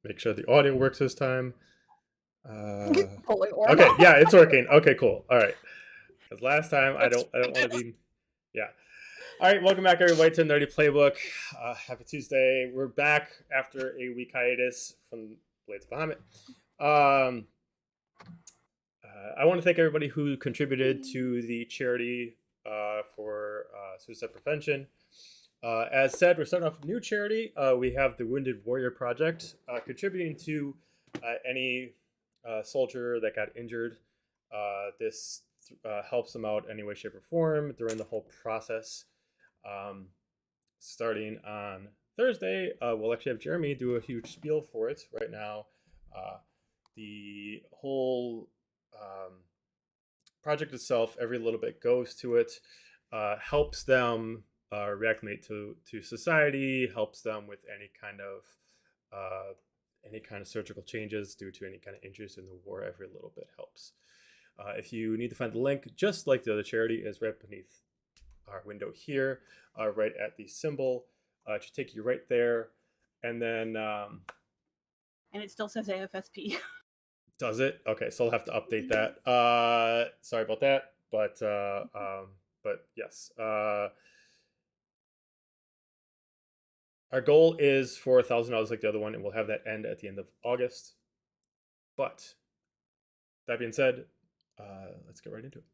make sure the audio works this time. Pulling Orma. Okay, yeah, it's working. Okay, cool. All right. Because last time I don't want to be. Yeah. All right, welcome back everybody to Nerdy Playbook. Happy Tuesday. We're back after a week hiatus from Blades of Bahamut. I want to thank everybody who contributed to the charity for suicide prevention. As said, we're starting off a new charity. We have the Wounded Warrior Project contributing to any soldier that got injured. This helps them out any way, shape, or form during the whole process. Starting on Thursday, we'll actually have Jeremy do a huge spiel for it. Right now, the whole project itself, every little bit goes to it, helps them reacclimate to society, helps them with any kind of surgical changes due to any kind of injuries in the war. Every little bit helps. If you need to find the link, just like the other charity, is right beneath our window here, right at the symbol. It should take you right there, and then and it still says AFSP. Does it? Okay, so I'll have to update that. Sorry about that, but yes. Our goal is for $1,000 like the other one, and we'll have that end at the end of August. But that being said, let's get right into it.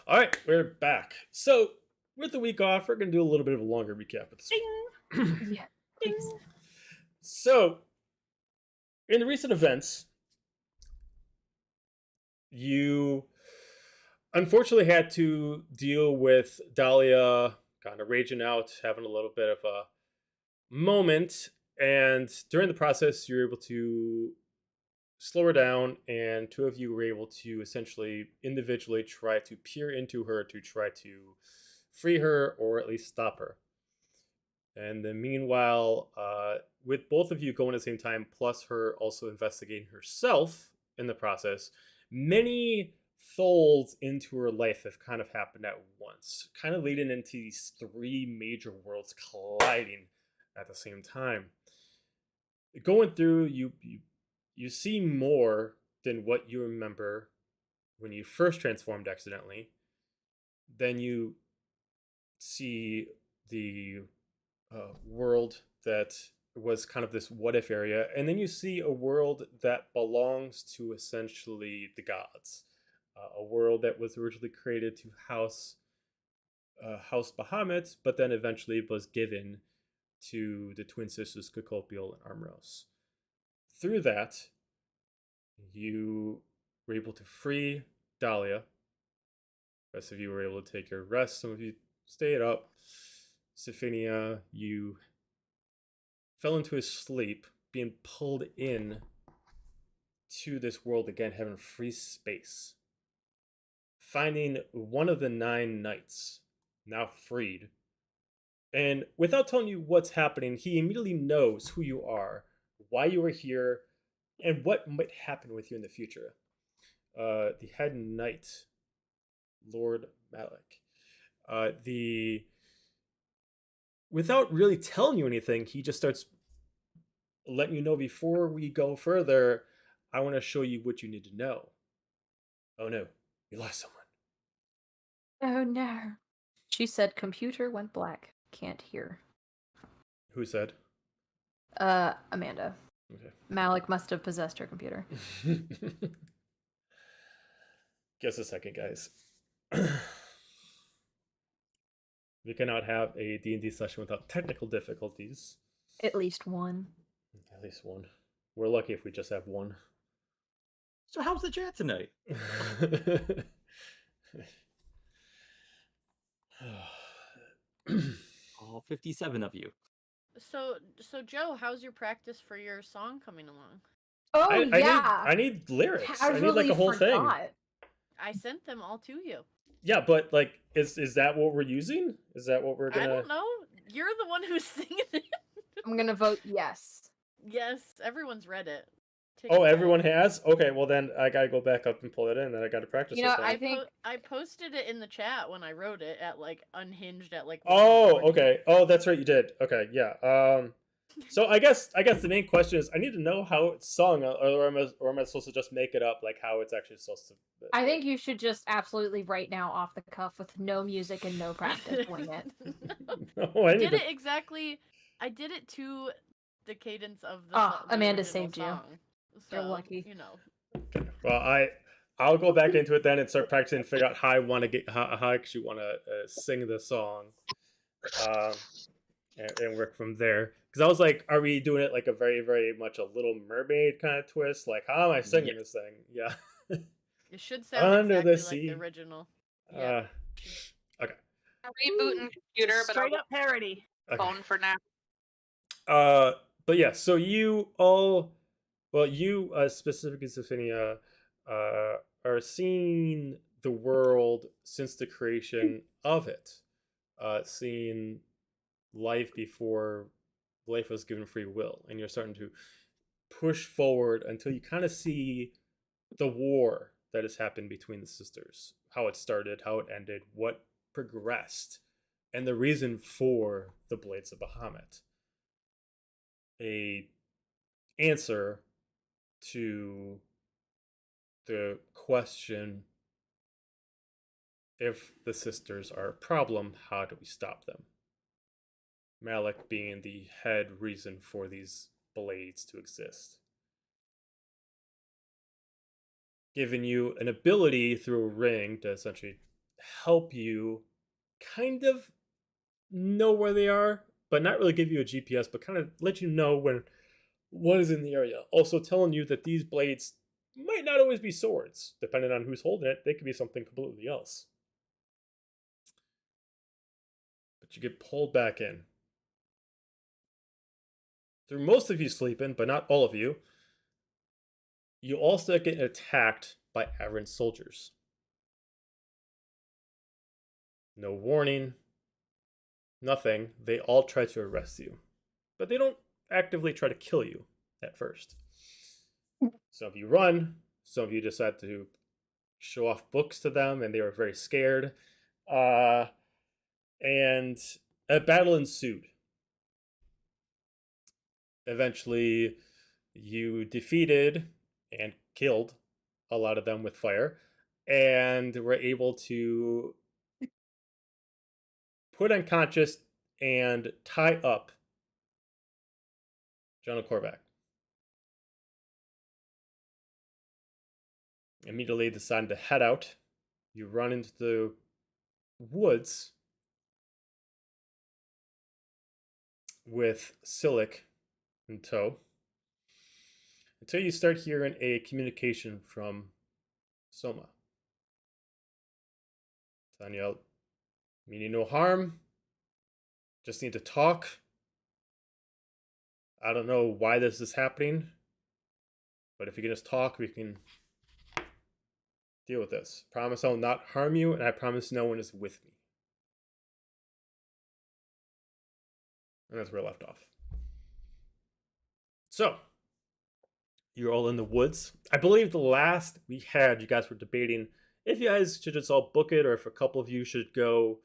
All right, we're back. So, with the week off, we're going to do a little bit of a longer recap of this. Ding. Yeah. Ding. So, in the recent events, you unfortunately had to deal with Dahlia kind of raging out, having a little bit of a moment, and during the process, you were able to slow her down, and two of you were able to essentially individually try to peer into her to try to free her or at least stop her. And then meanwhile, with both of you going at the same time, plus her also investigating herself in the process, many folds into her life have kind of happened at once, kind of leading into these three major worlds colliding at the same time. Going through, you see more than what you remember when you first transformed accidentally. Then you see the world that was kind of this what if area, and then you see a world that belongs to essentially the gods, a world that was originally created to house Bahamut, but then eventually was given to the twin sisters Kokopiel and Armros. Through that, you were able to free Dahlia. The rest of you were able to take your rest. Some of you stayed up. Sephinia, you fell into a sleep, being pulled in to this world again, having free space. Finding one of the 9 knights, now freed, And without telling you what's happening, he immediately knows who you are, why you are here, and what might happen with you in the future. The head knight, Lord Malik. The Without really telling you anything, he just starts letting you know before we go further. I want to show you what you need to know. Oh no, you lost someone. Oh no. She said computer went black. Can't hear. Who said? Amanda. Okay. Malik must have possessed her computer. Just a second, guys. We cannot have a D&D session without technical difficulties. At least one. At least one. We're lucky if we just have one. So how's the chat tonight? All 57 of you. So Joe, how's your practice for your song coming along? Oh, I need lyrics. I need like a whole thing. I sent them all to you. Yeah, but like, is that what we're using? Is that what we're gonna? I don't know. You're the one who's singing it. I'm gonna vote yes. Yes, everyone's read it. Everyone has? Okay, well then I gotta go back up and pull it in, and I gotta practice. You know, I think I posted it in the chat when I wrote it at like Unhinged at like. Oh, okay. Oh, that's right, you did. Okay, yeah. So I guess the main question is, I need to know how it's sung, or am I supposed to just make it up, like how it's actually supposed to? I think you should just absolutely right now off the cuff with no music and no practice doing it. No, I did it exactly. I did it to the cadence of the. Amanda saved song. You're lucky. You know. Okay. Well, I'll go back into it then and start practicing and figure out how I want to how I actually want to sing the song, and work from there. Because I was like, are we doing it like a very, very much a Little Mermaid kind of twist? Like, how am I singing this thing? Yeah. It should sound Under exactly the sea. like the original. Yeah. Okay. Rebooting computer, but straight up parody. Okay. Phone for now. But yeah, so you all, well, you specifically, Sophia, are seeing the world since the creation of it, seeing life before life was given free will, and you're starting to push forward until you kind of see the war that has happened between the sisters, how it started, how it ended, what progressed, and the reason for the Blades of Bahamut. A answer to the question, if the sisters are a problem, how do we stop them? Malik being the head reason for these blades to exist. Giving you an ability through a ring to essentially help you kind of know where they are, but not really give you a GPS, but kind of let you know when what is in the area. Also telling you that these blades might not always be swords. Depending on who's holding it, they could be something completely else. But you get pulled back in. Through most of you sleeping, but not all of you, you all start getting attacked by Averant soldiers. No warning, nothing. They all try to arrest you, but they don't actively try to kill you at first. Some of you run, some of you decide to show off books to them, and they were very scared. And a battle ensued. Eventually, you defeated and killed a lot of them with fire, and were able to put unconscious and tie up General Korvac. Immediately decided to head out. You run into the woods with Silic in tow until you start hearing a communication from Soma. Daniel, meaning no harm, just need to talk. I don't know why this is happening, but if you can just talk, we can deal with this. Promise I'll not harm you, and I promise no one is with me. And that's where I left off. So, you're all in the woods. I believe the last we had, you guys were debating if you guys should just all book it or if a couple of you should go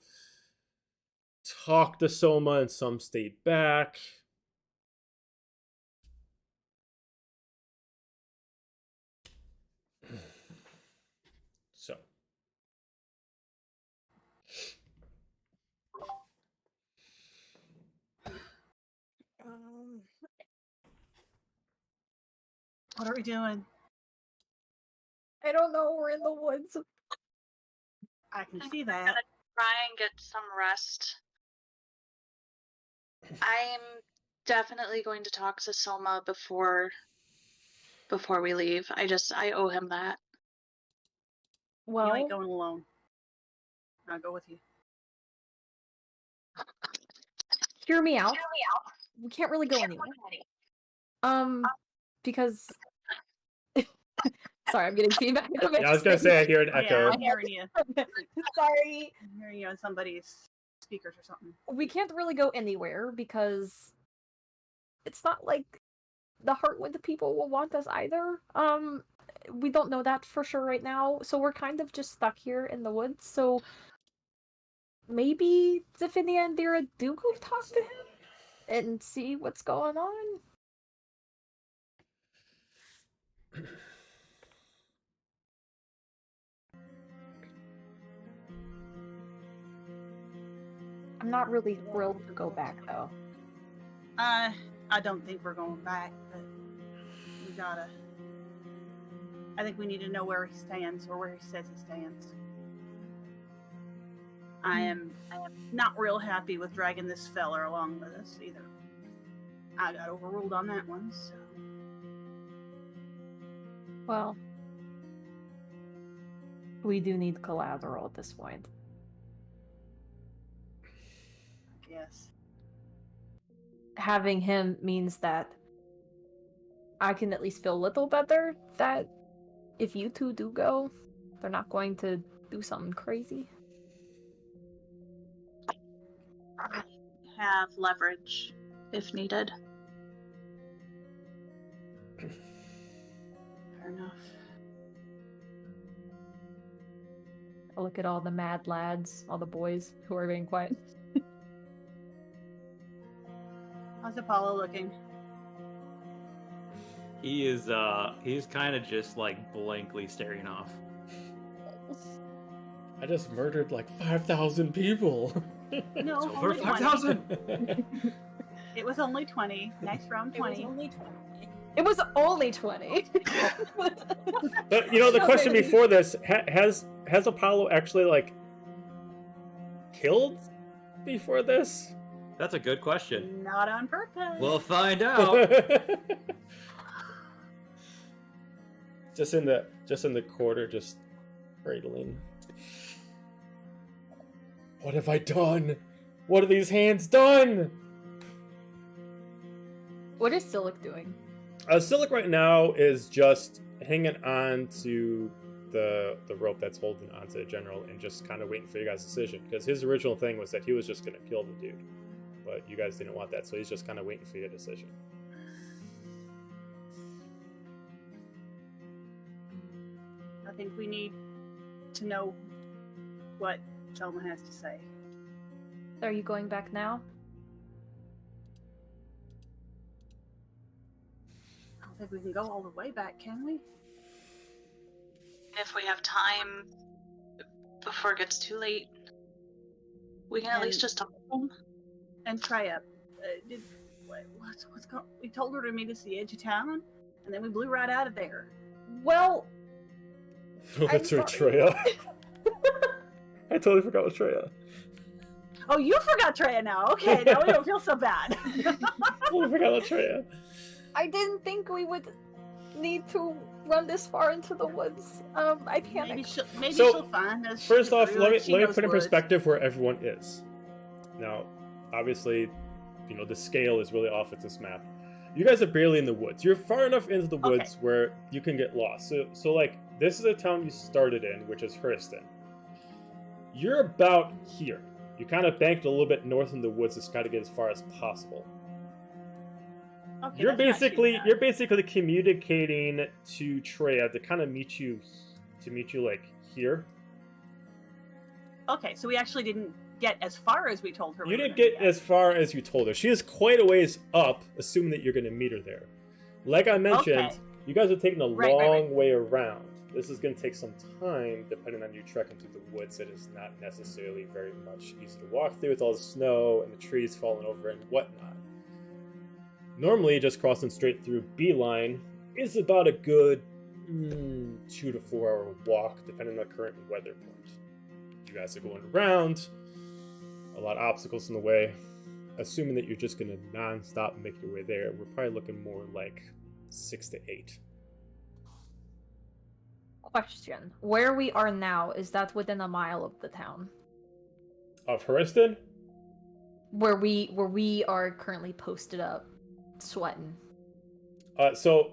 talk to Soma and some stayed back. So. What are we doing? I don't know. We're in the woods. I can I'm see gonna that. try and get some rest. I'm definitely going to talk to Soma before we leave. I owe him that. Well, You ain't going alone. I'll go with you. hear me out. We can't really go anywhere. Because sorry, I'm getting feedback. Yeah, I was gonna say I hear an Oh, echo. yeah, I'm hearing you. Sorry. I'm hearing you on somebody's speakers or something. We can't really go anywhere because it's not like the Heartwind people will want us either. We don't know that for sure right now, so we're kind of just stuck here in the woods. So maybe Zephynia and Dira do go talk to him and see what's going on. I'm not really thrilled to go back though. I don't think we're going back, but we gotta. I think we need to know where he stands or where he says he stands. I am not real happy with dragging this feller along with us either. I got overruled on that one, so. Well, we do need collateral at this point. Yes. Having him means that I can at least feel a little better that if you two do go, they're not going to do something crazy. Have leverage if needed. Fair enough. I look at all the mad lads, all the boys who are being quiet. How's Apollo looking? He's kind of just like blankly staring off. I just murdered like 5,000 people. No, It's over only 20. 5,000. It was only 20. Next round, 20. It was only 20. But you know, the question before this has Apollo actually like killed before this? That's a good question. Not on purpose. We'll find out. just in the quarter, just cradling. What have I done? What have these hands done? What is Silic doing? Silic right now is just hanging on to the rope that's holding onto the general and just kind of waiting for you guys' decision. Because his original thing was that he was just going to kill the dude. But you guys didn't want that, so he's just kind of waiting for your decision. I think we need to know what Selma has to say. Are you going back now? I don't think we can go all the way back, can we? If we have time before it gets too late, we can at least just talk to him. And Treya, what's going? We told her to meet us at the edge of town, and then we blew right out of there. Well, That's I'm right, sorry. Treya. I totally forgot it was Treya. Oh, you forgot Treya now. Okay, now we don't feel so bad. I totally forgot about Treya. I didn't think we would need to run this far into the woods. I maybe panicked. she'll find us. First off, let me She knows put in woods. perspective where everyone is. Now, obviously, you know, the scale is really off with this map. You guys are barely in the woods. You're far enough into the woods where you can get lost. So like, this is a town you started in, which is Huriston. You're about here. You kind of banked a little bit north in the woods to try to get as far as possible. Okay, You're that's not too bad. basically communicating to Treya to kind of meet you like here. Okay, so we actually didn't get as far as we told her. You didn't get as far as you told her. She is quite a ways up, assuming that you're going to meet her there. Like I mentioned, Okay. you guys are taking a Right. long way around. This is going to take some time, depending on you trekking through the woods. It is not necessarily very much easy to walk through with all the snow and the trees falling over and whatnot. Normally, just crossing straight through Beeline is about a good 2 to 4 hour walk, depending on the current weather point. You guys are going around, a lot of obstacles in the way. Assuming that you're just going to non-stop make your way there, we're probably looking more like 6 to 8. Question: where we are now, is that within a mile of the town? Of Huriston? Where we are currently posted up, sweating. So,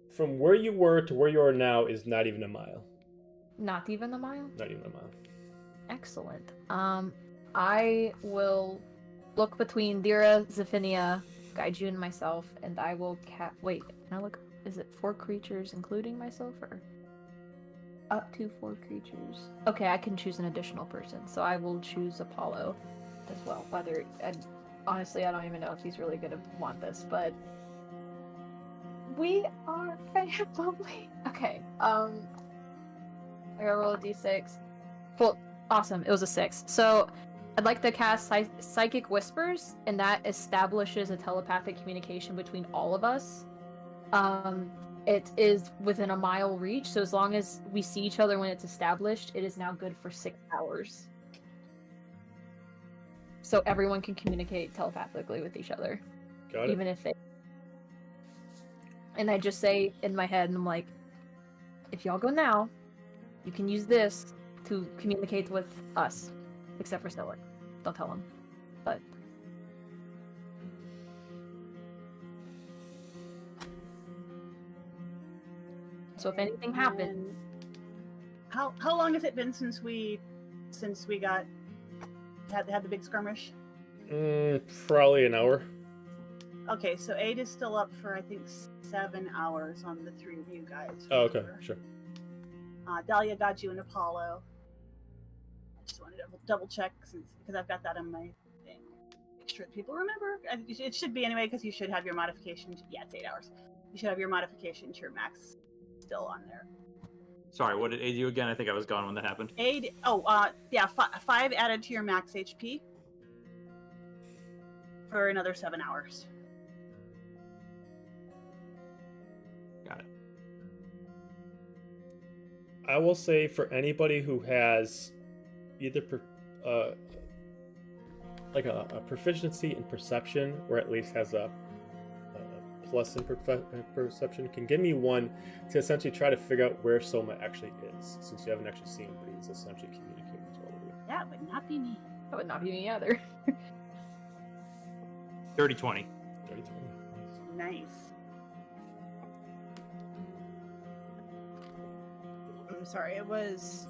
from where you were to where you are now is not even a mile. Not even a mile? Not even a mile. Excellent. I will look between Dira, Zephinia, Gaiju, and myself, and I will wait, can I look? Is it 4 creatures including myself, or up to 4 creatures? Okay, I can choose an additional person, so I will choose Apollo as well. Honestly, I don't even know if he's really gonna want this, but we are family. Okay, I gotta roll a d6. Well, awesome, it was a 6. So I'd like to cast Psychic Whispers, and that establishes a telepathic communication between all of us. It is within a mile reach, so as long as we see each other when it's established, it is now good for 6 hours. So everyone can communicate telepathically with each other. Got it. Even if they... And I just say in my head, and I'm like, if y'all go now, you can use this to communicate with us. Except for Stoic. Don't tell him. But... So if anything happens... How long has it been since we got had the big skirmish? Probably an hour. Okay, so 8 is still up for I think 7 hours on the 3 of you guys. Oh, okay, remember? sure. Dahlia got you and Apollo. I just wanted to double check because I've got that on my thing. Make sure that people remember. It should be anyway because you should have your modification. Yeah, it's 8 hours. You should have your modification to your max still on there. Sorry, what did aid you again? I think I was gone when that happened. Aid. Yeah, 5 added to your max HP for another 7 hours. Got it. I will say for anybody who has either like a proficiency in perception, or at least has a plus in perception, can give me one to essentially try to figure out where Soma actually is, since you haven't actually seen him, but he's essentially communicating to all of you. That would not be me. That would not be me either. 30-20. 32. Nice. I'm sorry, it was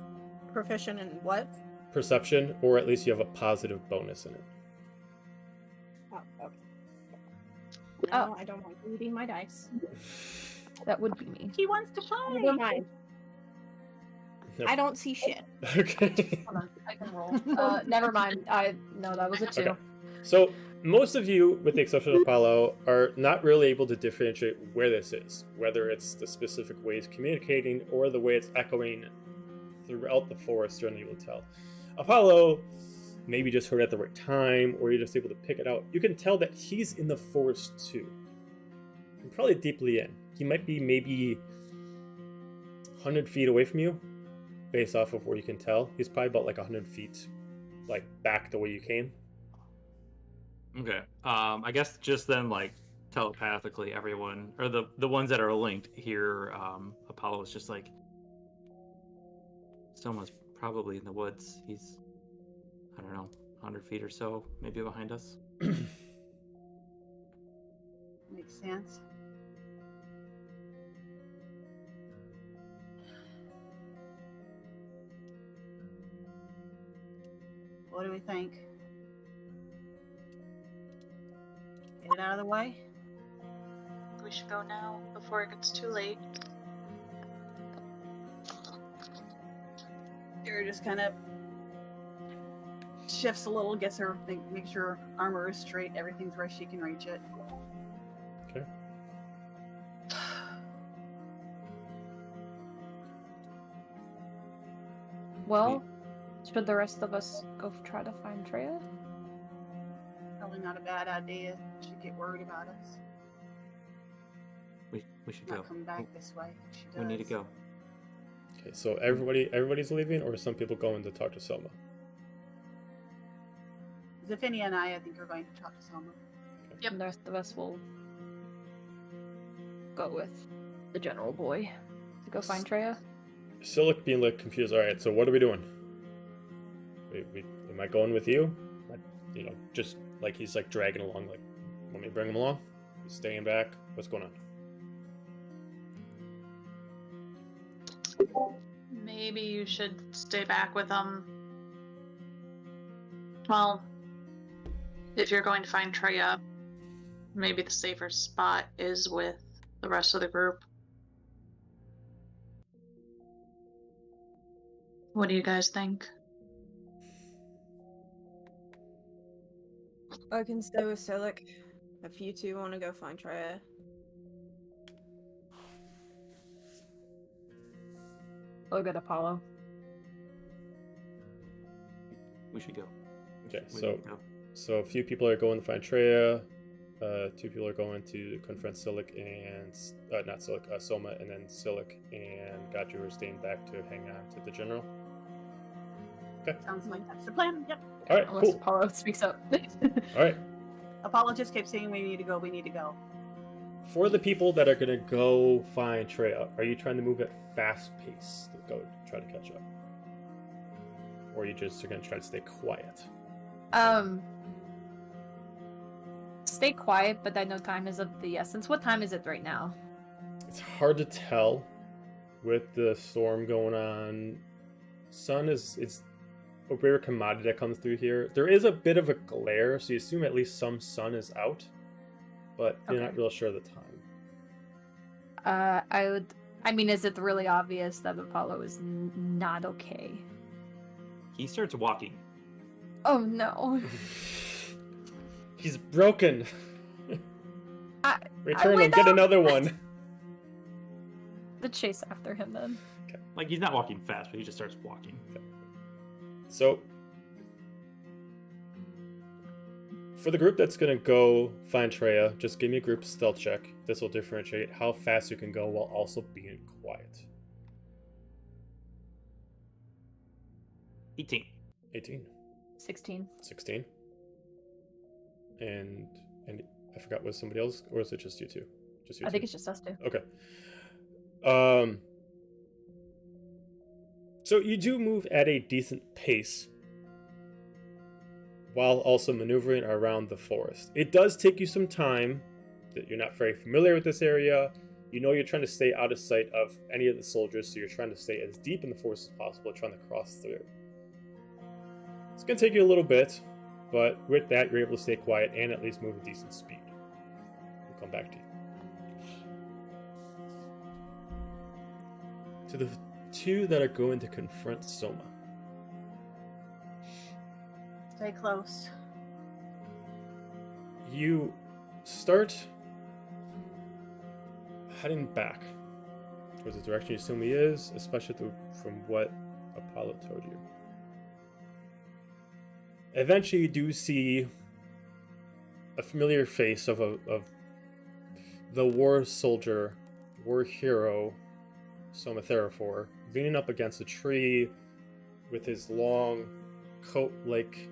proficient in what? Perception, or at least you have a positive bonus in it. Oh, okay. No, I don't like reading my dice. That would be me. He wants to play. Never mind. No. I don't see shit. Okay. Hold on, I can roll. Never mind. No, that was a 2. Okay. So most of you, with the exception of Apollo, are not really able to differentiate where this is, whether it's the specific ways communicating or the way it's echoing throughout the forest. You're unable to tell. Apollo maybe just heard at the right time, or you're just able to pick it out. You can tell that he's in the forest too, and probably deeply in. He might be maybe 100 feet away from you, based off of where you can tell. He's probably about like 100 feet, like back the way you came. Okay. I guess just then, like, telepathically, everyone, or the ones that are linked here, Apollo is just like, someone's probably in the woods. He's, I don't know, 100 feet or so, maybe behind us. Makes sense. What do we think? out of the way. We should go now before it gets too late. Kira just kind of shifts a little, gets her, makes sure armor is straight, everything's where she can reach it. Okay. Well, should the rest of us go try to find Treya? Probably not a bad idea. She'd get worried about us. We should go. Not come back this way. If she does. We need to go. Okay, so everybody's leaving, or some people going to talk to Selma? Zephynia and I think, are going to talk to Selma. Yep. And the rest of us will go with the general boy to go find Treya. Silik being like confused. All right, so what are we doing? Am I going with you? You know, just like he's like dragging along. Like, want me to bring him along? He's staying back. What's going on? Maybe you should stay back with them. Well, if you're going to find Treya, maybe the safer spot is with the rest of the group. What do you guys think? I can stay with Silik if you two want to go find Treya. Look at Apollo. We should go. Okay, We need to go. so a few people are going to find Treya. 2 people are going to confront Silik and not Silik, Soma, and then Silik and Gaju are staying back to hang on to the general. Okay. Sounds like that's the plan. Yep. All right. Unless Cool. Apollo speaks up. All right. Apollo just kept saying, "We need to go. We need to go." For the people that are gonna go find Treya, are you trying to move at fast pace to go try to catch up, or are you just gonna try to stay quiet? Stay quiet, but I know time is of the essence. What time is it right now? It's hard to tell with the storm going on. Sun it's a rare commodity that comes through here. There is a bit of a glare, so you assume at least some sun is out, but you're not real sure of the time. I mean, is it really obvious that Apollo is not okay? He starts walking. Oh no. He's broken. Return wait, him, get no. another one. The chase after him then. Like, he's not walking fast, but he just starts walking. So, for the group that's going to go find Treya, just give me a group stealth check. This will differentiate how fast you can go while also being quiet. 18. 18. 16. 16. And I forgot, was somebody else, or is it just you two? Just you I think two? it's just us two. Okay. So you do move at a decent pace while also maneuvering around the forest. It does take you some time, that you're not very familiar with this area. You know you're trying to stay out of sight of any of the soldiers, so you're trying to stay as deep in the forest as possible, trying to cross through. It's going to take you a little bit, but with that, you're able to stay quiet and at least move at decent speed. We'll come back to you. To the 2 that are going to confront Soma. Stay close. You start heading back towards the direction you assume he is, especially from what Apollo told you. Eventually, you do see a familiar face of the war soldier, war hero, Soma Theraphor, leaning up against a tree with his long coat-like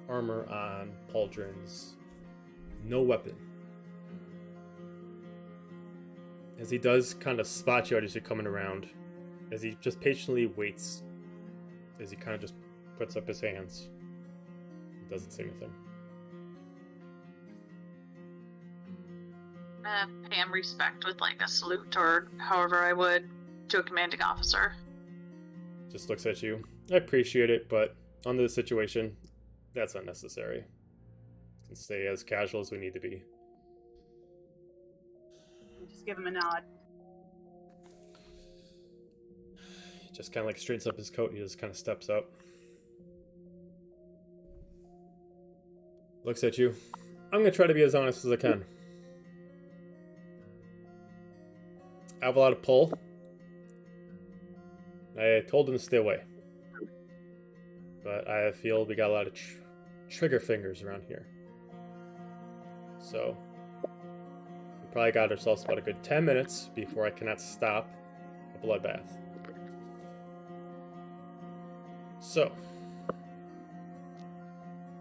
armor on, pauldrons, no weapon. As he does kind of spot you out as you're coming around, as he just patiently waits, as he kind of just puts up his hands, and doesn't say anything. Pay him respect with like a salute or however I would to a commanding officer. Just looks at you. I appreciate it, but under the situation, that's unnecessary. It's and stay as casual as we need to be. Just give him a nod. He just kind of like straightens up his coat. He just kind of steps up. Looks at you. I'm going to try to be as honest as I can. I have a lot of pull. I told him to stay away. But I feel we got a lot of trigger fingers around here. So, we probably got ourselves about a good 10 minutes before I cannot stop a bloodbath. So,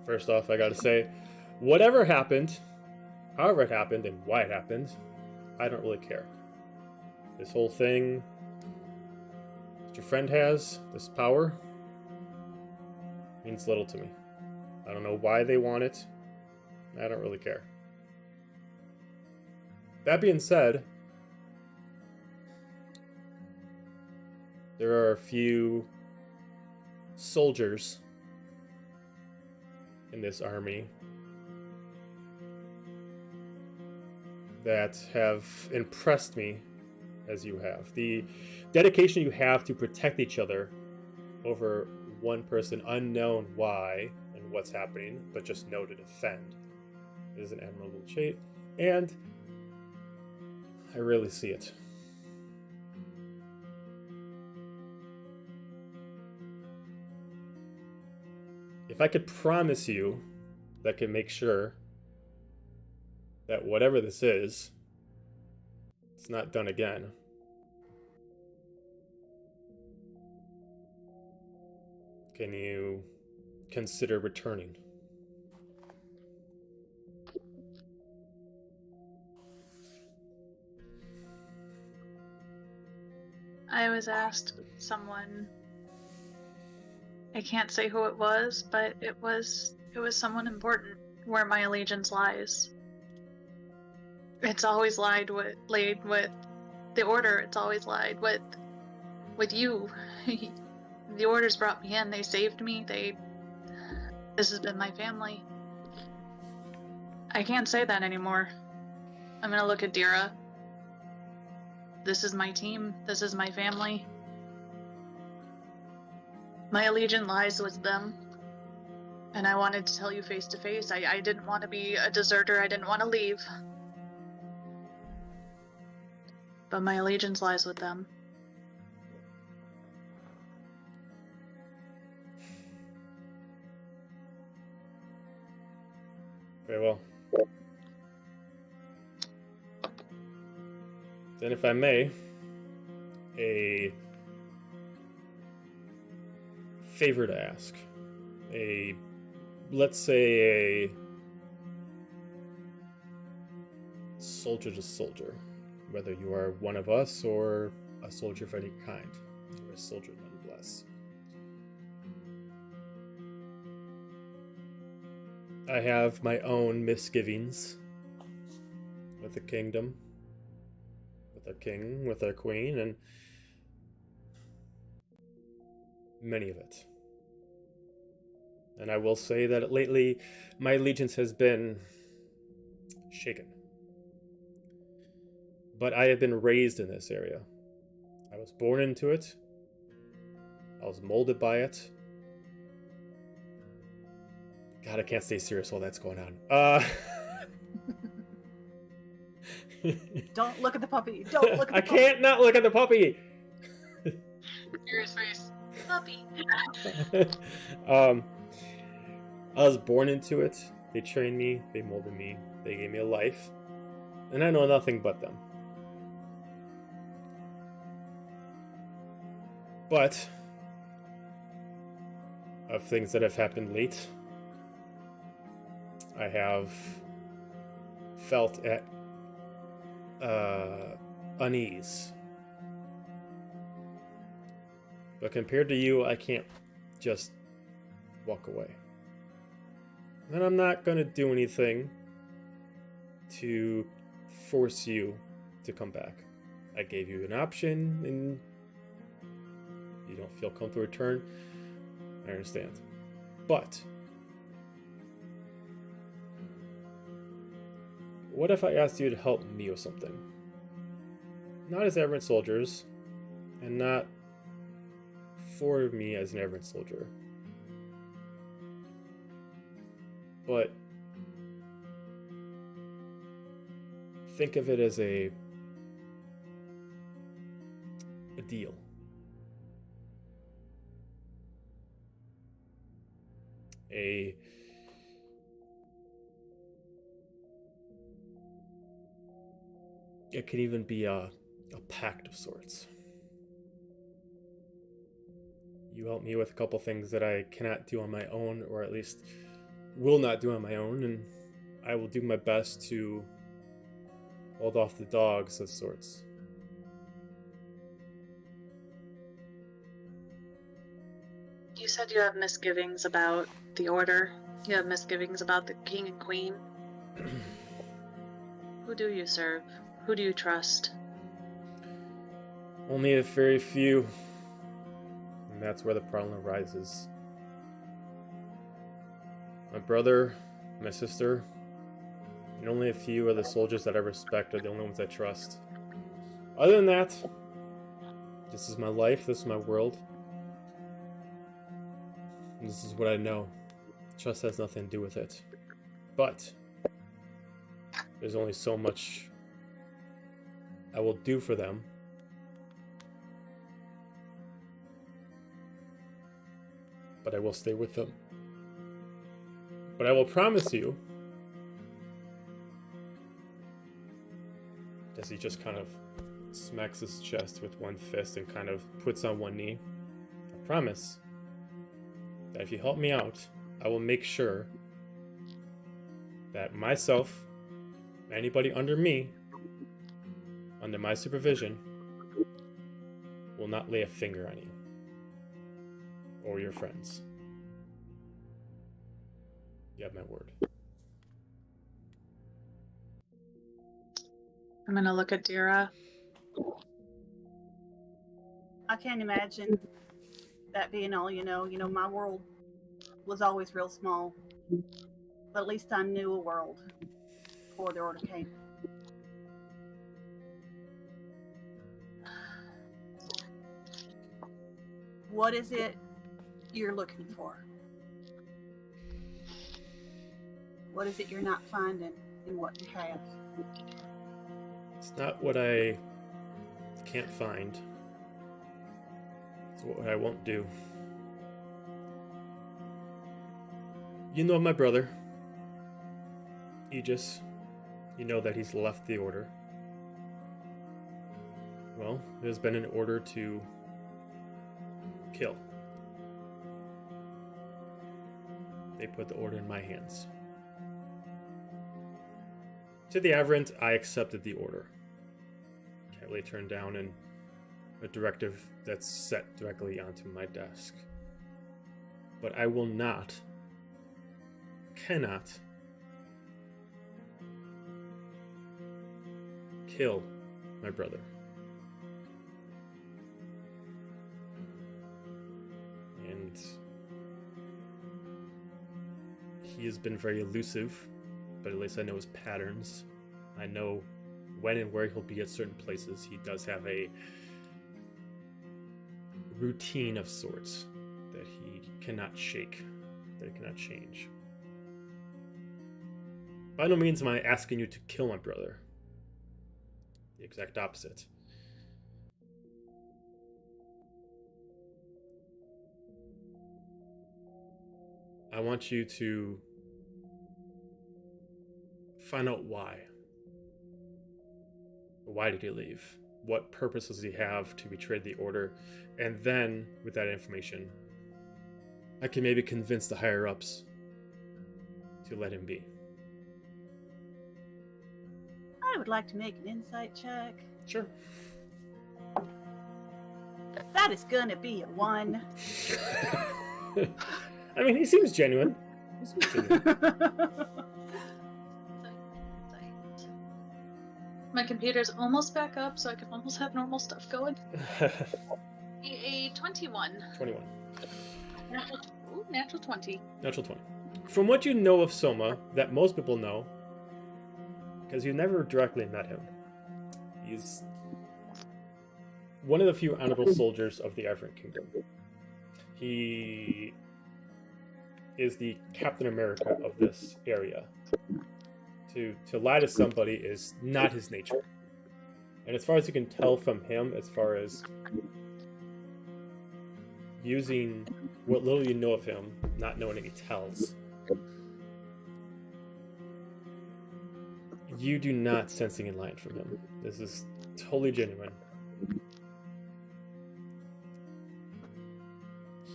first off, I gotta say, whatever happened, however it happened, and why it happened, I don't really care. This whole thing that your friend has, this power, means little to me. I don't know why they want it. I don't really care. That being said, there are a few soldiers in this army that have impressed me as you have. The dedication you have to protect each other over one person, unknown why and what's happening, but just know to defend, is an admirable trait, and I really see it. If I could promise you that could make sure that whatever this is, it's not done again. Can you consider returning? I was asked someone, I can't say who it was, but it was someone important where my allegiance lies. It's always laid with the order. It's always lied with you. The orders brought me in. They saved me. This has been my family. I can't say that anymore. I'm gonna look at Dira. This is my team. This is my family. My allegiance lies with them. And I wanted to tell you face to face. I didn't want to be a deserter. I didn't want to leave. But my allegiance lies with them. Very well. Then if I may, a favor to ask. Let's say a soldier to soldier. Whether you are one of us or a soldier of any kind. Or a soldier nonetheless. I have my own misgivings with the kingdom, with our king, with our queen, and many of it. And I will say that lately, my allegiance has been shaken. But I have been raised in this area. I was born into it. I was molded by it. God, I can't stay serious while that's going on. Don't look at the puppy. Don't look at the I puppy. can't not look at the puppy. Dira's face. Puppy. I was born into it. They trained me. They molded me. They gave me a life. And I know nothing but them. But of things that have happened late, I have felt at unease. But compared to you, I can't just walk away. And I'm not going to do anything to force you to come back. I gave you an option, and you don't feel comfortable return. I understand. But What if I asked you to help me with something? Not as Averant Soldiers, and not for me as an Averant Soldier. But think of it as a deal. It could even be a pact of sorts. You help me with a couple things that I cannot do on my own, or at least will not do on my own, and I will do my best to hold off the dogs of sorts. You said you have misgivings about the Order. You have misgivings about the King and Queen. Who do you serve? Who do you trust? Only a very few. And that's where the problem arises. My brother, my sister, and only a few of the soldiers that I respect are the only ones I trust. Other than that, this is my life, this is my world. And this is what I know. Trust has nothing to do with it. But there's only so much I will do for them. But I will stay with them. But I will promise you, as he just kind of smacks his chest with one fist and kind of puts on one knee, I promise that if you help me out, I will make sure that myself, anybody under me, under my supervision, will not lay a finger on you or your friends. You have my word. I'm gonna look at Dira. I can't imagine that being all you know. You know, my world was always real small. But at least I knew a world before the Order came. What is it you're looking for? What is it you're not finding in what you have? It's not what I can't find. It's what I won't do. You know my brother, Aegis. You know that he's left the Order. Well, there's been an order to kill. They put the order in my hands. To the Averant, I accepted the order. Can't really turn down a directive that's set directly onto my desk. But I will not, cannot, kill my brother. And he has been very elusive, but at least I know his patterns. I know when and where he'll be at certain places. He does have a routine of sorts that he cannot shake, that he cannot change. By no means am I asking you to kill my brother. The exact opposite. I want you to find out why. Why did he leave? What purpose does he have to betray the Order? And then, with that information, I can maybe convince the higher-ups to let him be. I would like to make an insight check. Sure. That is gonna be a 1. I mean, he seems genuine. He seems genuine. My computer's almost back up, so I can almost have normal stuff going. A 21. 21. Natural 20. Natural 20. From what you know of Soma, that most people know, because you never directly met him. He's one of the few honorable soldiers of the Averant Kingdom. He is the Captain America of this area. To lie to somebody is not his nature. And as far as you can tell from him, as far as using what little you know of him, not knowing any tells, you do not sensing in line from him. This is totally genuine.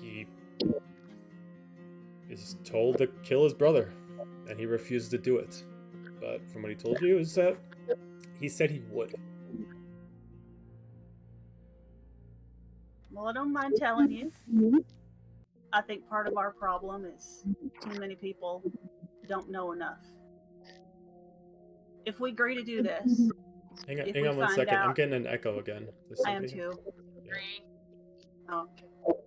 He is told to kill his brother, and he refuses to do it. But from what he told you is that he said he would. Well, I don't mind telling you. I think part of our problem is too many people don't know enough. If we agree to do this, Hang if on we 1 find second. I'm out- getting an echo again. There's I am somebody- too. Yeah. Oh, okay.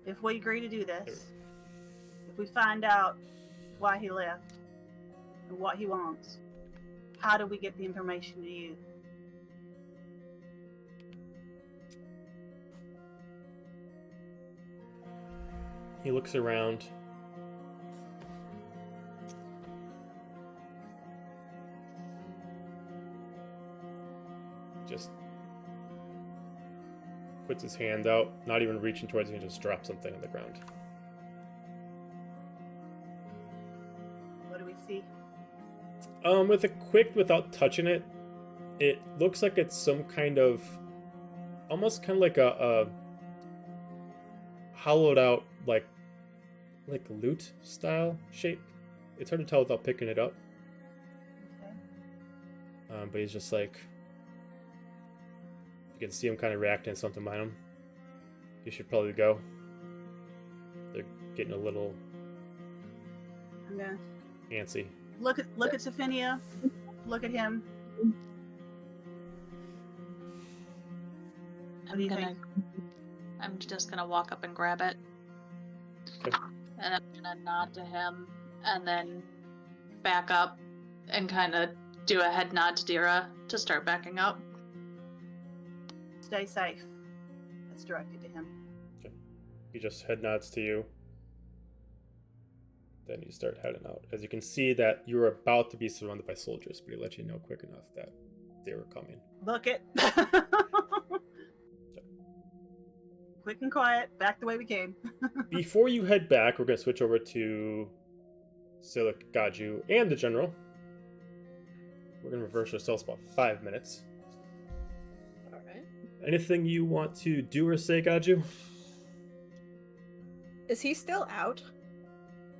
If we agree to do this, if we find out why he left and what he wants, how do we get the information to you? He looks around. Just puts his hand out, not even reaching towards you, and just drops something on the ground. What do we see? With a quick, without touching it, it looks like it's some kind of, almost kind of like a hollowed out, like lute style shape. It's hard to tell without picking it up. Okay. But he's just like, you can see him kind of reacting to something behind him. You should probably go. They're getting a little I'm gonna antsy. look at Sophia. Look at him. What do you think? I'm just gonna walk up and grab it. Okay. And I'm gonna nod to him and then back up and kind of do a head nod to Dira to start backing up. Stay safe. That's directed to him. He just head nods to you. Then you start heading out. As you can see that you were about to be surrounded by soldiers, but he let you know quick enough that they were coming. Book it. Quick and quiet. Back the way we came. Before you head back, we're going to switch over to Silik, Gaju, and the General. We're going to reverse ourselves about 5 minutes. Alright. Anything you want to do or say, Gaju? Is he still out?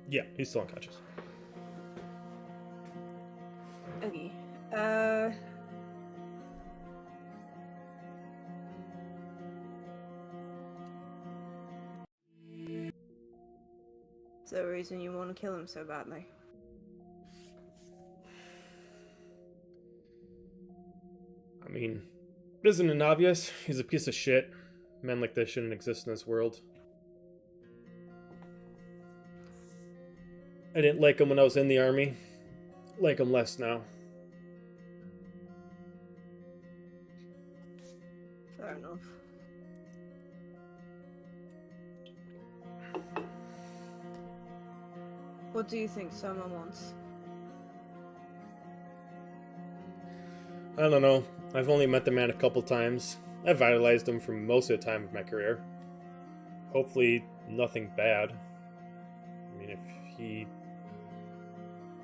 Yeah, he's still unconscious. Okay. Is there a reason you want to kill him so badly? I mean, isn't it obvious? He's a piece of shit. Men like this shouldn't exist in this world. I didn't like him when I was in the army. Like him less now. Fair enough. What do you think someone wants? I don't know. I've only met the man a couple times. I've idolized him for most of the time of my career. Hopefully, nothing bad. I mean, if he...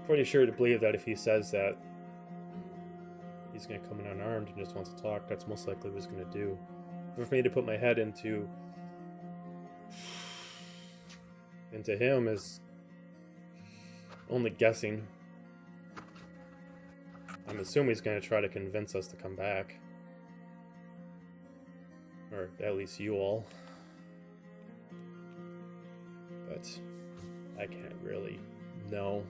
Pretty sure to believe that if he says that he's going to come in unarmed and just wants to talk, that's most likely what he's going to do. But for me to put my head into him is only guessing. I'm assuming he's going to try to convince us to come back. Or at least you all. But I can't really know.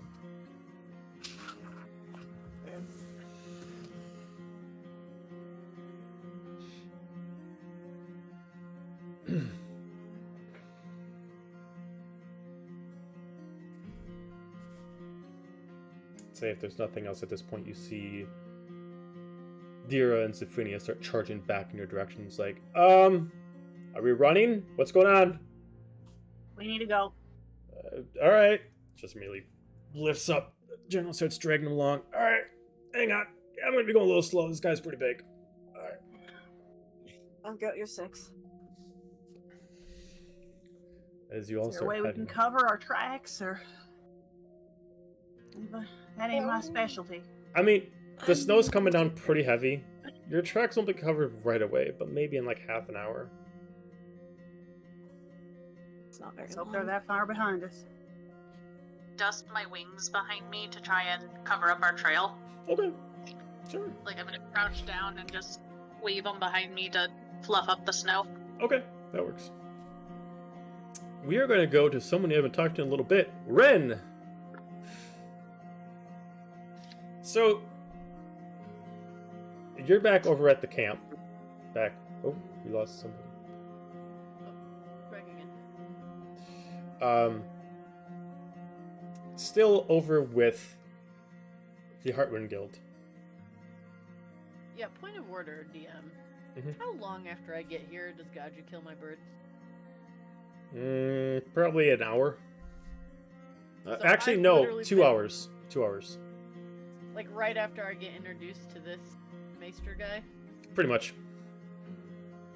say if there's nothing else at this point, you see Dira and Zephynia start charging back in your direction. It's like, are we running? What's going on? We need to go. All right. Just immediately lifts up. General starts dragging him along. All right, hang on. I'm going to be going a little slow. This guy's pretty big. All right. I've got your 6. As you all Is there a start way we heading. can cover our tracks, or that ain't my specialty? I mean, the snow's coming down pretty heavy. Your tracks won't be covered right away, but maybe in like half an hour. It's not very Let's hope they're that far behind us. Dust my wings behind me to try and cover up our trail. Okay, sure. Like I'm gonna crouch down and just wave them behind me to fluff up the snow. Okay, that works. We are going to go to someone you haven't talked to in a little bit. Ren! So, you're back over at the camp. Oh, we lost somebody. Back again. Still over with the Heartwind Guild. Yeah, point of order, DM. Mhm. How long after I get here does Gaju kill my birds? Probably an hour. So Actually, I've no, literally 2 been- hours. 2 hours. Like right after I get introduced to this Maester guy? Pretty much.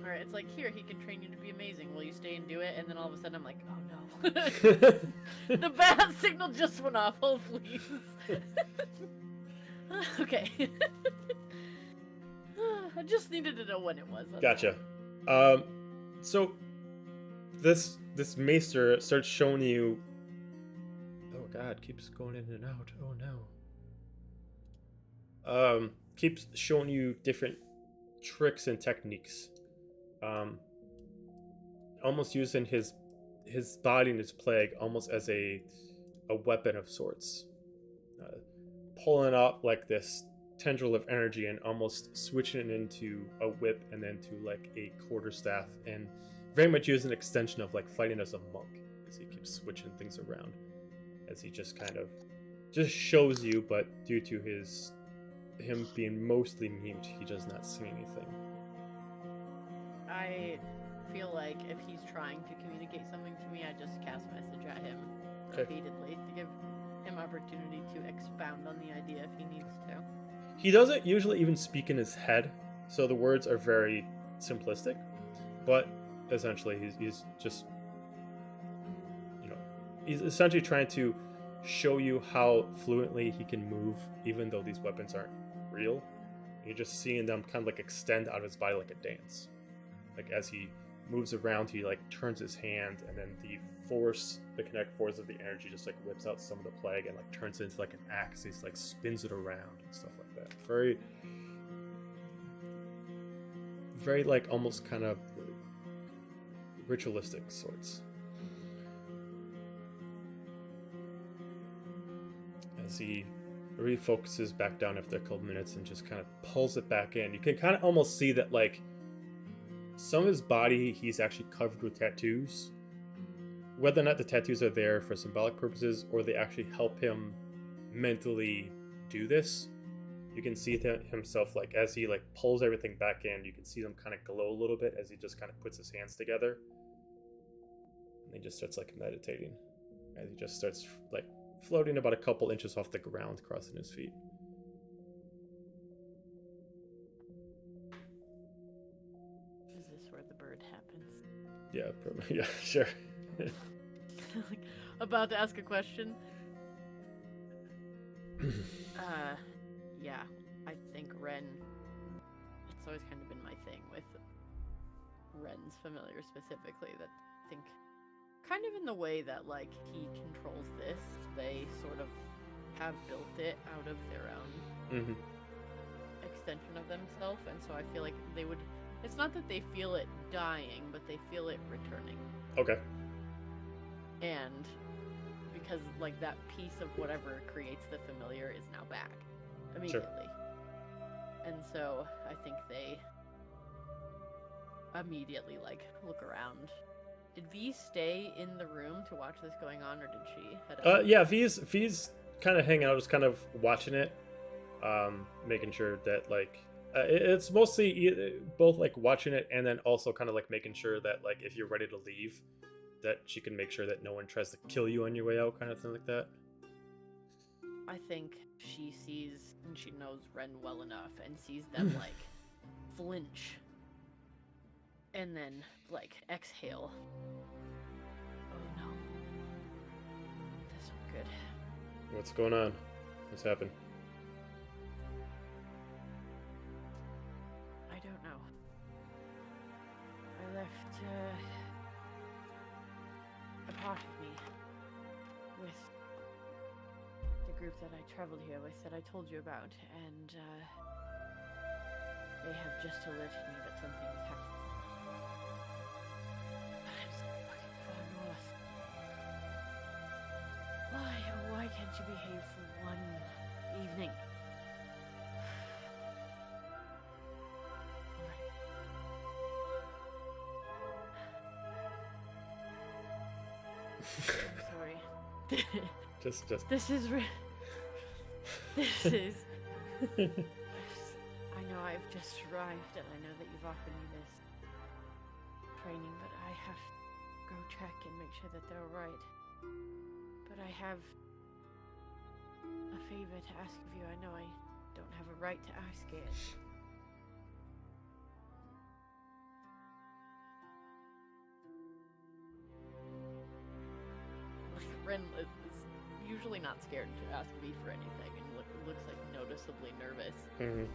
Alright, it's like, here, he can train you to be amazing. Will you stay and do it? And then all of a sudden I'm like, oh no. The bat signal just went off. Hold, please. Okay. I just needed to know when it was. that's Gotcha. So this maester starts showing you. Oh God, keeps going in and out. Oh no. Keeps showing you different tricks and techniques. Almost using his body and his plague almost as a weapon of sorts. Pulling out like this tendril of energy and almost switching it into a whip and then to like a quarterstaff, and very much use an extension of like fighting as a monk, as he keeps switching things around, as he just kind of just shows you, but due to him being mostly mute, he does not see anything. I feel like if he's trying to communicate something to me, I just cast message at him Okay. repeatedly to give him opportunity to expound on the idea if he needs to. He doesn't usually even speak in his head, so the words are very simplistic, but essentially he's just, he's essentially trying to show you how fluently he can move, even though these weapons aren't real. You're just seeing them kind of like extend out of his body like a dance. Like as he moves around, he like turns his hand, and then the kinetic force of the energy just like whips out some of the plague and like turns it into like an axe. He's like spins it around and stuff like that. Very, very like almost kind of ritualistic sorts. As he refocuses back down after a couple minutes and just kind of pulls it back in, you can kind of almost see that like some of his body he's actually covered with tattoos. Whether or not the tattoos are there for symbolic purposes or they actually help him mentally do this, you can see that himself, like as he like pulls everything back in, you can see them kind of glow a little bit as he just kind of puts his hands together, and he just starts like meditating as he just starts like floating about a couple inches off the ground, crossing his feet. Is this where the bird happens? Yeah, probably. Yeah, sure. Like, about to ask a question. Yeah, I think Ren. It's always kind of been my thing with Ren's familiar specifically, that I think kind of in the way that like he controls this, they sort of have built it out of their own extension of themselves, and so I feel like they would. It's not that they feel it dying, but they feel it returning. Okay. And because like that piece of whatever creates the familiar is now back immediately. And so I think they immediately like look around. Did V stay in the room to watch this going on, or did she head out? Yeah, V's kind of hanging out, just kind of watching it, making sure that like it's mostly both like watching it and then also kind of like making sure that like if you're ready to leave, that she can make sure that no one tries to kill you on your way out, kind of thing like that. I think she sees and she knows Ren well enough and sees them like flinch and then like exhale. Oh no. That's not good. What's going on? What's happened? I don't know. I left a part of me with the group that I traveled here with that I told you about, and they have just alerted me that something is happening. But I'm so fucking far north. Why can't you behave for one evening? I'm sorry. just This is I know I've just arrived and I know that you've offered me this training, but I have to go check and make sure that they're alright. But I have a favor to ask of you. I know I don't have a right to ask it. Ren is usually not scared to ask me for anything and looks like noticeably nervous. Mm-hmm.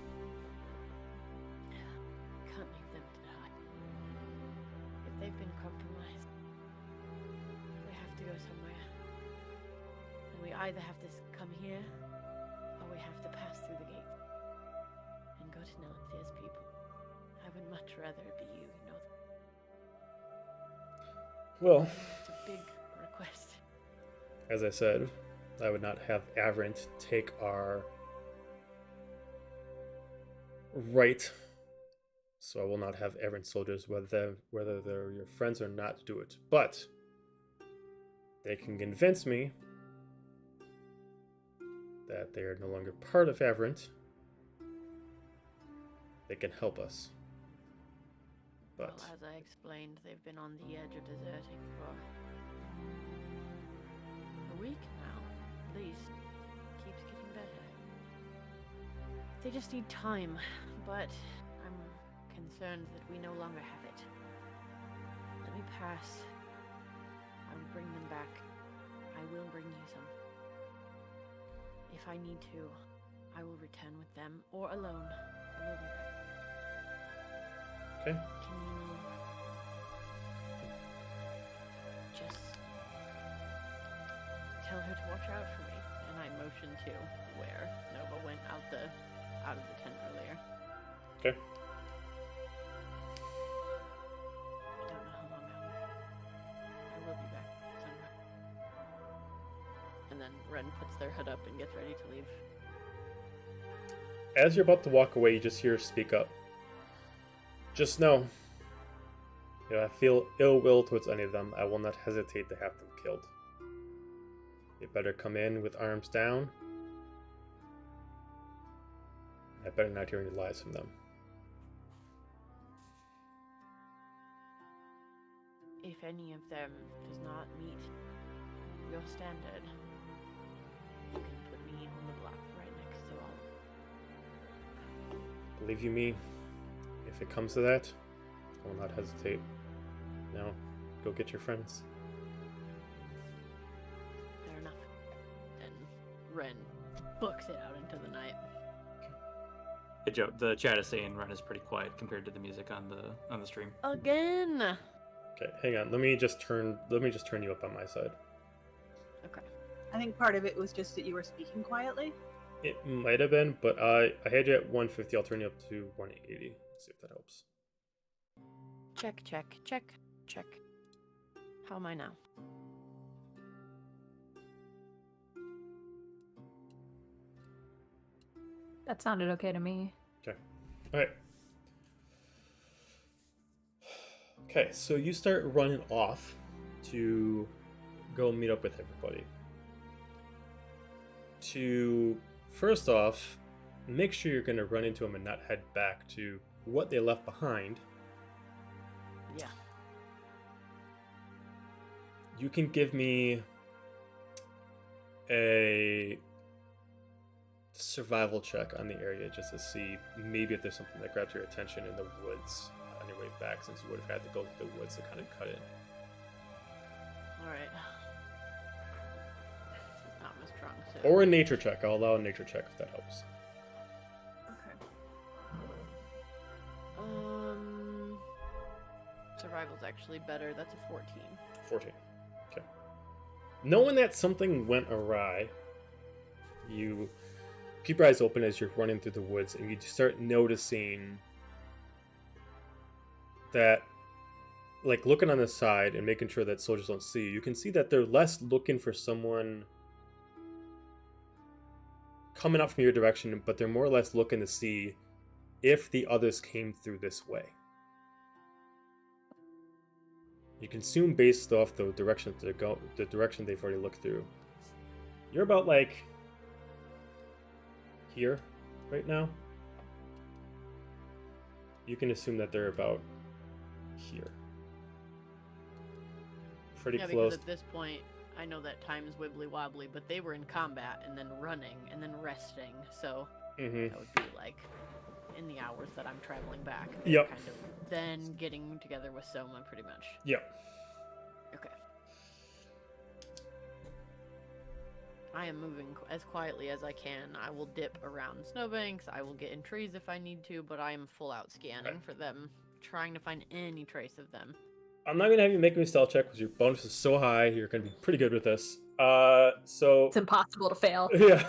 Can't leave them to die. If they've been compromised, we have to go somewhere. And we either have to come here, or we have to pass through the gates and go to Nelithir's people. I would much rather it be you, you know. Well, It's a big request. as I said, I would not have Averant take our right, so I will not have Averant soldiers, whether they're your friends or not, do it. But they can convince me that they are no longer part of Averant. They can help us. But Well, as I explained, they've been on the edge of deserting for a week now, at least. Keeps getting better. They just need time, but I'm concerned that we no longer have it. Let me pass. I will bring them back. I will bring you some. If I need to, I will return with them, or alone. I will be back. okay. Can you just tell her to watch out for me? And I motioned to where Nova went out of the tent earlier. Okay. I don't know how long I will be back somewhere. And then Ren puts their head up and gets ready to leave. As you're about to walk away, you just hear her speak up. Just know, if I feel ill will towards any of them, I will not hesitate to have them killed. You better come in with arms down. I better not hear any lies from them. If any of them does not meet your standard, you can put me on the block right next to all. Believe you me, if it comes to that, I will not hesitate. Now, go get your friends. Fair enough. And Ren books it out into the night. Hey Joe, the chat is saying Ren is pretty quiet compared to the music on the stream. Again. Okay, hang on. Let me just turn you up on my side. Okay. I think part of it was just that you were speaking quietly. It might have been, but I had you at 150. I'll turn you up to 180. See if that helps. Check. How am I now? That sounded okay to me. Okay. All right. Okay, so you start running off to go meet up with everybody. to, first off, make sure you're going to run into them and not head back to what they left behind. Yeah. You can give me a survival check on the area just to see maybe if there's something that grabs your attention in the woods on your way back, since you would have had to go through the woods to kind of cut it. Alright. This is not my strong suit. Or a nature check. I'll allow a nature check if that helps. Okay. Survival's actually better. That's a 14. 14. Okay. Knowing that something went awry, you keep your eyes open as you're running through the woods, and you start noticing that, like, looking on the side and making sure that soldiers don't see you, you can see that they're less looking for someone coming up from your direction, but they're more or less looking to see if the others came through this way. You can assume based off the direction that the direction they've already looked through. You're about like here right now. You can assume that they're about here. Pretty yeah, close. Because at this point, I know that time is wibbly wobbly, but they were in combat and then running and then resting, so that would be like in the hours that I'm traveling back. Yep. Kind of then getting together with Soma, pretty much. Yep. Okay. I am moving as quietly as I can. I will dip around snowbanks. I will get in trees if I need to, but I am full out scanning for them, trying to find any trace of them. I'm not gonna have you make me a stealth check because your bonus is so high. You're gonna be pretty good with this. So It's impossible to fail. Yeah.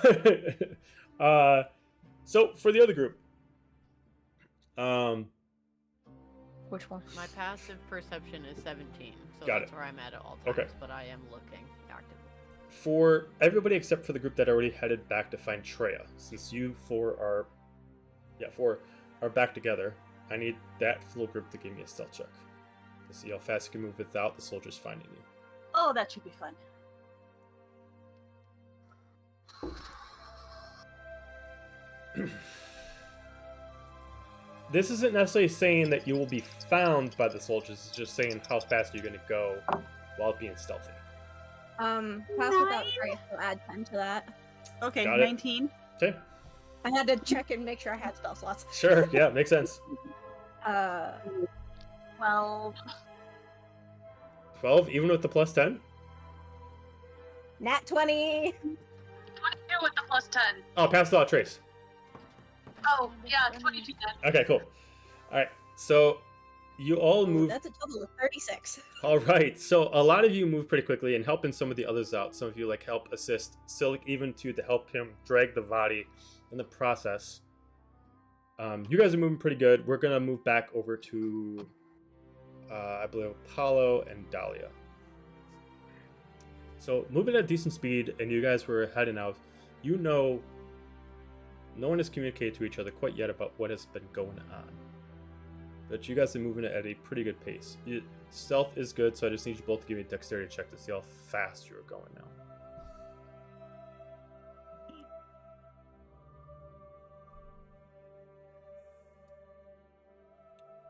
So for the other group, Which one? My passive perception is 17, so Got that's it. where I'm at all times, Okay. but I am looking actively. for everybody except for the group that already headed back to find Treya, since you four are back together, I need that full group to give me a stealth check to see how fast you can move without the soldiers finding you. Oh, that should be fun. This isn't necessarily saying that you will be found by the soldiers, it's just saying how fast you're going to go while being stealthy. Pass without trace, so add 10 to that. Okay, Got it. 19. Okay, I had to check and make sure I had spell slots. sure, yeah, makes sense. 12. 12, even with the plus 10? Nat 20! 22 with the plus 10. Oh, pass without trace. Oh, yeah, 22 then. Okay, cool. Alright, so you all move. That's a total of 36. All right, so a lot of you move pretty quickly and helping some of the others out. Some of you like help assist Silk even to help him drag the body in the process. You guys are moving pretty good. We're gonna move back over to, I believe, Apollo and Dahlia. So moving at a decent speed, and you guys were heading out. You know, no one has communicated to each other quite yet about what has been going on. But you guys are moving at a pretty good pace. Stealth is good, so I just need you both to give me a dexterity check to see how fast you're going now.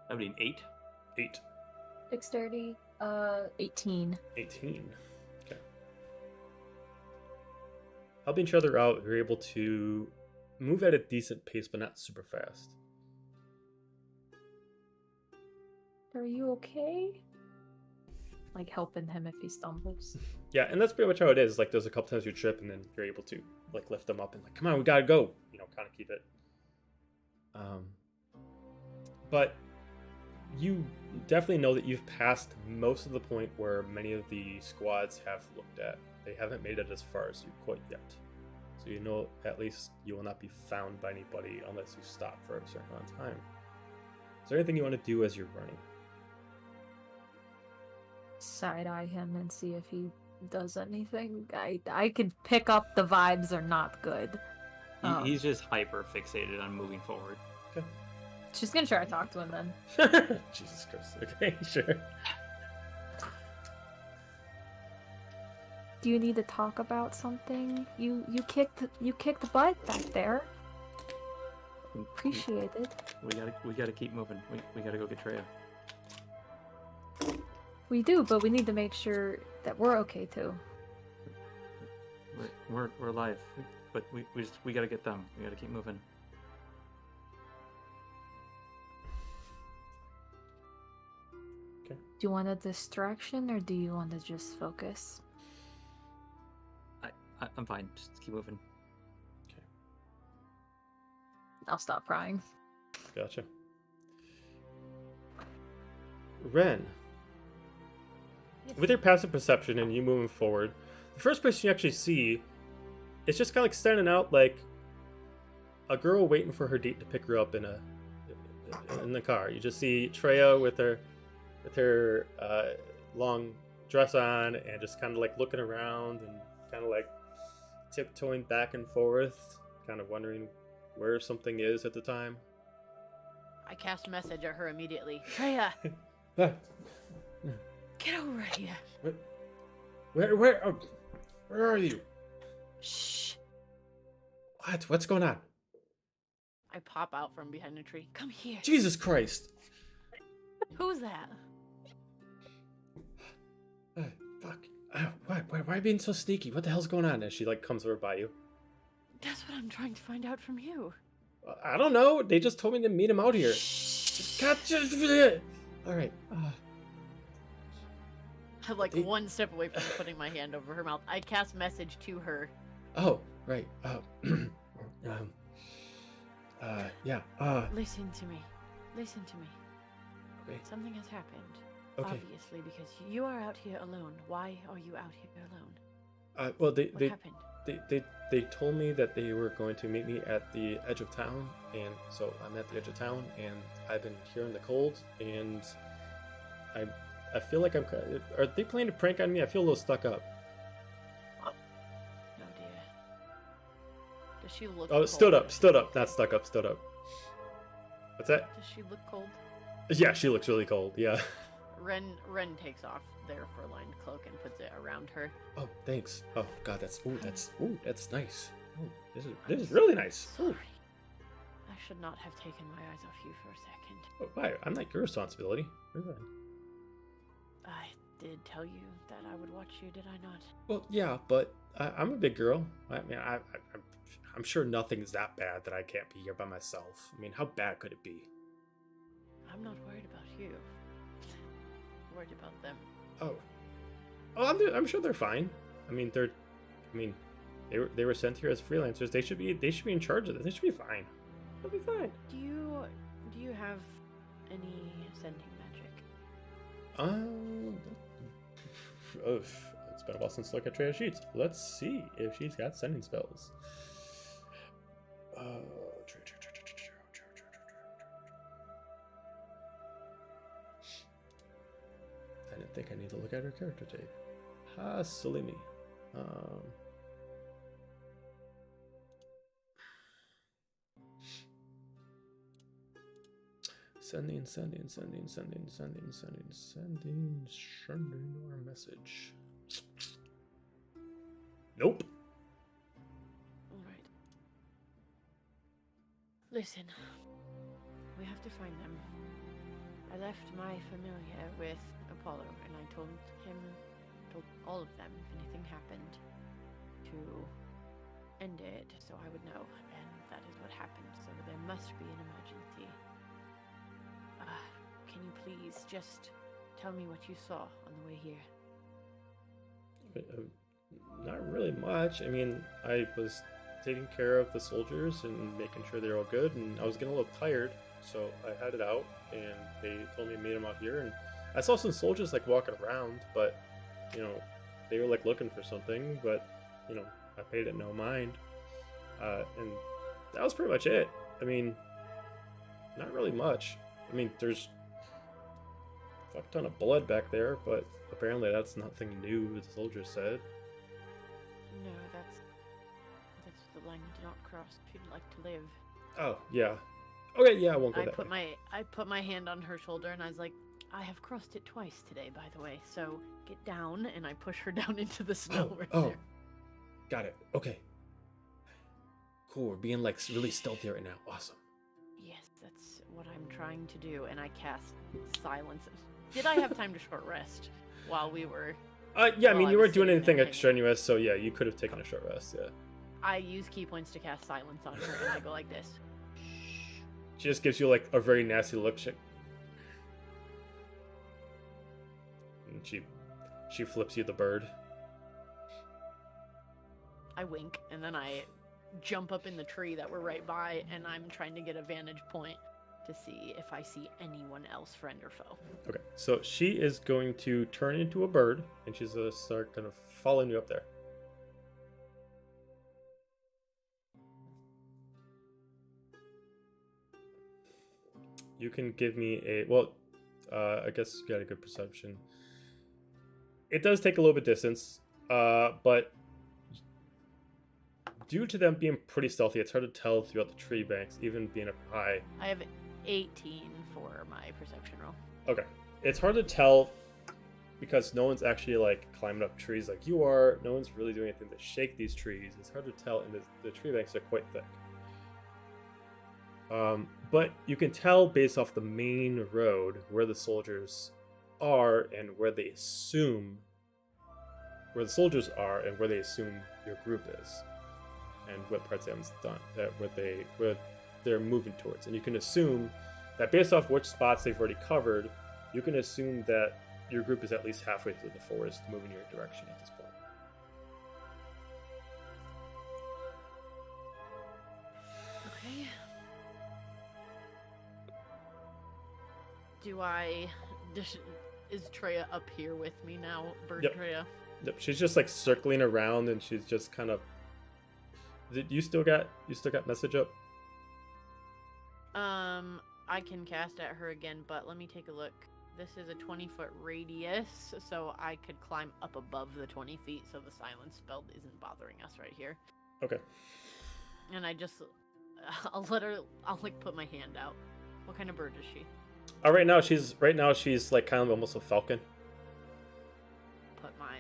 That would be an 8. 8. Dexterity, 18. 18. Okay. Helping each other out, you're able to move at a decent pace, but not super fast. Are you okay? Like helping him if he stumbles. Yeah, and that's pretty much how it is. Like, there's a couple times you trip, and then you're able to like lift them up and like, come on, we gotta go. You know, kind of keep it. But you definitely know that you've passed most of the point where many of the squads have looked at. They haven't made it as far as you quite yet. So you know at least you will not be found by anybody unless you stop for a certain amount of time. Is there anything you want to do as you're running? Side-eye him and see if he does anything. I could pick up the vibes are not good. He's just hyper fixated on moving forward. Okay. She's gonna try to talk to him then. Jesus Christ. Okay, sure. Do you need to talk about something? You kicked butt back there. Appreciate it. We gotta keep moving. We gotta go get Treya. We do, but we need to make sure that we're okay too. We're alive, but we gotta get them. We gotta keep moving. Okay. Do you want a distraction or do you want to just focus? I'm fine. Just keep moving. I'll stop crying. Gotcha. Ren, with your passive perception and you moving forward, the first person you actually see is just kind of like standing out like a girl waiting for her date to pick her up in the car. You just see Treya with her long dress on and just kind of like looking around and kind of like tiptoeing back and forth, kind of wondering where something is at the time. I cast message at her immediately. Treya, Ah, get over here. where are you? Shh. What's going on? I pop out from behind a tree. Come here. Jesus Christ! Who's that? Fuck. Why are you being so sneaky? What the hell's going on? As she like comes over by you. That's what I'm trying to find out from you. I don't know. They just told me to meet him out here. Gotcha. All right. I'm like one step away from putting my hand over her mouth. I cast message to her. Oh, right. Yeah. Listen to me. Listen to me. Okay. Something has happened. Okay. Obviously, because you are out here alone. Why are you out here alone? Well, What happened? they told me that they were going to meet me at the edge of town, and so I'm at the edge of town, and I've been here in the cold, and I feel like are they playing a prank on me? I feel a little stuck up. No, dear. Does she look Oh, cold? stood up, not stuck up, stood up. What's that? Does she look cold? Yeah, she looks really cold. Yeah. Ren takes off their fur-lined cloak and puts it around her. Oh, thanks. Oh God, that's nice. Oh, this is really nice. Sorry. Ooh. I should not have taken my eyes off you for a second. Oh, why? I'm not your responsibility. You're fine. I did tell you that I would watch you, did I not? Well, yeah, but I'm a big girl. I mean, I'm sure nothing's that bad that I can't be here by myself. I mean, how bad could it be? I'm not worried about you. I'm worried about them. Oh, I'm sure they're fine. I mean, they were sent here as freelancers. They should be in charge of this. They should be fine. They'll be fine. Do you have any sending magic? It's been a while since I looked at Treya's sheets. Let's see if she's got sending spells. I didn't think I need to look at her character tape. Ha, silly me. Sending our message. Nope. Alright. Listen. We have to find them. I left my familiar with Apollo, and I told all of them if anything happened to end it, so I would know, and that is what happened, so there must be an emergency. Can you please just tell me what you saw on the way here? Not really much. I mean, I was taking care of the soldiers and making sure they're all good, and I was getting a little tired, so I headed out, and they told me to meet them out here, and I saw some soldiers like walking around, but they were like looking for something, but I paid it no mind, and that was pretty much it. I mean, not really much. I mean, there's a fuck ton of blood back there, but apparently that's nothing new, the soldiers said. No, that's the line you do not cross if you'd like to live. Oh, yeah. Okay, yeah, I won't go that way. I put my hand on her shoulder and I was like, I have crossed it twice today, by the way, so get down, and I push her down into the snow right there. Got it. Okay. Cool, we're being like really stealthy right now. Awesome. Yes, that's what I'm trying to do, and I cast silence. Did I have time to short rest while we were... Yeah, I mean, you was weren't doing sitting there anything hanging. extraneous, so yeah, you could have taken a short rest, yeah. I use key points to cast silence on her, and I go like this. She just gives you like a very nasty look. And she flips you the bird. I wink, and then I jump up in the tree that we're right by, and I'm trying to get a vantage point to see if I see anyone else, friend or foe. Okay, so she is going to turn into a bird, and she's gonna start kind of following you up there. You can give me a, well, I guess you got a good perception. It does take a little bit distance, but due to them being pretty stealthy, it's hard to tell throughout the tree banks, even being up high. I have 18 for my perception roll. Okay, it's hard to tell because no one's actually like climbing up trees like you are. No one's really doing anything to shake these trees. It's hard to tell, and the tree banks are quite thick. But you can tell based off the main road where the soldiers are and where they assume where the soldiers are and where they assume your group is, and what parts they haven't done, where they're moving towards. And you can assume that based off which spots they've already covered, you can assume that your group is at least halfway through the forest, moving your direction at this point. Okay. Is Treya up here with me now, Bird Yep. Treya? Yep, she's just like circling around, and she's just kind of. You still got message up? I can cast at her again, but let me take a look. This is a 20-foot radius, so I could climb up above the 20 feet, so the silence spell isn't bothering us right here. Okay. And I'll like put my hand out. What kind of bird is she? Right now she's like kind of almost a falcon. Put my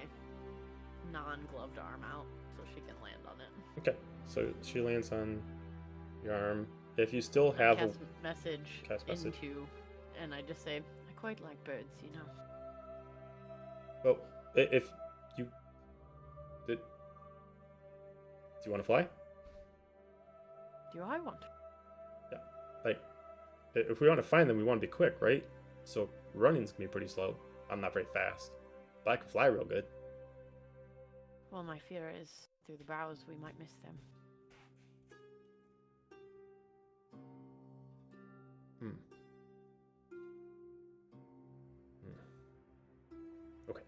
non-gloved arm out so she can land on it. Okay, so she lands on your arm. If you still have Cast message message. into, and I just say, I quite like birds, you know. Well, if you did, do you want to fly? Do I want to? Yeah, like if we want to find them, we want to be quick, right? So running's gonna be pretty slow. I'm not very fast, but I can fly real good. Well, my fear is through the boughs we might miss them. Okay,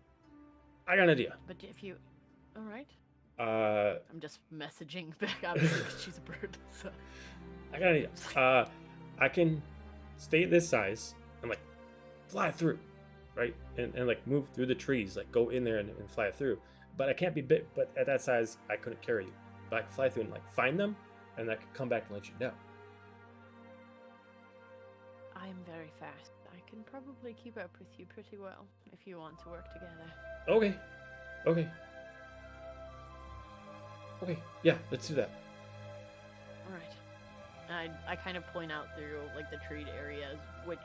I got an idea. But if you, all right. Uh, I'm just messaging back, obviously, because she's a bird. So. I got an idea. I can stay this size and like fly through, right? And like move through the trees, like go in there and fly through. But I can't be big. But at that size, I couldn't carry you. But I can fly through and like find them, and I could come back and let you know. I am very fast. I can probably keep up with you pretty well if you want to work together. Okay. Yeah, let's do that. All right. And I kind of point out through like the treed areas which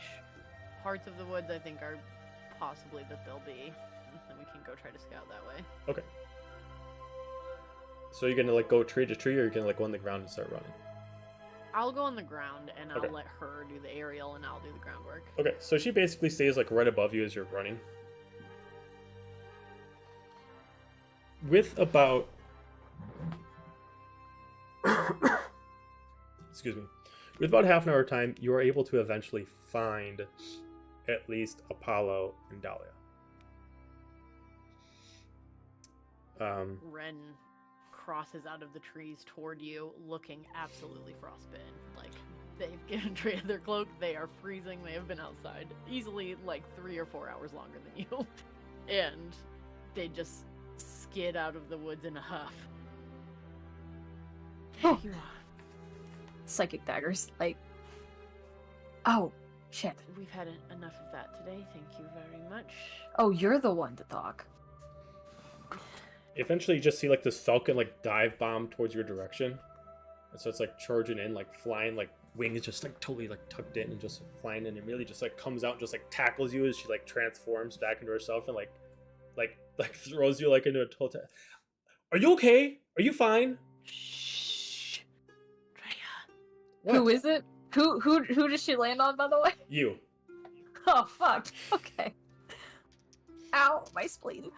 parts of the woods I think are possibly that they'll be, and then we can go try to scout that way. Okay. So you're gonna like go tree to tree, or you're gonna like go on the ground and start running? I'll go on the ground and Okay. I'll let her do the aerial and I'll do the groundwork. Okay, so she basically stays like right above you as you're running. With about excuse me. With about half an hour time, you are able to eventually find at least Apollo and Dahlia. Ren crosses out of the trees toward you, looking absolutely frostbitten. Like, they've given Treya their cloak, they are freezing, they have been outside easily like 3 or 4 hours longer than you. And they just skid out of the woods in a huff. There Oh. you are. Psychic daggers. Like, oh, Shit. We've had enough of that today. Thank you very much. Oh, you're the one to talk. Eventually, you just see like this falcon like dive bomb towards your direction, and so it's like charging in, like flying, like wings just like totally like tucked in and just flying in, and really just like comes out and just like tackles you as she like transforms back into herself and like throws you like into a total. Are you okay? Are you fine? Shh. Treya. What? Who is it? Who does she land on, by the way? You. Oh, fuck. Okay. Ow, my spleen.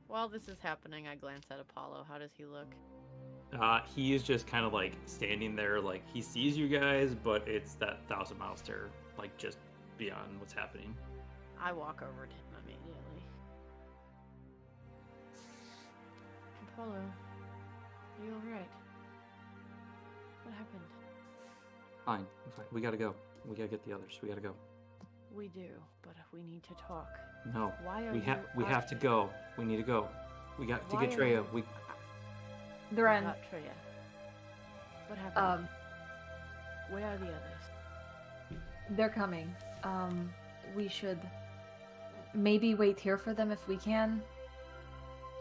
While this is happening, I glance at Apollo. How does he look? He is just kind of like standing there, like he sees you guys, but it's that 1,000-mile stare, like just beyond what's happening. I walk over to him immediately. Apollo, are you alright? What happened? Fine. We gotta go. We gotta get the others. We gotta go. We do, but we need to talk. No. Why are We have to go. We need to go. We got to Why get are Treya. you- We Duran. About Treya. What happened? Where are the others? They're coming. We should maybe wait here for them if we can.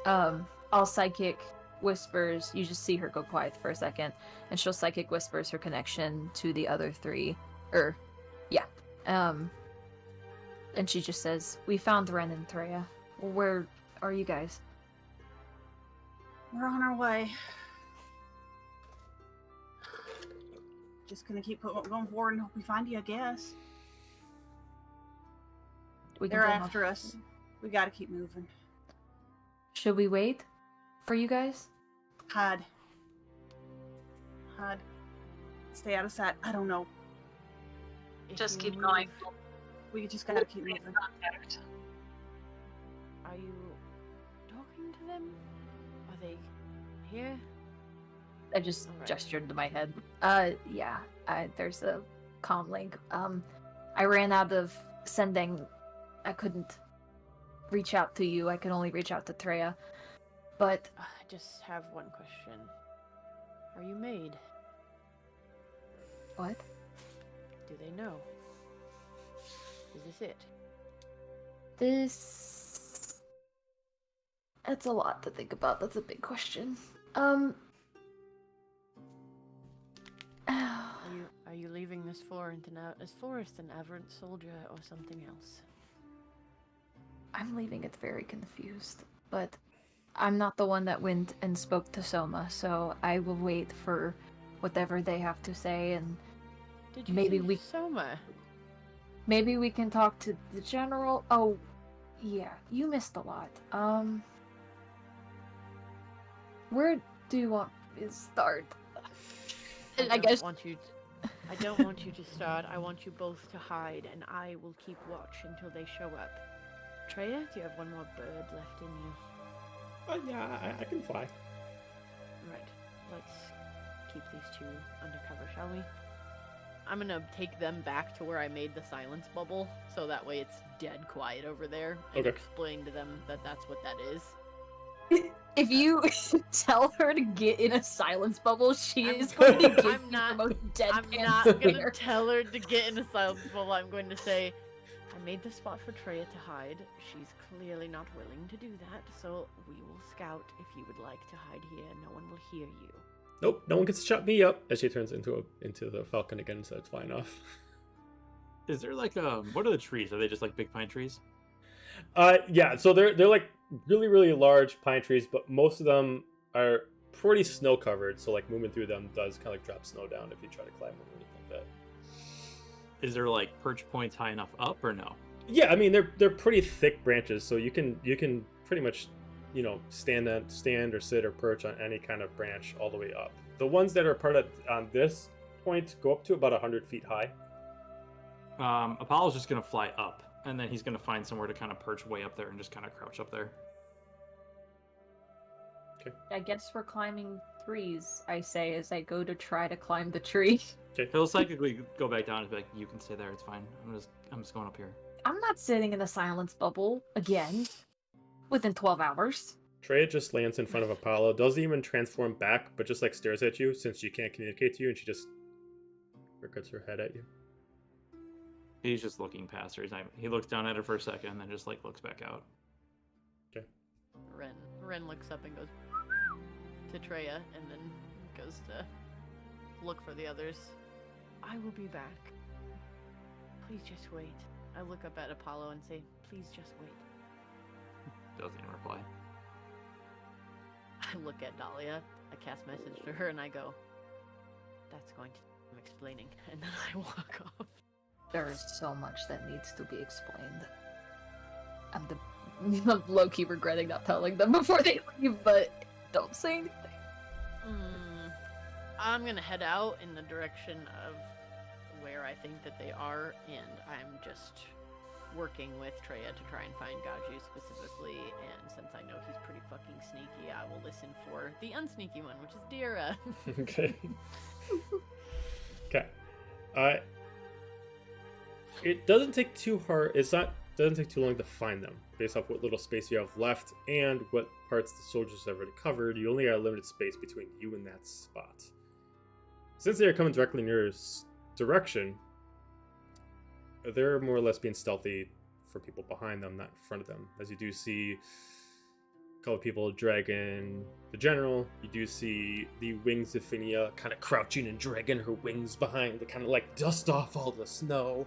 I'll psychic whispers. You just see her go quiet for a second, and she'll psychic whispers her connection to the other three. Yeah. And she just says, "We found Ren and Threya. Where are you guys?" We're on our way. Just gonna keep going forward and hope we find you, I guess. We can They're go now. after us. We gotta keep moving. Should we wait for you guys? Hide. Stay out of sight. I don't know. If Just you keep move, going. We just gotta keep moving. Contact. Are you talking to them? Are they here? I just Alright. gestured to my head. Yeah. There's a comm link. I ran out of sending. I couldn't reach out to you. I could only reach out to Threya. But I just have one question. Are you made? what? Do they know? Is this it? This. That's a lot to think about. That's a big question. Are you leaving this forest an Averant Soldier or something else? I'm leaving it very confused, but I'm not the one that went and spoke to Soma, so I will wait for whatever they have to say, and Did you Maybe see we- Soma? maybe we can talk to the general. Oh, yeah, you missed a lot. Where do you want me to start? I guess. I don't want you to start. I want you both to hide, and I will keep watch until they show up. Treya, do you have one more bird left in you? Yeah, I can fly. Right. Let's keep these two undercover, shall we? I'm gonna take them back to where I made the silence bubble, so that way it's dead quiet over there, and Okay. explain to them that that's what that is. If you tell her to get in a silence bubble, she I'm- is going to give I'm you not- the most deadpan I'm not stare. gonna tell her to get in a silence bubble. I'm going to say, I made the spot for Treya to hide. She's clearly not willing to do that, so we will scout if you would like to hide here. No one will hear you. Nope, no one gets to shut me up. As she turns into the falcon again and starts flying off. is there like what are the trees? Are they just like big pine trees? Yeah, so they're like really, really large pine trees, but most of them are pretty snow covered, so like moving through them does kind of like drop snow down if you try to climb them or anything like that. Is there like perch points high enough up or no? Yeah, I mean they're pretty thick branches, so you can pretty much, you know, stand or sit or perch on any kind of branch all the way up. The ones that are part of on this point go up to about 100 feet high. Apollo's just gonna fly up, and then he's gonna find somewhere to kind of perch way up there and just kind of crouch up there. I guess we're climbing trees, I say, as I go to try to climb the tree. He'll psychically go back down and be like, "You can stay there. It's fine. I'm just going up here." I'm not sitting in the silence bubble again within 12 hours. Treya just lands in front of Apollo, doesn't even transform back, but just like stares at you since she can't communicate to you, and she just crickets her head at you. He's just looking past her. He looks down at her for a second, and then just like looks back out. Ren looks up and goes to Treya, and then goes to look for the others. I will be back. Please just wait. I look up at Apollo and say, please just wait. Doesn't even reply. I look at Dahlia, I cast message to her, and I go, that's going to I'm explaining, and then I walk off. There is so much that needs to be explained. I'm low-key regretting not telling them before they leave, but don't say anything. I'm gonna head out in the direction of where I think that they are, and I'm just working with Treya to try and find Gaju specifically, and since I know he's pretty fucking sneaky, I will listen for the unsneaky one, which is Dira. Okay. Okay. It doesn't take too hard. Doesn't take too long to find them, based off what little space you have left and what parts the soldiers have already covered. You only got a limited space between you and that spot. Since they are coming directly in your direction, they're more or less being stealthy for people behind them, not in front of them. As you do see a couple of people dragging the general, you do see the wings of Phinia kind of crouching and dragging her wings behind to kind of like dust off all the snow.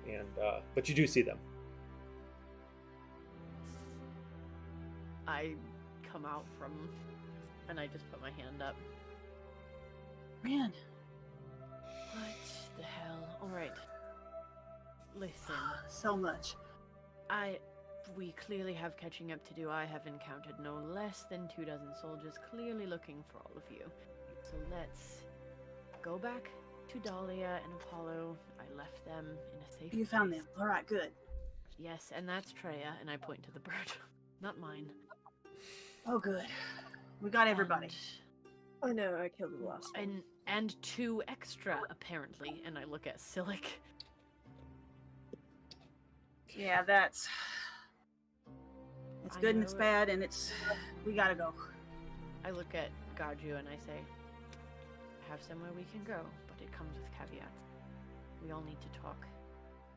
And but you do see them. I come out from, and I just put my hand up. Man. What the hell? Alright. Listen. So much. We clearly have catching up to do. I have encountered no less than 24 soldiers clearly looking for all of you. So let's go back to Dahlia and Apollo. I left them in a safe place. You found them. Alright, good. Yes, and that's Treya, and I point to the bird. Not mine. Oh, good. We got everybody. I know, I killed the last one. And 2 extra, apparently. And I look at Silic. Yeah, it's good and it's bad, and we gotta go. I look at Gaju and I say, I have somewhere we can go, but it comes with caveats. We all need to talk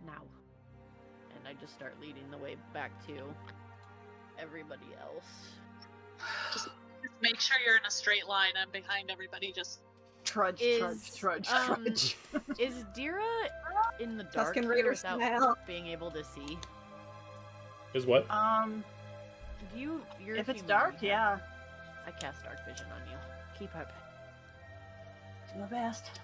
now. And I just start leading the way back to everybody else. Just make sure you're in a straight line. I'm behind everybody. Just trudge. Is Dira in the dark Tusken here Raider without style. being able to see? Is what? You're If it's human, dark, you yeah. I cast dark vision on you. Keep up. Do my best.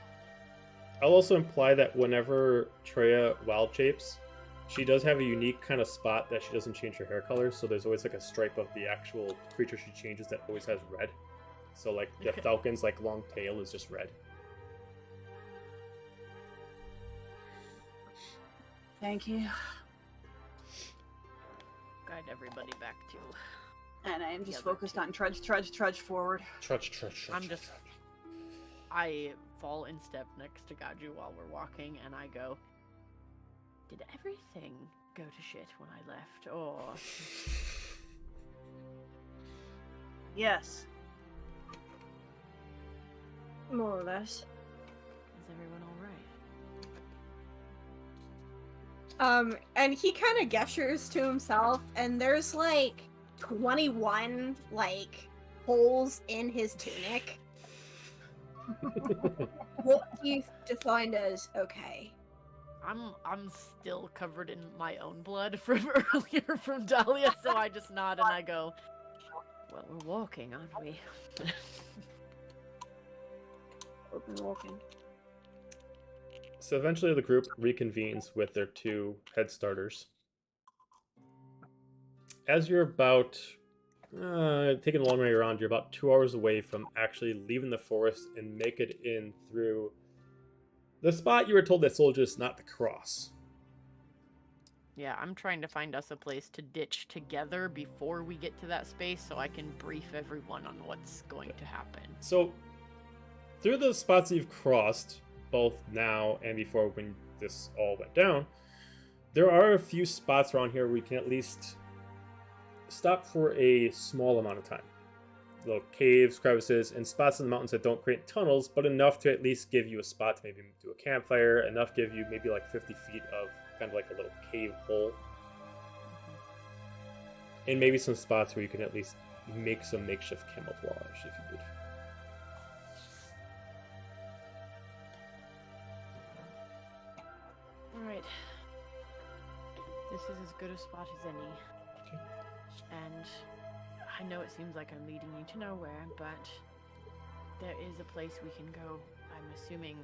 I'll also imply that whenever Treya wild shapes, she does have a unique kind of spot that she doesn't change her hair color, so there's always like a stripe of the actual creature she changes that always has red. So like the falcon's like long tail is just red. Thank you. Guide everybody back to. And I am just other focused 2. on trudge forward. Trudge. I fall in step next to Gaju while we're walking, and I go, did everything go to shit when I left, or... Yes. More or less. Is everyone alright? And he kind of gestures to himself, and there's like 21 like holes in his tunic. What do you define as okay? I'm still covered in my own blood from earlier from Dahlia, so I just nod and I go, well, we're walking, aren't we? Open walking. So eventually the group reconvenes with their 2 head starters. As you're about taking a long way around, you're about 2 hours away from actually leaving the forest and make it in through the spot you were told that soldiers not to cross. Yeah, I'm trying to find us a place to ditch together before we get to that space so I can brief everyone on what's going to happen. So through the spots you've crossed, both now and before when this all went down, there are a few spots around here where we can at least stop for a small amount of time. Little caves, crevices, and spots in the mountains that don't create tunnels, but enough to at least give you a spot to maybe do a campfire, enough to give you maybe like 50 feet of kind of like a little cave hole. And maybe some spots where you can at least make some makeshift camouflage if you would. Alright. This is as good a spot as any. Okay. And I know it seems like I'm leading you to nowhere, but there is a place we can go. I'm assuming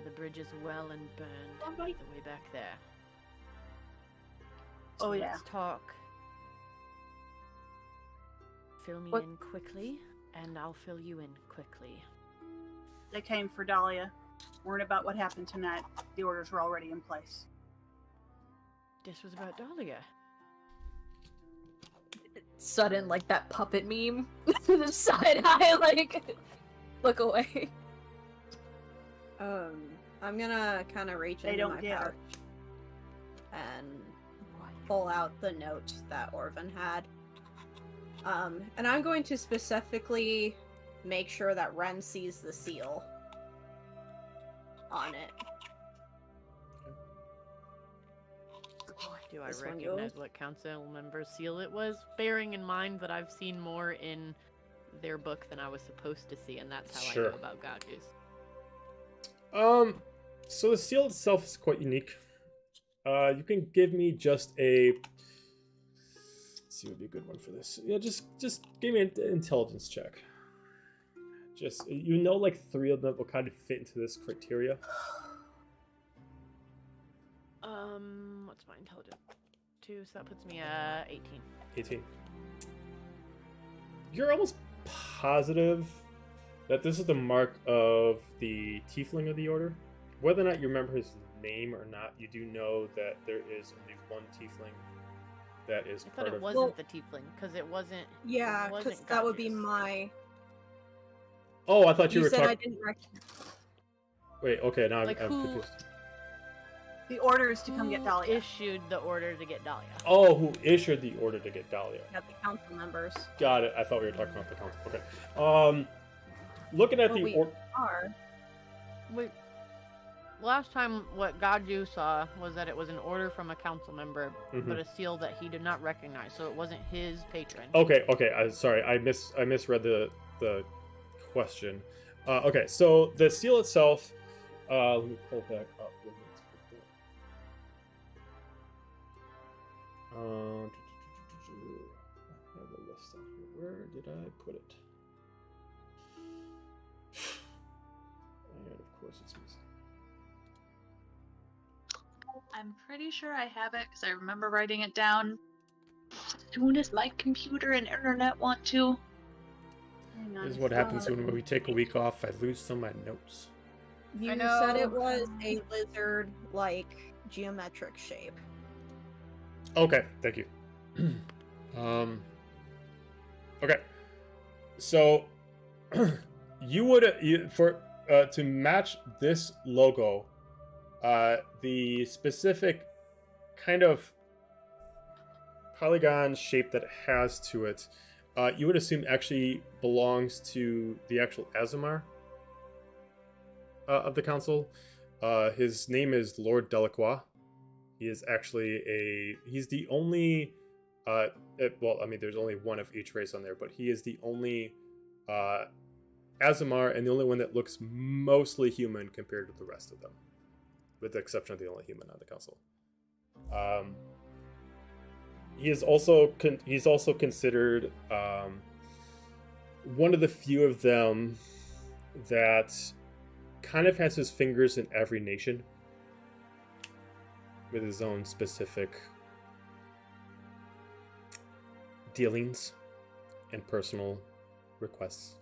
the bridge is well and burned the way back there. So Oh, yeah. let's talk. Fill me What- in quickly, and I'll fill you in quickly. They came for Dahlia. Weren't about what happened tonight. The orders were already in place. This was about Dahlia. Sudden, like that puppet meme. Side eye, like, look away. I'm gonna kind of reach They into don't my get pouch her. and pull out the notes that Orvin had. And I'm going to specifically make sure that Ren sees the seal on it. Do I This one recognize goes. what council member's seal it was? Bearing in mind that I've seen more in their book than I was supposed to see, and that's how I Sure. know about Gaju's. So the seal itself is quite unique. You can give me just a. Let's see, what would be a good one for this? Yeah, just give me an intelligence check. Just like 3 of them will kind of fit into this criteria. What's my intelligence? 2, so that puts me at 18. 18. You're almost positive that this is the mark of the tiefling of the order. Whether or not you remember his name or not, you do know that there is only one tiefling that is I thought part it of. wasn't the tiefling, because it wasn't. Yeah, it because wasn't that would be Gaju's. my. Oh, I thought you You were said I talking. didn't recognize. Wait, okay, now Like, I'm who- confused. The orders to come get Who Dahlia. issued the order to get Dahlia? Oh, who issued the order to get Dahlia? Yeah, the council members. Got it. I thought we were talking about the council. Okay. Looking at Well, the we order. are. Wait. Last time, what Gaju saw was that it was an order from a council member, but a seal that he did not recognize, so it wasn't his patron. Okay. Sorry, I misread the question. Okay, so the seal itself. Let me pull back up. I have a list on here. Where did I put it? And of course it's missing. I'm pretty sure I have it because I remember writing it down. As soon as my computer and internet want to. Hang on This is just what a happens moment. when we take a week off. I lose some of my notes. You know. said it was a lizard-like geometric shape. Okay, thank you. Okay, so you would to match this logo, the specific kind of polygon shape that it has to it, you would assume actually belongs to the actual Azamar of the council. His name is Lord Delacroix. He is actually he's the only, there's only one of each race on there, but he is the only Azamar and the only one that looks mostly human compared to the rest of them, with the exception of the only human on the council. He is also considered one of the few of them that kind of has his fingers in every nation, with his own specific dealings and personal requests.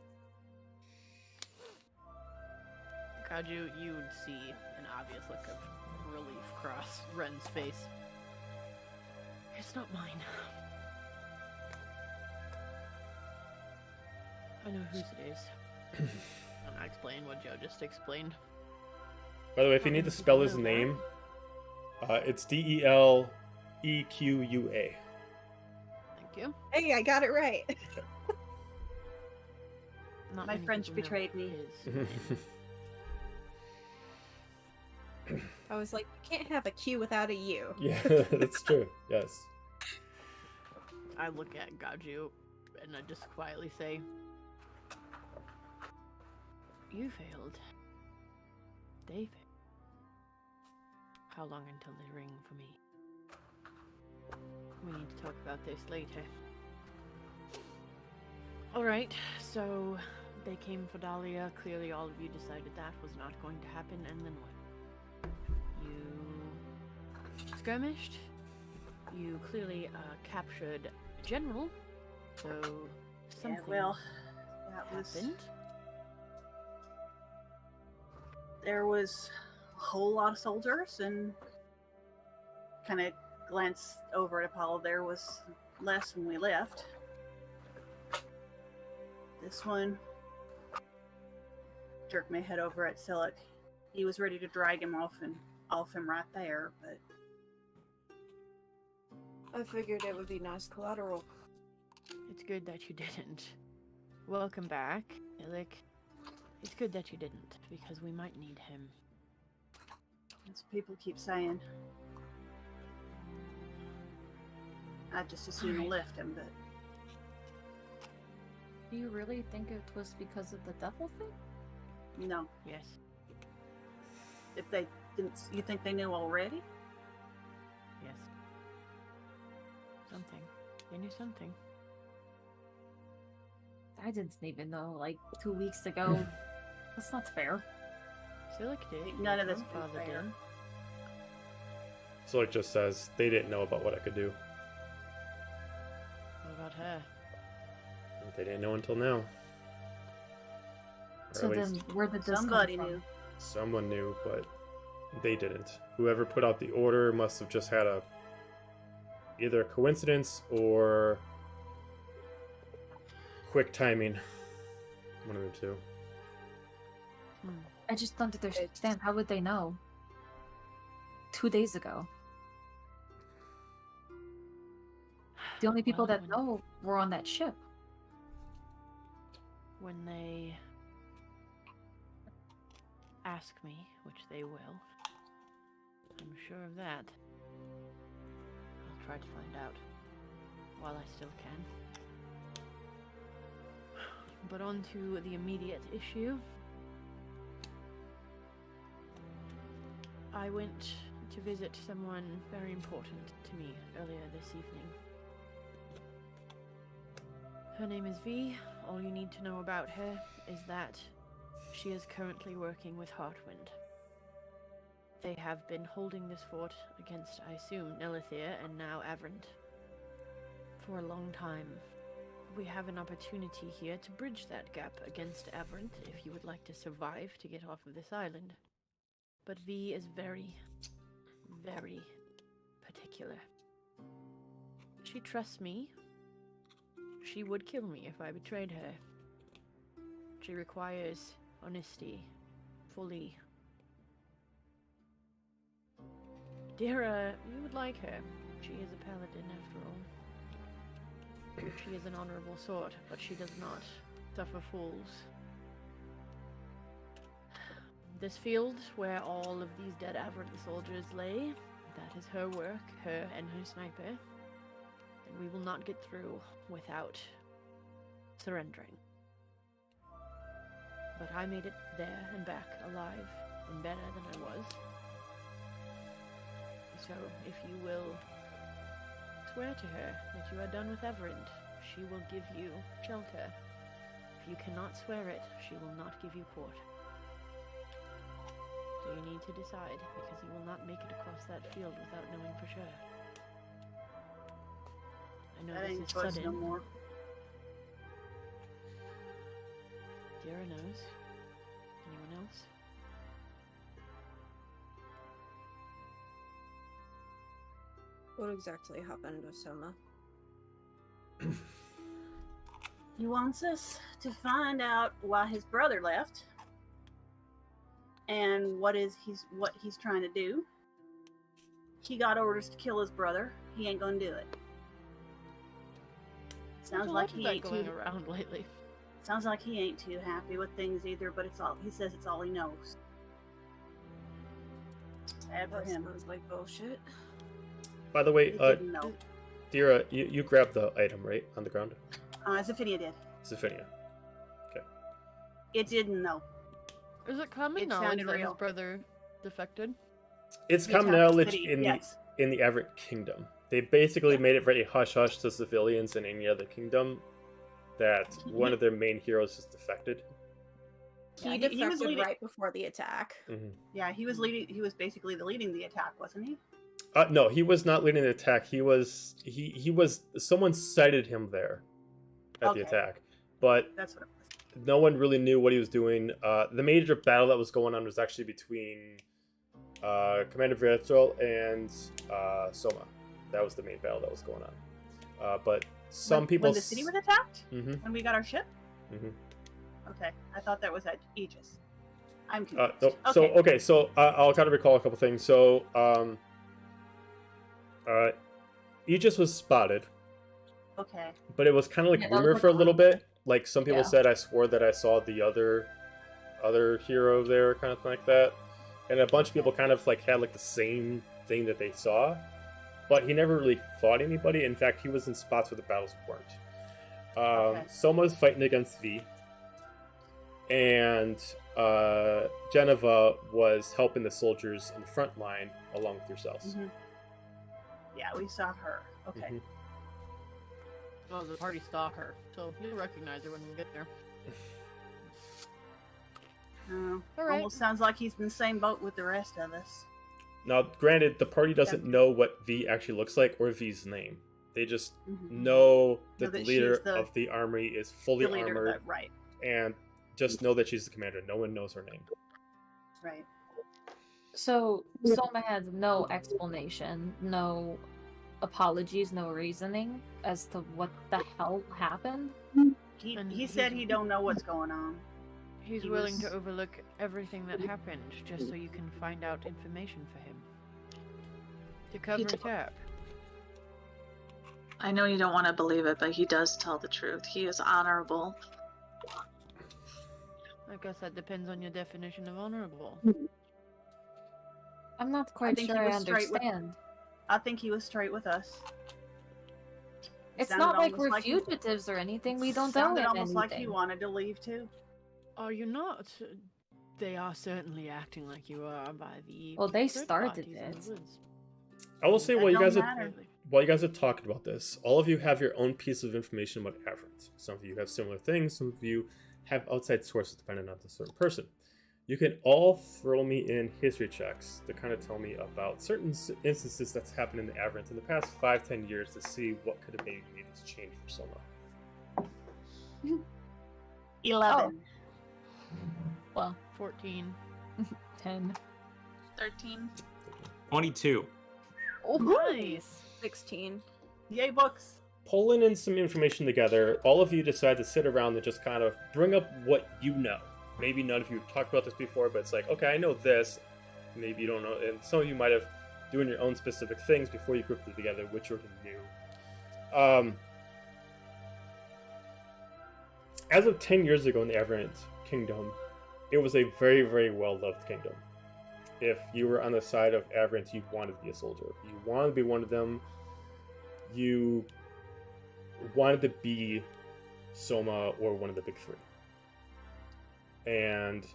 Gaju, you would see an obvious look of relief cross Ren's face. It's not mine. I know whose it is. I'm not explaining what Joe just explained. By the way, if you need to spell his name, it's Delequa. Thank you. Hey, I got it right. Not My many French people know betrayed me. his name. I was like, you can't have a Q without a U. Yeah, that's true. Yes. I look at Gaju and I just quietly say, "You failed. They failed. How long until they ring for me? We need to talk about this later." Alright, so they came for Dahlia. Clearly all of you decided that was not going to happen, and then what? You skirmished. You clearly captured a general, so something that was... happened. There was a whole lot of soldiers, and kind of glanced over at Apollo. There was less when we left. This one, jerked my head over at Silic. He was ready to drag him off him right there, but I figured it would be nice collateral. It's good that you didn't. Welcome back, Illic. It's good that you didn't, because we might need him. as people keep saying, I just assume lift him, but Do you really think it was because of the devil thing? no. Yes. If they didn't, you think they knew already? Yes. Something. They knew something. I didn't even know, like, 2 weeks ago. That's not fair. Silic did. None of Your this is grandfather fair. did. So it just says they didn't know about what I could do. What about her? They didn't know until now. Or So at least then, where did this Somebody come from? knew. someone knew, but they didn't. Whoever put out the order must have just had either a coincidence or quick timing. One of the two. I just don't understand. How would they know? 2 days ago. The only people Well, that know were on that ship. When they ask me, which they will, I'm sure of that. I'll try to find out while I still can. But on to the immediate issue. I went to visit someone very important to me earlier this evening. Her name is V. All you need to know about her is that she is currently working with Heartwind. They have been holding this fort against, I assume, Nelithir and now Averant for a long time. We have an opportunity here to bridge that gap against Averant if you would like to survive to get off of this island. But V is very, very particular. She trusts me. She would kill me if I betrayed her. She requires honesty, fully. Dira, you would like her. She is a paladin after all. She is an honorable sort, but she does not suffer fools. This field where all of these dead Averant soldiers lay, that is her work, her and her sniper. And we will not get through without surrendering. But I made it there and back alive and better than I was. So if you will swear to her that you are done with Averant, she will give you shelter. If you cannot swear it, she will not give you court. So you need to decide, because you will not make it across that field without knowing for sure. I know That this ain't is choice sudden. no more. Dira knows. Anyone else? What exactly happened with Soma? He wants us to find out why his brother left and what he's trying to do. He got orders to kill his brother. He ain't gonna do it. Sounds like he ain't going too. around lately. Sounds like he ain't too happy with things either. But it's all he says. It's all he knows. Sad for That him. sounds like bullshit. By the way, He didn't know. Dira, you grabbed the item, right? On the ground? Zephinia did. Zephinia. It didn't know. Is it common It knowledge sounded that real. his brother defected? It's The common attack knowledge city, in yes. the Averant Kingdom. They basically made it very hush-hush to civilians in any other kingdom that one of their main heroes has defected. He Yeah, he was defected leading. right before the attack. Yeah, he was leading. He was basically leading the attack, wasn't he? No, he was not leading the attack. He was someone sighted him there at the Okay. attack, but That's what it was. no one really knew what he was doing. The major battle that was going on was actually between Commander Virtual and Soma. That was the main battle that was going on. But some people... When the city was attacked? Mhm. When we got our ship? Mhm. Okay, I thought that was at Aegis. I'm No, confused. so I'll kind of recall a couple things. So Aegis was spotted, Okay. but it was kind of like Yeah, that was rumor like for a little rumor. bit. Like some people Yeah. said, I swore that I saw the other hero there, kind of thing like that. And a bunch of people kind of like had like the same thing that they saw, but he never really fought anybody. In fact, he was in spots where the battles weren't. Okay. Soma was fighting against V, and Geneva was helping the soldiers in the front line along with yourselves. Mhm. Yeah, we saw her. Okay. Mhm. Oh, the party saw her, so you'll recognize her when we get there. All right. Almost sounds like he's in the same boat with the rest of us. Now, granted, the party doesn't know what V actually looks like or V's name. They just Mhm. know that Know the that leader she's the- of the army is fully The leader, armored, right? and just know that she's the commander. No one knows her name. Right. So Soma has no explanation, no apologies, no reasoning as to what the hell happened. And He said he don't know what's going on. He's He willing was- to overlook everything that happened just so you can find out information for him. To cover it up. I know you don't want to believe it, but he does tell the truth. He is honorable. I guess that depends on your definition of honorable. I'm not quite think sure he I was straight with- understand. I think he was straight with us. It's Sounded not like almost we're like he- fugitives or anything. We don't owe Sounded him almost like he anything. wanted to leave too. Are you not? They are certainly acting like you are by the Well, they third started parties in the it. woods. I will say That while you don't guys are matter. while you guys are talking about this, all of you have your own piece of information about Averant. Some of you have similar things. Some of you have outside sources depending on the certain person. You can all throw me in history checks to kind of tell me about certain instances that's happened in the Averant in the past 5-10 years to see what could have made this change for Soma. 11. Well, 14. 10. 13. 22. Oh, Nice. 16. Yay, books. Pulling in some information together, all of you decide to sit around and just kind of bring up what you know. Maybe none of you have talked about this before, but it's like, okay, I know this. Maybe you don't know. And some of you might have doing your own specific things before you grouped it together, which you already knew. As of 10 years ago in the Averant Kingdom, it was a very, very well-loved kingdom. If you were on the side of Averant, you wanted to be a soldier. If you wanted to be one of them, you wanted to be Soma or one of the big three. And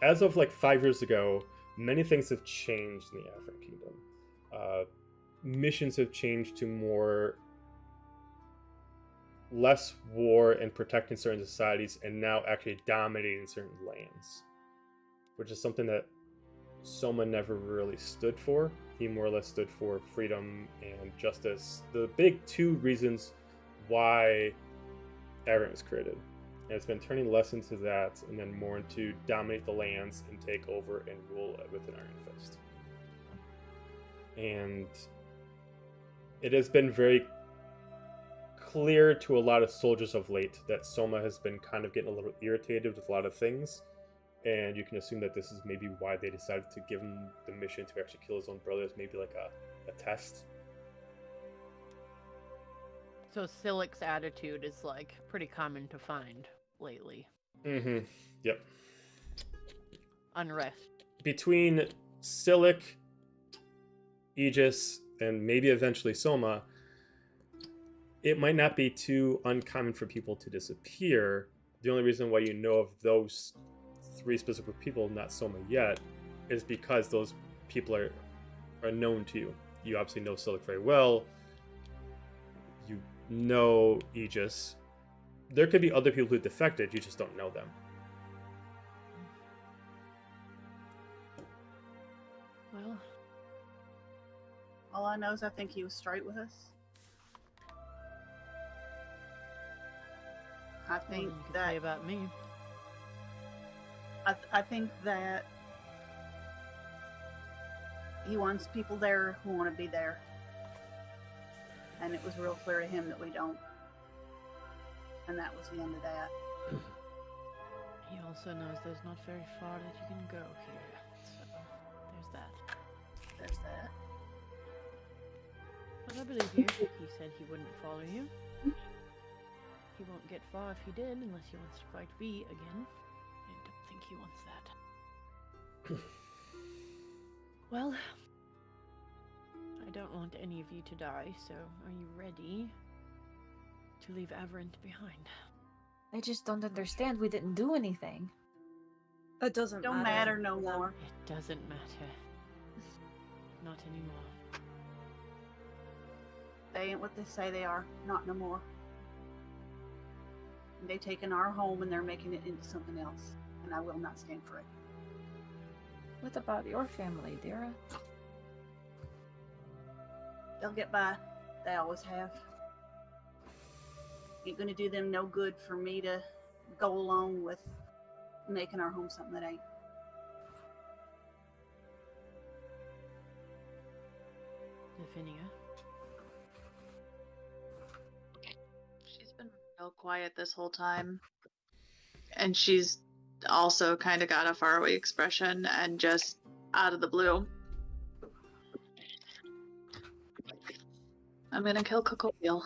as of like 5 years ago, many things have changed in the Averant Kingdom. Missions have changed to less war and protecting certain societies, and now actually dominating certain lands, which is something that Soma never really stood for. He more or less stood for freedom and justice. The big two reasons why Averant was created. And it's been turning less into that and then more into dominate the lands and take over and rule with an iron fist. And it has been very clear to a lot of soldiers of late that Soma has been kind of getting a little irritated with a lot of things. And you can assume that this is maybe why they decided to give him the mission to actually kill his own brothers, maybe like a test. So Silik's attitude is like pretty common to find lately. Mm-hmm. Yep. Unrest. Between Silic, Aegis, and maybe eventually Soma, it might not be too uncommon for people to disappear. The only reason why you know of those 3 specific people, not Soma yet, is because those people are known to you. You obviously know Silic very well. You know Aegis. There could be other people who defected, you just don't know them. Well, All I know is I think he was straight with us. I think you could that say about me. I think that he wants people there who want to be there, and it was real clear to him that we don't, and that was the end of that. He also knows there's not very far that you can go here, so there's that. There's that. But I believe you. He said he wouldn't follow you. He won't get far if he did, unless he wants to fight V again. I don't think he wants that. Well, I don't want any of you to die, so are you ready to leave Averant behind? I just don't understand. We didn't do anything. It doesn't Don't matter no Yeah. more. It doesn't matter. Not anymore. They ain't what they say they are. Not no more. They've taken our home and they're making it into something else, and I will not stand for it. What about your family, Dara? They'll get by. They always have. Ain't gonna do them no good for me to go along with making our home something that ain't. Lavinia? She's been real quiet this whole time. And she's also kind of got a faraway expression and just out of the blue. I'm gonna kill Cocodile.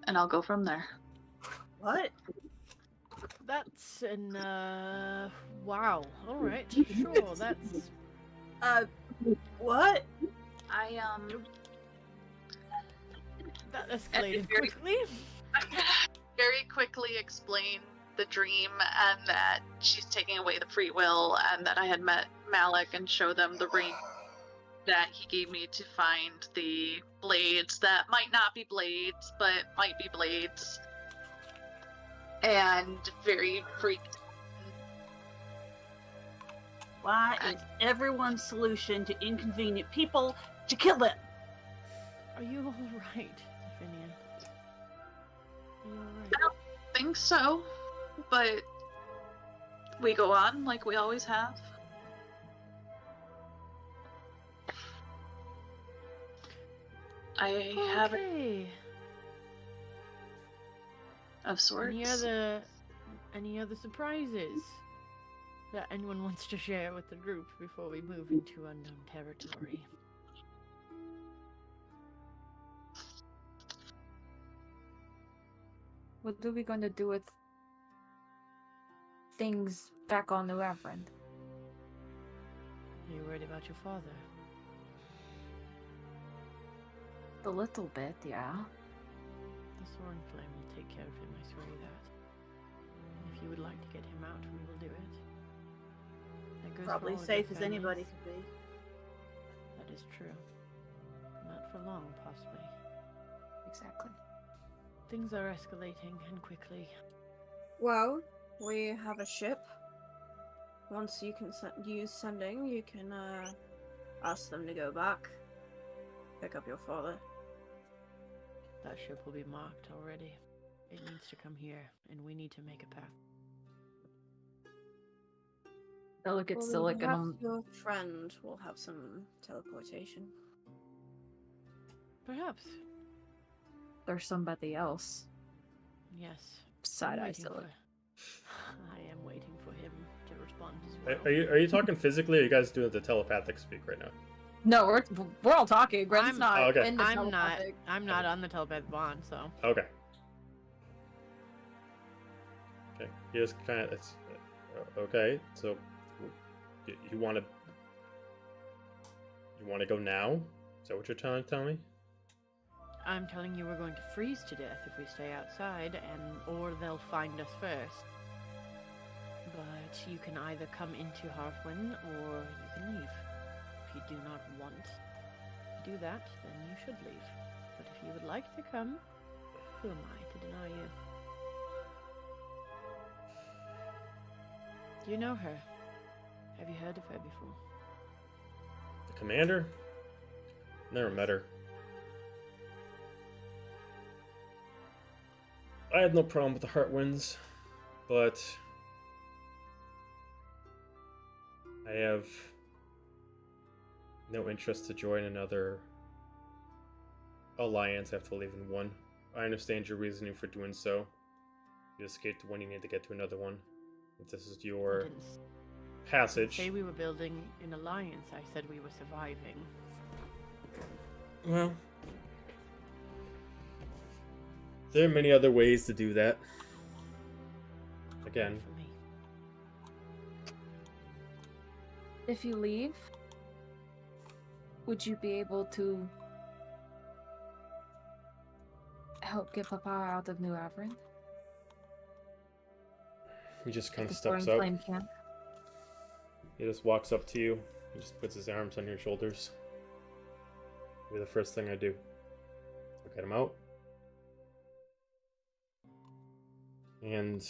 And I'll go from there. What? That's an, wow. Alright, sure, that's... What? I That escalated very- quickly. very quickly explain the dream and that she's taking away the free will and that I had met Malik and show them the ring that he gave me to find the blades that might not be blades but might be blades, and very freaked. Why is everyone's solution to inconvenient people to kill them? Are you alright, Lavinia? Are you alright? I don't think so, but we go on like we always have. I have it Okay. of sorts. Any other surprises that anyone wants to share with the group before we move into unknown territory? What are we going to do with things back on New Averant? Are you worried about your father? A little bit, yeah. The Soaring Flame will take care of him, I swear you that. And if you would like to get him out, we will do it. That goes for Probably all of safe your as anybody families. could be. That is true. Not for long, possibly. Exactly. Things are escalating, and quickly. Well, we have a ship. Once you can use sending, you can ask them to go back. Pick up your father. That ship will be marked already. It needs to come here, and we need to make a path. I look at Well, Silic and perhaps I'm your friend will have some teleportation. Perhaps. there's somebody else. Yes. Side-eye waiting Silic. I am waiting for him to respond as well. Are you talking physically, or are you guys doing the telepathic speak right now? No, we're all talking. Gren's I'm- not Oh, okay. in the I'm not. telepathic. I'm not on the telepathic bond, so. Okay. Okay. You just kind of. It's okay. So you want to You want to go now? Is that what you're trying to tell me? I'm telling you we're going to freeze to death if we stay outside, or they'll find us first. But you can either come into Heartwind, or you can leave. If you do not want to do that, then you should leave. But if you would like to come, who am I to deny you? Do you know her? Have you heard of her before? The commander? Never met her. I had no problem with the Heartwinds, but I have no interest to join another alliance after leaving one. I understand your reasoning for doing so. You escaped one, you need to get to another one. If this is your passage. Say we were building an alliance, I said we were surviving. Well, there are many other ways to do that. Again, For me. If you leave, would you be able to help get Papa out of New Averant? he just kind The of steps Soaring up. Flame camp? He just walks up to you. He just puts his arms on your shoulders. Be the first thing I do. I'll get him out. And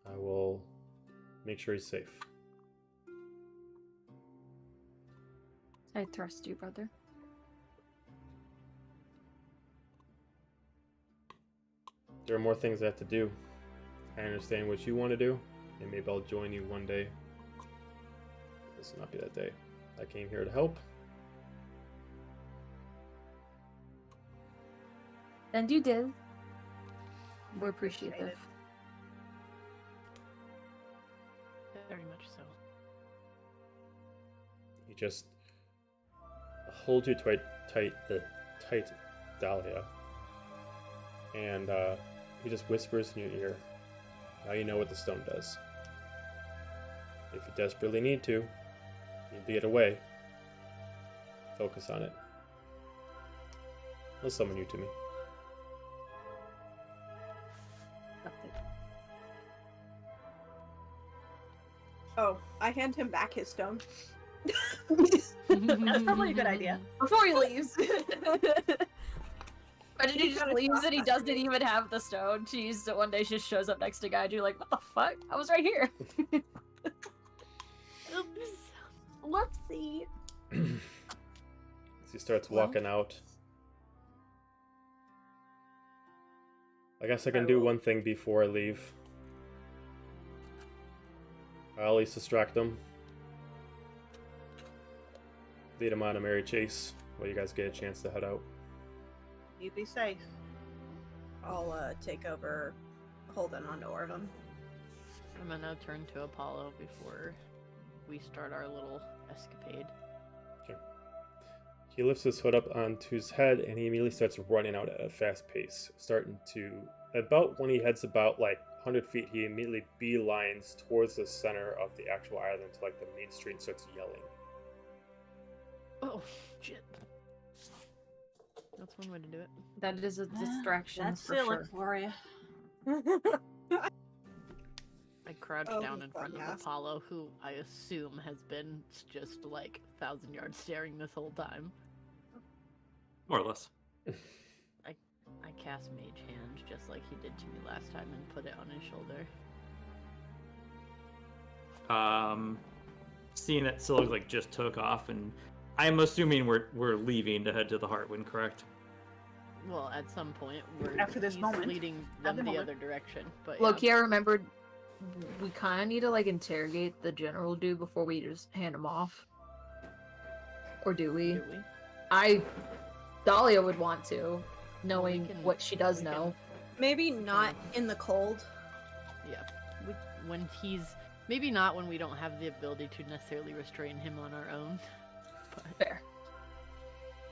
I will make sure he's safe. I trust you, brother. There are more things I have to do. I understand what you want to do, and maybe I'll join you one day. This will not be that day. I came here to help. And you did. We're appreciative. Very much so. He just holds you tight, Dahlia, and he just whispers in your ear. Now you know what the stone does. If you desperately need to get away, focus on it. He'll summon you to me. Oh, I hand him back his stone. That's probably a good idea. Before he leaves. But he just leaves and he doesn't even have the stone. Jeez, one day she just shows up next to Gaiju like, what the fuck? I was right here. Oops. Whoopsie. As he starts walking out. I guess I can do one thing before I leave. I'll at least distract them. Lead them on a merry chase while you guys get a chance to head out. You be safe. I'll take over holding on to Orvin. I'm gonna turn to Apollo before we start our little escapade. Okay. He lifts his hood up onto his head and he immediately starts running out at a fast pace. About when he heads about like 100 feet, he immediately beelines towards the center of the actual island to like the main street and starts yelling. Oh, shit. That's one way to do it. That is a distraction. That's for silly sure. for you. I crouch Oh, down in front of yes. Apollo, who I assume has been just like 1,000 yards staring this whole time. More or less. I cast Mage Hand just like he did to me last time and put it on his shoulder. Seeing that Scylla like just took off, and I'm assuming we're leaving to head to the Heartwind, correct? Well, at some point, After this he's moment. leading At them the the moment. other direction. But Loki, I remembered we kind of need to like interrogate the general dude before we just hand him off. Or do we? do we? Dahlia would want to, knowing can- what she does we can- know. Maybe not in the cold. Yeah. When he's maybe not when we don't have the ability to necessarily restrain him on our own. But Fair.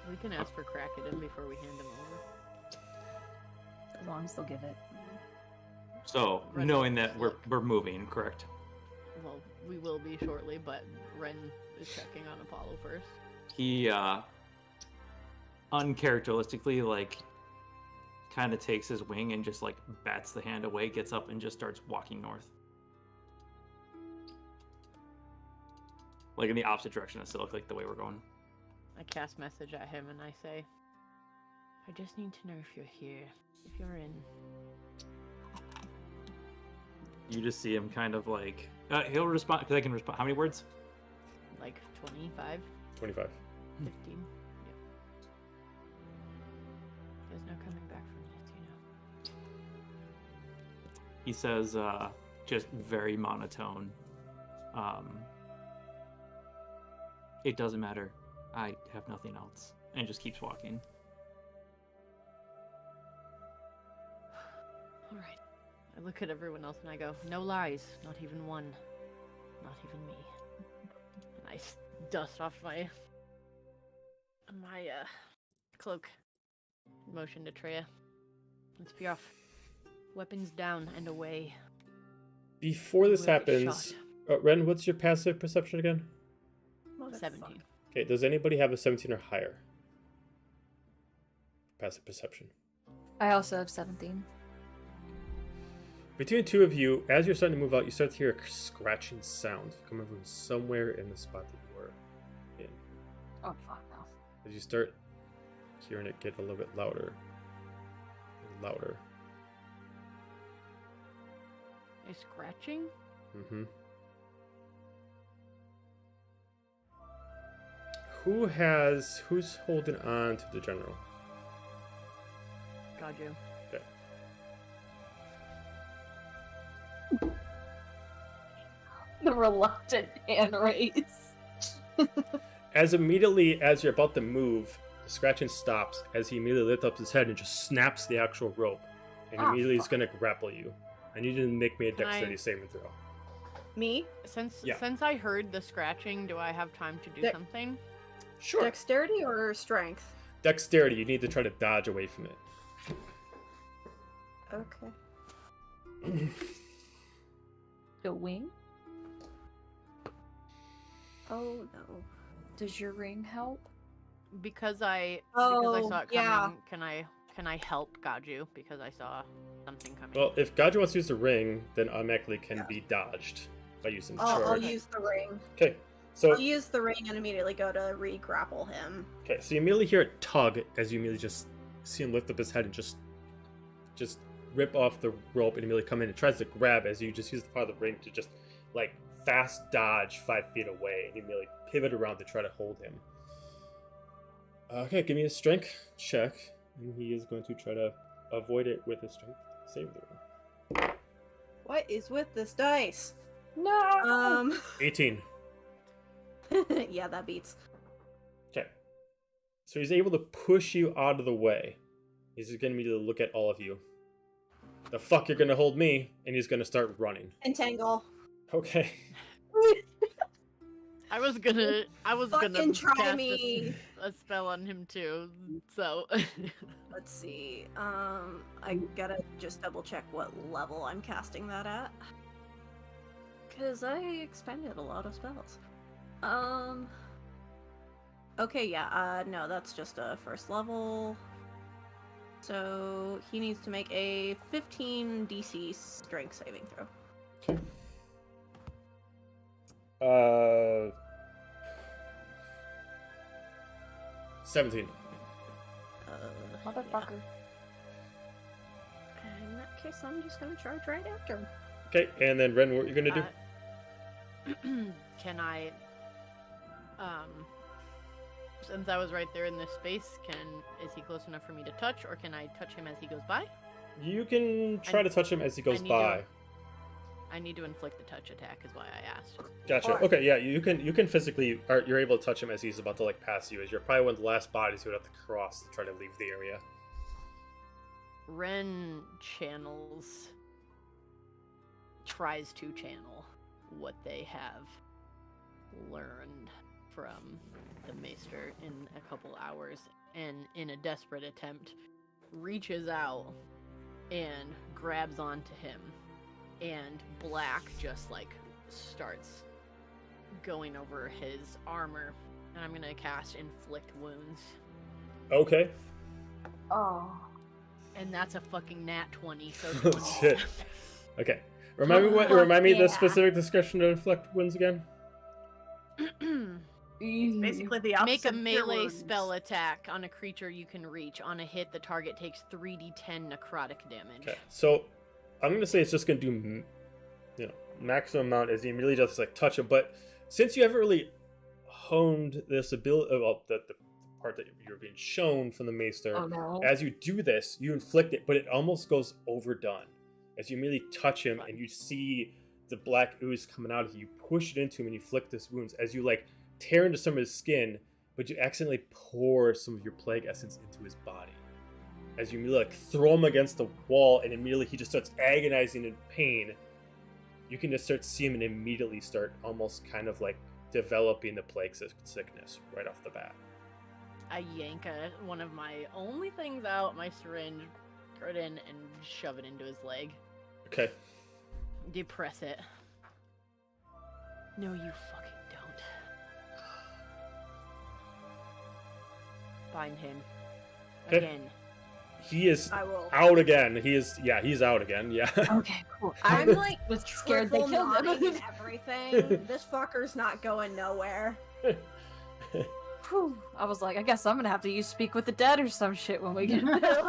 we can ask for crack at him before we hand him over. As long as they'll give it. So Right. knowing that we're moving, correct? Well, we will be shortly, but Ren is checking on Apollo first. He uncharacteristically like kind of takes his wing and just like bats the hand away, gets up and just starts walking north. Like in the opposite direction of Silk, like the way we're going. I cast message at him and I say, I just need to know if you're here, if you're in. You just see him kind of like he'll respond because I can respond. How many words? Like 25, 25. 15. Yep. There's no coming back from this, you know. He says, just very monotone. It doesn't matter. I have nothing else, and just keeps walking. All right. I look at everyone else and I go, no lies, not even one, not even me. And I dust off my cloak. Motion to Treya. Let's be off. Weapons down and away. Before this We'll get happens, shot. Ren, what's your passive perception again? 17. Okay, does anybody have a 17 or higher? Passive perception. I also have 17. Between the two of you, as you're starting to move out, you start to hear a scratching sound coming from somewhere in the spot that you were in. Oh, fuck no. As you start hearing it get a little bit louder and louder. A scratching? Mm-hmm. Who's holding on to the general? Got you. Okay. The reluctant hand raise. As immediately as you're about to move, the scratching stops as he immediately lifts up his head and just snaps the actual rope. And immediately he's going to grapple you. I need you to make me a dexterity saving throw. Me? Since Yeah. I heard the scratching, do I have time to do something? Sure. Dexterity or strength? Dexterity, you need to try to dodge away from it. Okay. The wing? Oh no. Does your ring help? Because I Oh, saw it coming, yeah. can I help Gaju because I saw something coming? Well, if Gaja wants to use the ring, then automatically can be dodged by using the I'll charge. use the ring. Okay, so I'll use the ring and immediately go to re-grapple him. okay, so you immediately hear it tug as you immediately just see him lift up his head and just rip off the rope and immediately come in and tries to grab as you just use the part of the ring to just like fast dodge 5 feet away and immediately pivot around to try to hold him. Okay, give me a strength check, and he is going to try to avoid it with a strength saving throw. What is with this dice? No! 18. Yeah, that beats. Okay. So he's able to push you out of the way. He's going to immediately look at all of you. The fuck you're going to hold me? And he's going to start running. Entangle. Okay. I was gonna Fucking try cast me. a spell on him too. So Let's see. I gotta just double check what level I'm casting that at. Cause I expended a lot of spells. Okay, yeah, no, that's just a first level. So he needs to make a 15 DC strength saving throw. Okay. 17. Motherfucker. In that case, I'm just gonna charge right after him. Okay, and then Ren, what are you going to do? Can I, since I was right there in this space, is he close enough for me to touch, or can I touch him as he goes by? You can try to touch him as he goes by. I need to inflict the touch attack, is why I asked. Gotcha. Okay, yeah, you can physically, or you're able to touch him as he's about to like pass you, as you're probably one of the last bodies you would have to cross to try to leave the area. Ren tries to channel what they have learned from the Maester in a couple hours, and in a desperate attempt, reaches out and grabs onto him, and black just like starts going over his armor, and I'm gonna cast Inflict Wounds. Okay. Oh. And that's a fucking nat 20, so Oh, 20. shit. Okay. Remind me the Yeah. specific description of inflict wounds again. Basically the opposite. Make a of cure melee wounds. spell attack on a creature you can reach. On a hit, the target takes 3d10 necrotic damage. Okay. So I'm gonna say it's just gonna do, maximum amount as you immediately just like touch him. But since you haven't really honed this ability, the part that you're being shown from the maester, Oh no. as you do this, you inflict it, but it almost goes overdone. As you immediately touch him and you see the black ooze coming out of you, you push it into him and you flick this wounds as you like tear into some of his skin, but you accidentally pour some of your plague essence into his body. As you immediately like throw him against the wall and immediately he just starts agonizing in pain, you can just start seeing him and immediately start almost kind of like developing the plague sickness right off the bat. I yank one of my only things out, my syringe, throw it in, and shove it into his leg. Okay. Depress it. No, you fucking don't. Find him. Okay. Again. He is I will. out again. He's out again. Yeah. Okay, cool. I'm like was scared they triple killed him. nodding and everything. This fucker's not going nowhere. Whew. I was like, I guess I'm gonna have to use Speak with the Dead or some shit when we get there.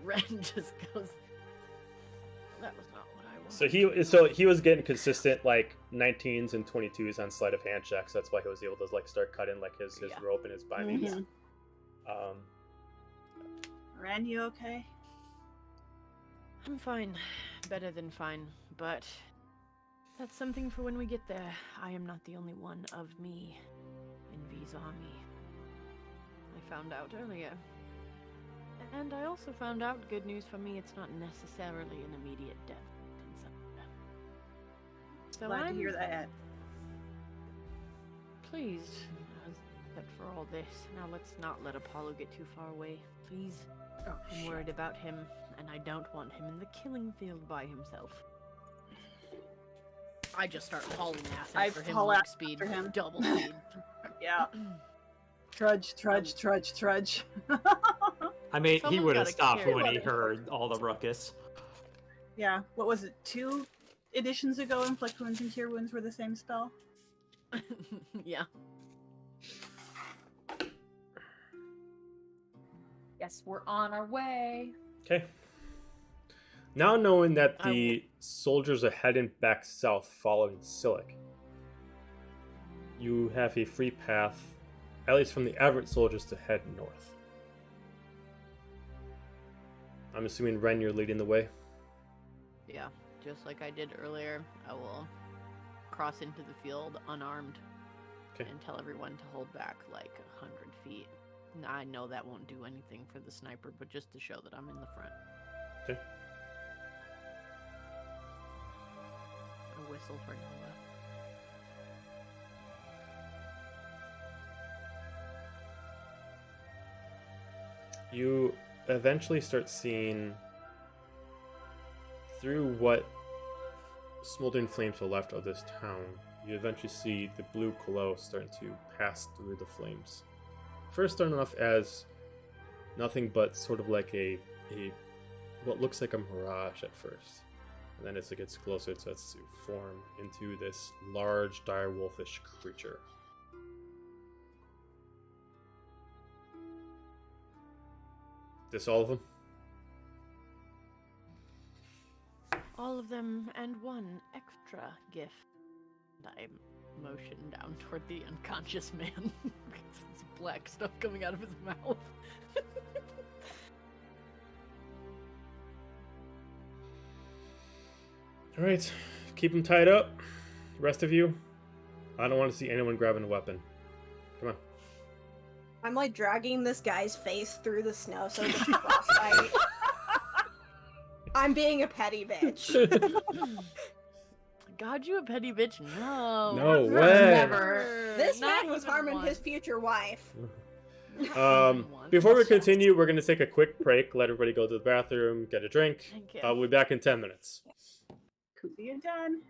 Ren just goes, that was not what I wanted. So he was getting consistent like 19s and 22s on sleight of hand checks. That's why he was able to like start cutting like his Yeah. rope and his bindings. Mhm. Ren, you okay? I'm fine. Better than fine. But that's something for when we get there. I am not the only one of me in V's army. I found out earlier. And I also found out, good news for me, it's not necessarily an immediate death. So Glad to hear that. pleased that for all this. Now let's not let Apollo get too far away, please. I'm worried about him, and I don't want him in the killing field by himself. I just start hauling ass I after him, haul like ass speed, after him. double speed. Yeah. Trudge. I mean, he Someone's would have gotta stopped carry when he it. heard all the ruckus. Yeah. What was it? 2 editions ago, Inflict Wounds and Cure Wounds were the same spell? Yeah. Yes, we're on our way. Okay. Now knowing that I the soldiers are heading back south following Silic, you have a free path, at least from the Averant Soldiers, to head north. I'm assuming, Ren, you're leading the way? Yeah. Just like I did earlier, I will cross into the field unarmed. Okay. And tell everyone to hold back like 100 feet. Now, I know that won't do anything for the sniper, but just to show that I'm in the front. Okay. A whistle for Noah. You eventually start seeing through what smoldering flames are left of this town. You eventually see the blue glow starting to pass through the flames. First starting off as nothing but sort of like a what looks like a mirage at first. And then as it gets closer, it starts to form into this large, direwolfish creature. This all of them? All of them and one extra gift. I motion down toward the unconscious man. There's black stuff coming out of his mouth. Alright, keep them tied up. The rest of you, I don't want to see anyone grabbing a weapon. Come on. I'm like dragging this guy's face through the snow so it's frostbite. I'm being a petty bitch. God, you a petty bitch? No. No Never. way. Never. This Not man was even harming once. his future wife. Before we Yes. continue, we're going to take a quick break, let everybody go to the bathroom, get a drink. Thank you. We'll be back in 10 minutes. Could be done.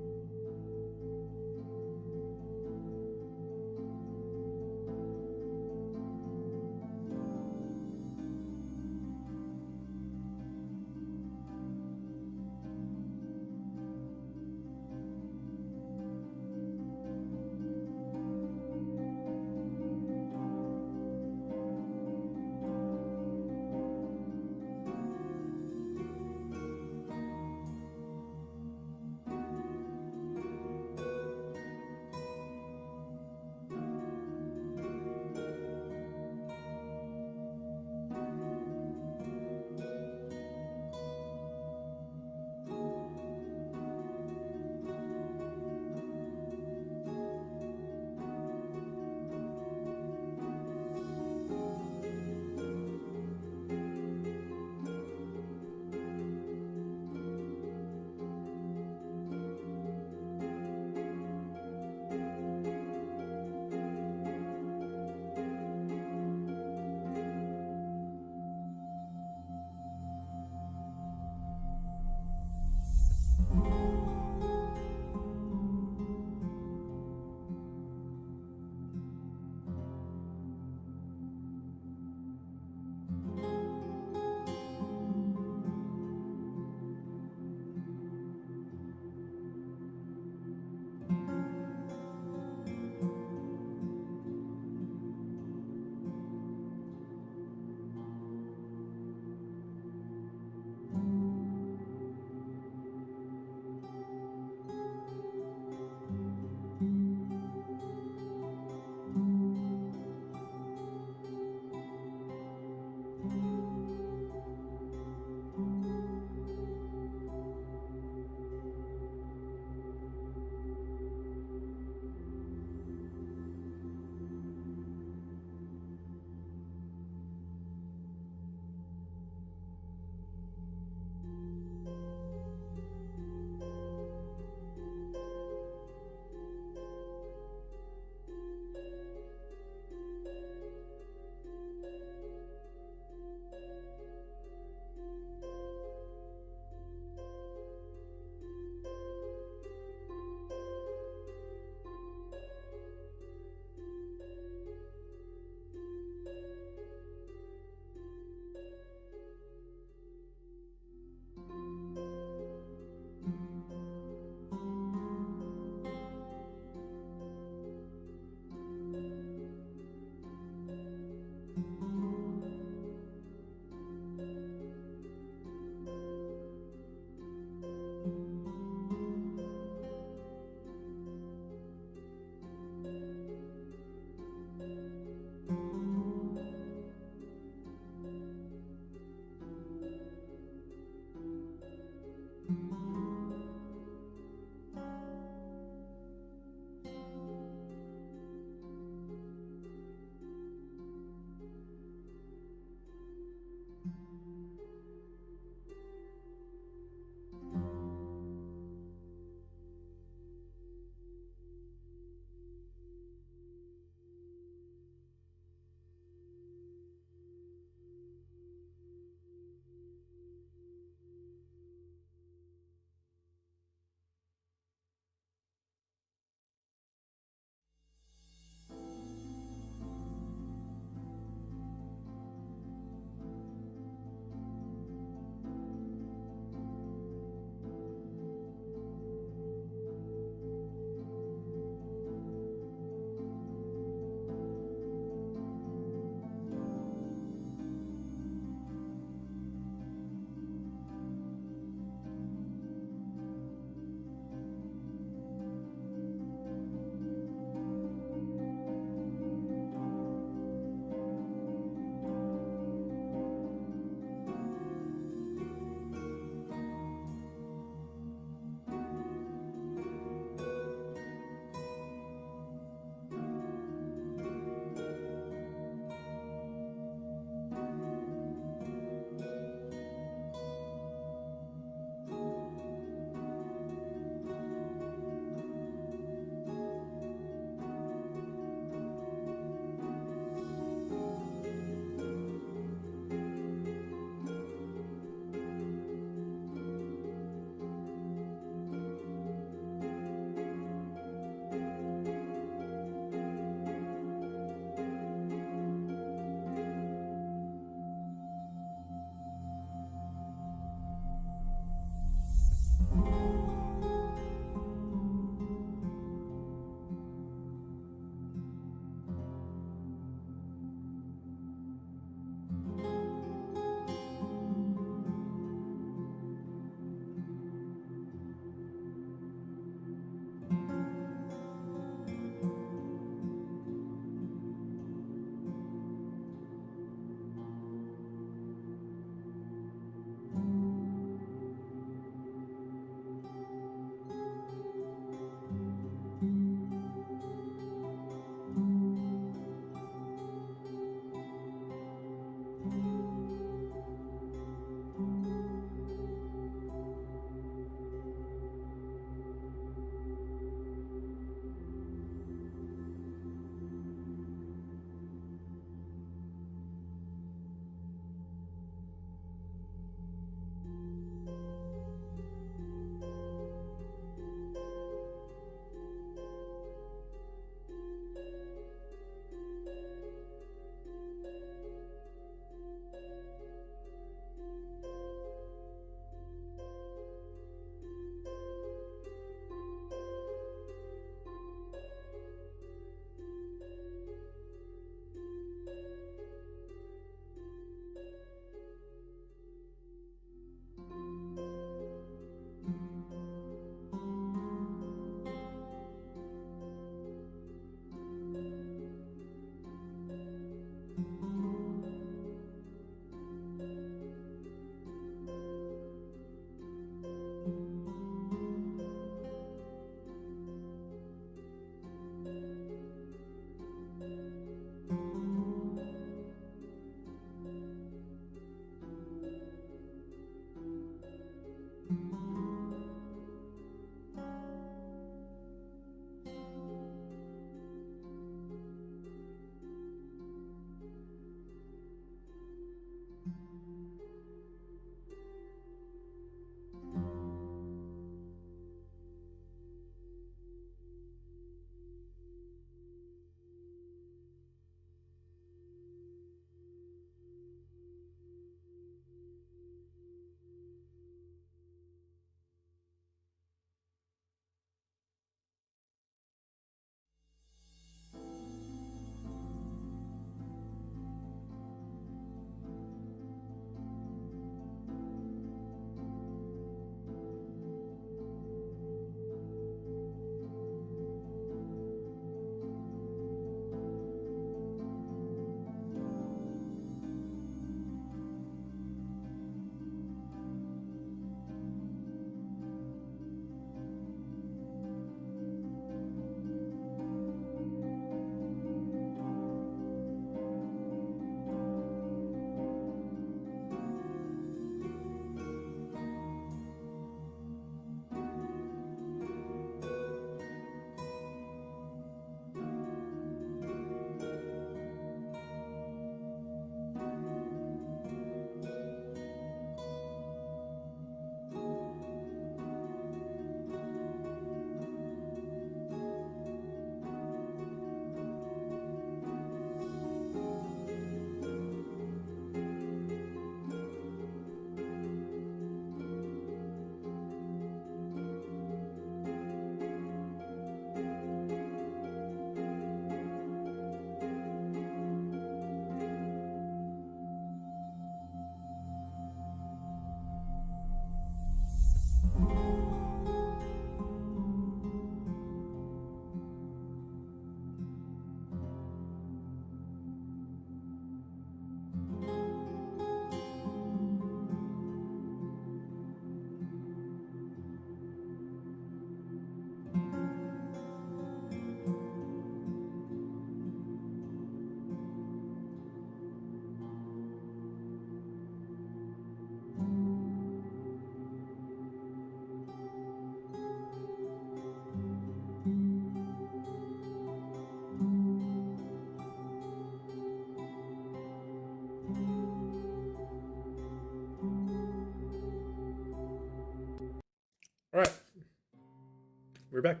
we're back.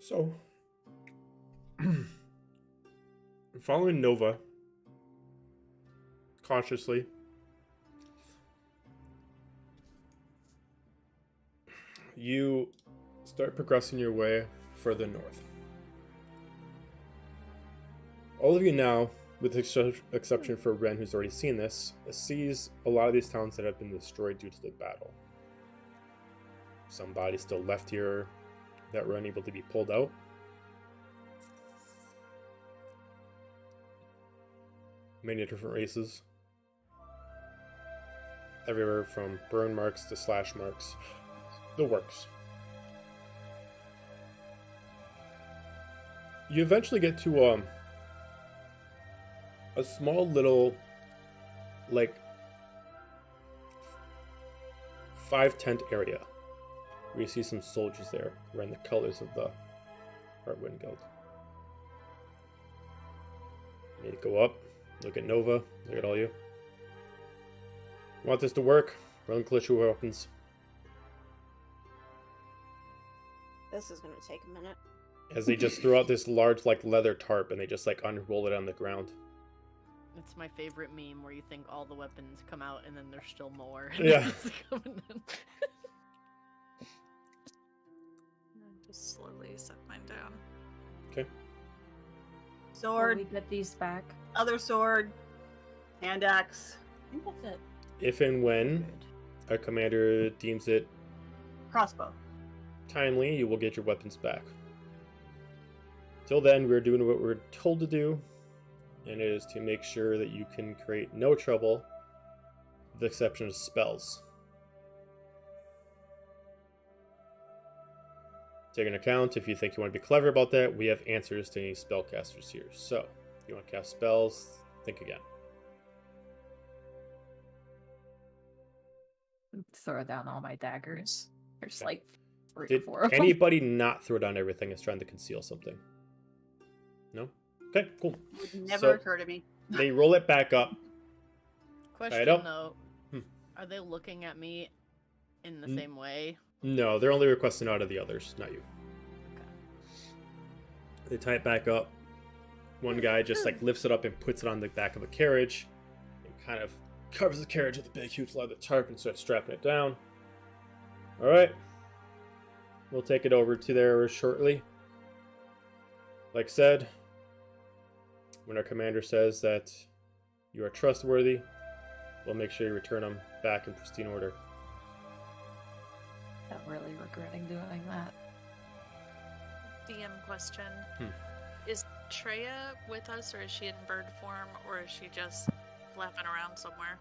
So, following Nova cautiously, you start progressing your way further north. All of you now, with the exception for Ren, who's already seen this, sees a lot of these towns that have been destroyed due to the battle. Some bodies still left here that were unable to be pulled out. Many different races. Everywhere from burn marks to slash marks. The works. You eventually get to a small little, like, 5-tent area where you see some soldiers there wearing the colors of the Heartwind Guild. You need to go up, look at Nova, look at all you. Want this to work? Run clutch your weapons. This is gonna take a minute. As they just throw out this large, like, leather tarp and they just, like, unroll it on the ground. It's my favorite meme where you think all the weapons come out and then there's still more. Yeah. Just slowly set mine down. Okay. Sword, We get these back. other sword, hand axe. I think that's it. If and when a commander deems it Crossbow. timely, you will get your weapons back. Till then, we're doing what we're told to do, and it is to make sure that you can create no trouble, with the exception of spells. Take into account, if you think you want to be clever about that, we have answers to any spellcasters here. So, if you want to cast spells, think again. Throw down all my daggers. There's Okay. like 3 or Did 4 of them. anybody not throw down everything is trying to conceal something? No? Okay, cool. Would never So- occur to me. They roll it back up. Question up. though, Hmm. are they looking at me in the Mm. same way? No, they're only requesting out of the others, not you. Okay. They tie it back up. One guy just like lifts it up and puts it on the back of a carriage and kind of covers the carriage with a big huge leather tarp and starts strapping it down. Alright. We'll take it over to there shortly. Like said, when our commander says that you are trustworthy, we'll make sure you return them back in pristine order. I'm really regretting doing that. DM question. Hmm. Is Treya with us, or is she in bird form, or is she just flapping around somewhere?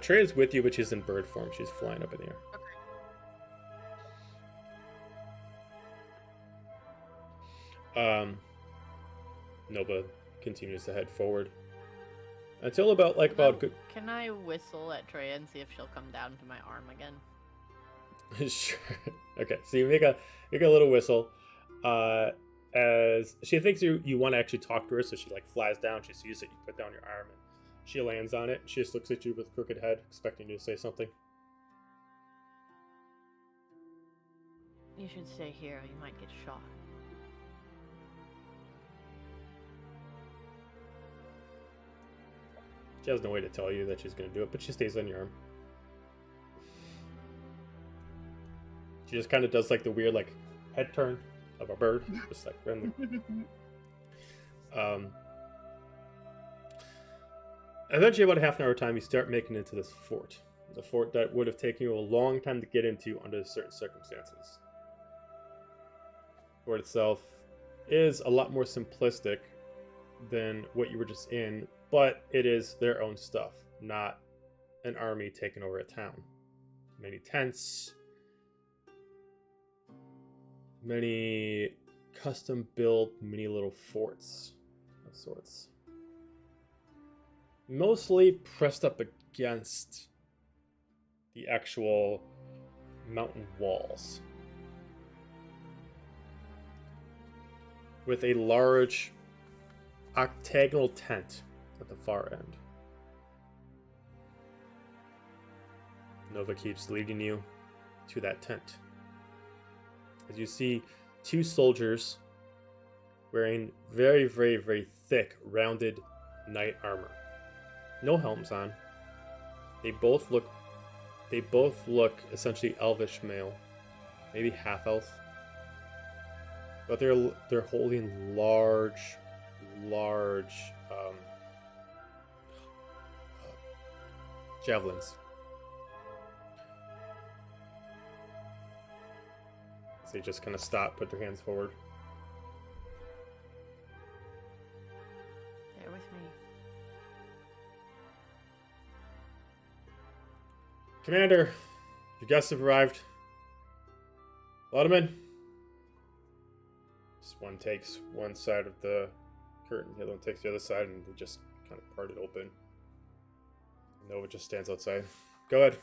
Trey is with you, but she's in bird form. She's flying up in the air. Okay. Nova continues to head forward until about good. Can I whistle at Treya and see if she'll come down to my arm again? Sure. Okay, so you make a little whistle. As she thinks you want to actually talk to her, so she like flies down. She sees that you put down your arm, and she lands on it. She just looks at you with crooked head, expecting you to say something. You should stay here, or you might get shot. She has no way to tell you that she's going to do it, but she stays on your arm. She just kind of does like the weird like head turn of a bird, just like randomly. Eventually, about a half an hour time, you start making it into this fort. The fort that would have taken you a long time to get into under certain circumstances. The fort itself is a lot more simplistic than what you were just in, but it is their own stuff, not an army taking over a town. Many tents, many custom-built mini little forts of sorts. Mostly pressed up against the actual mountain walls. With a large octagonal tent at the far end. Nova keeps leading you to that tent. as you see two soldiers wearing very, very, very thick, rounded knight armor. No helms on. They both look essentially elvish male, maybe half elf. But they're holding large javelins. So they just kind of stop, put their hands forward. Bear with me. Commander, your guests have arrived. Let them in. Just one takes one side of the curtain, the other one takes the other side, and they just kind of part it open. Nova just stands outside. Go ahead.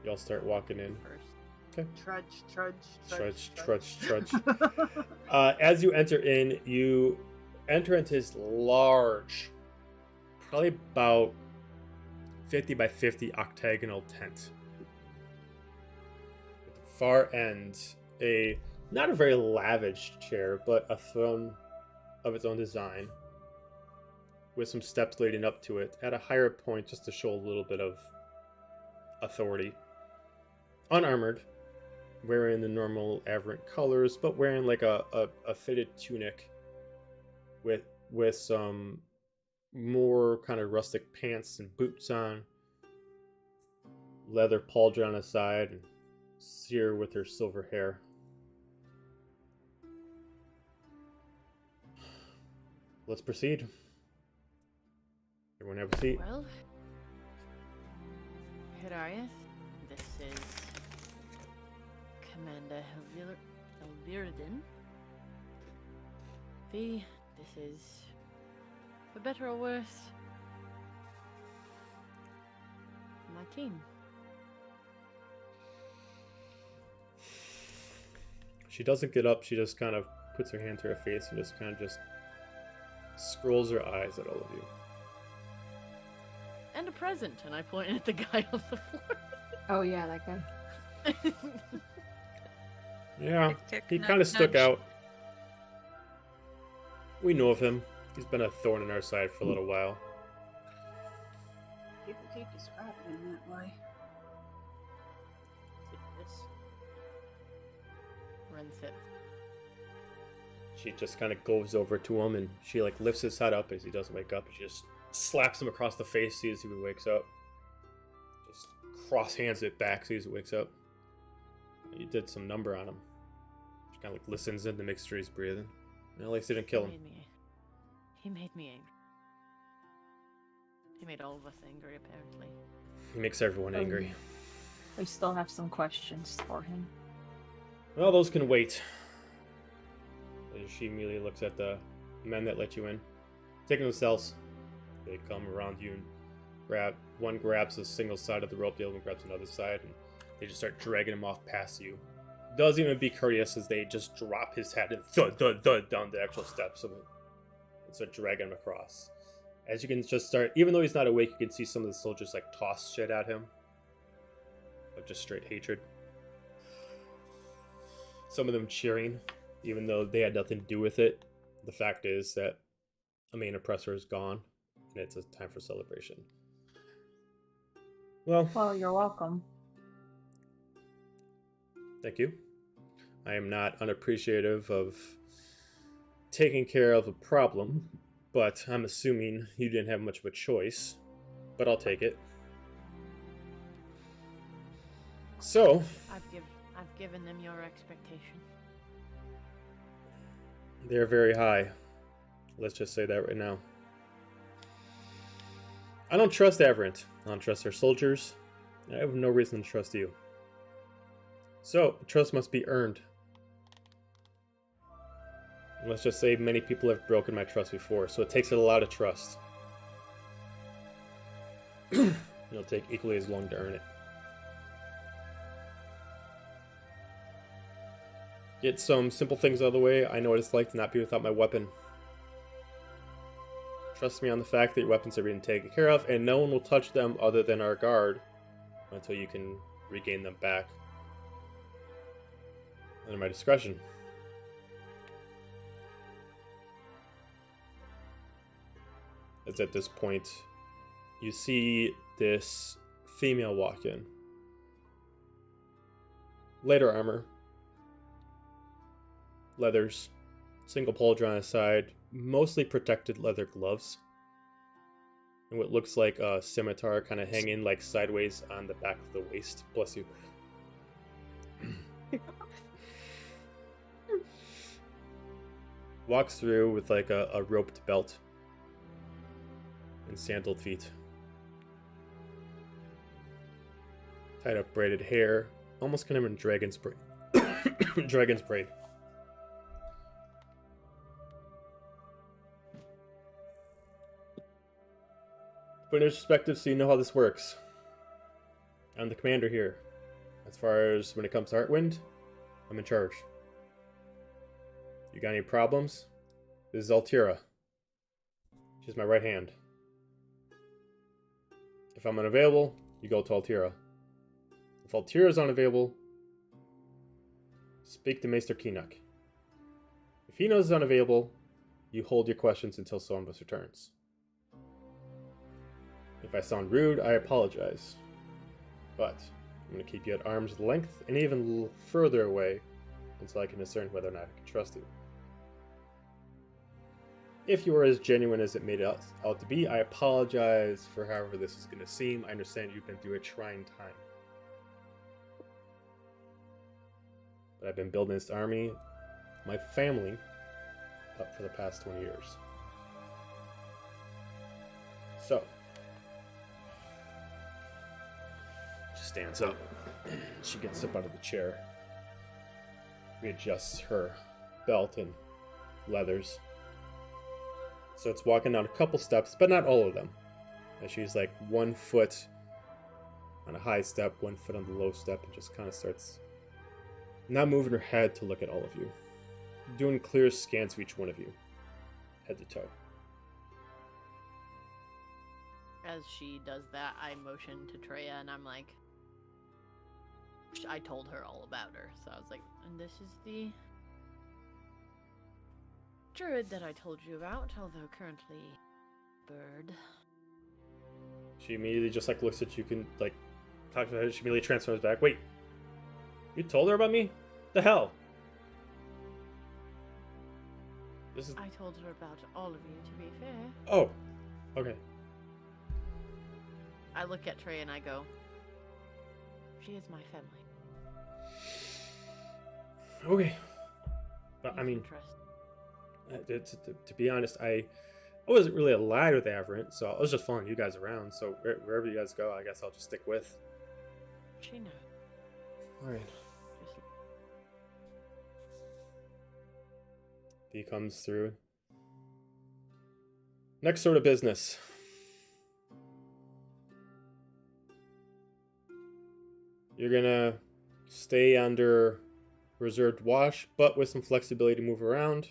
Y'all start walking in. Okay. Trudge. As you enter in, you enter into this large, probably about 50 by 50 octagonal tent. At the far end, not a very lavish chair, but a throne of its own design, with some steps leading up to it at a higher point just to show a little bit of authority. Unarmored, wearing the normal Averant colors, but wearing like a fitted tunic with some more kind of rustic pants and boots on, leather pauldron on the side, and Seer with her silver hair. Let's proceed. Everyone have a seat. Well, Hiriath, this is Commander Helvirdin. V, this is, for better or worse, my team. She doesn't get up, she just kind of puts her hand to her face and just kind of just scrolls her eyes at all of you. And a present, and I point at the guy on the floor. Oh yeah, that guy. Yeah, Tick, he nudge, kind of stuck nudge. out. We know of him. He's been a thorn in our side for a little while. People keep describing him that way. Ren sits. She just kind of goes over to him and she like lifts his head up as he doesn't wake up. She just slaps him across the face, sees if he wakes up. Just cross hands it back, sees he wakes up. You did some number on him. She kind of like listens in to make sure he's breathing. And at least he didn't kill him. He made me angry. He made all of us angry, apparently. He makes everyone angry. We still have some questions for him. Well, those can wait. As she immediately looks at the men that let you in. Taking themselves. They come around you and one grabs a single side of the rope, the other one grabs another side, and they just start dragging him off past you. Doesn't even be courteous as they just drop his head and thud down the actual steps of it. And start dragging him across. As you can just start, even though he's not awake, you can see some of the soldiers like toss shit at him. Of just straight hatred. Some of them cheering, even though they had nothing to do with it. The fact is that a main oppressor is gone, and it's a time for celebration. Well, you're welcome. Thank you. I am not unappreciative of taking care of a problem, but I'm assuming you didn't have much of a choice. But I'll take it. So, I've given them your expectation. they're very high. Let's just say that right now. I don't trust Averant. I don't trust their soldiers. I have no reason to trust you. So, trust must be earned. Let's just say many people have broken my trust before, so it takes a lot of trust. It'll take equally as long to earn it. Get some simple things out of the way. I know what it's like to not be without my weapon. Trust me on the fact that your weapons are being taken care of, and no one will touch them other than our guard until you can regain them back. Under my discretion. As at this point, you see this female walk in. Leather armor. Leathers. Single pauldron on the side. Mostly protected leather gloves. And what looks like a scimitar kind of hanging like sideways on the back of the waist. Bless you. Walks through with like a roped belt and sandaled feet. Tied up braided hair, almost kind of in dragon's braid. Dragon's braid. Put in perspective so you know how this works. I'm the commander here. As far as when it comes to Heartwind, I'm in charge. You got any problems? This is Altira. She's my right hand. If I'm unavailable, you go to Altira. If Altira is unavailable, speak to Maester Keenock. If he knows is unavailable, you hold your questions until someone of us returns. If I sound rude, I apologize. But I'm going to keep you at arm's length and even a little further away until I can discern whether or not I can trust you. If you are as genuine as it made out to be, I apologize for however this is going to seem. I understand you've been through a trying time. But I've been building this army, my family, up for the past 20 years. So, she stands up. She gets up out of the chair. Readjusts her belt and leathers. So it's walking down a couple steps, but not all of them. And she's like 1 foot on a high step, 1 foot on the low step, and just kind of starts not moving her head to look at all of you. Doing clear scans of each one of you, head to toe. As she does that, I motion to Treya, and I'm like, I told her all about her, so I was like, and this is the druid that I told you about, although currently bird. She immediately just like looks at you, can like talk to her. She immediately transforms back. Wait, you told her about me? The hell? This is. I told her about all of you, to be fair. Oh, okay. I look at Trey and I go, she is my family. Okay. But I You mean, can trust. to be honest, I wasn't really allied with Averant, so I was just following you guys around. So wherever you guys go, I guess I'll just stick with. She knows. All right. Just He comes through. Next sort of business. You're gonna stay under reserved watch, but with some flexibility to move around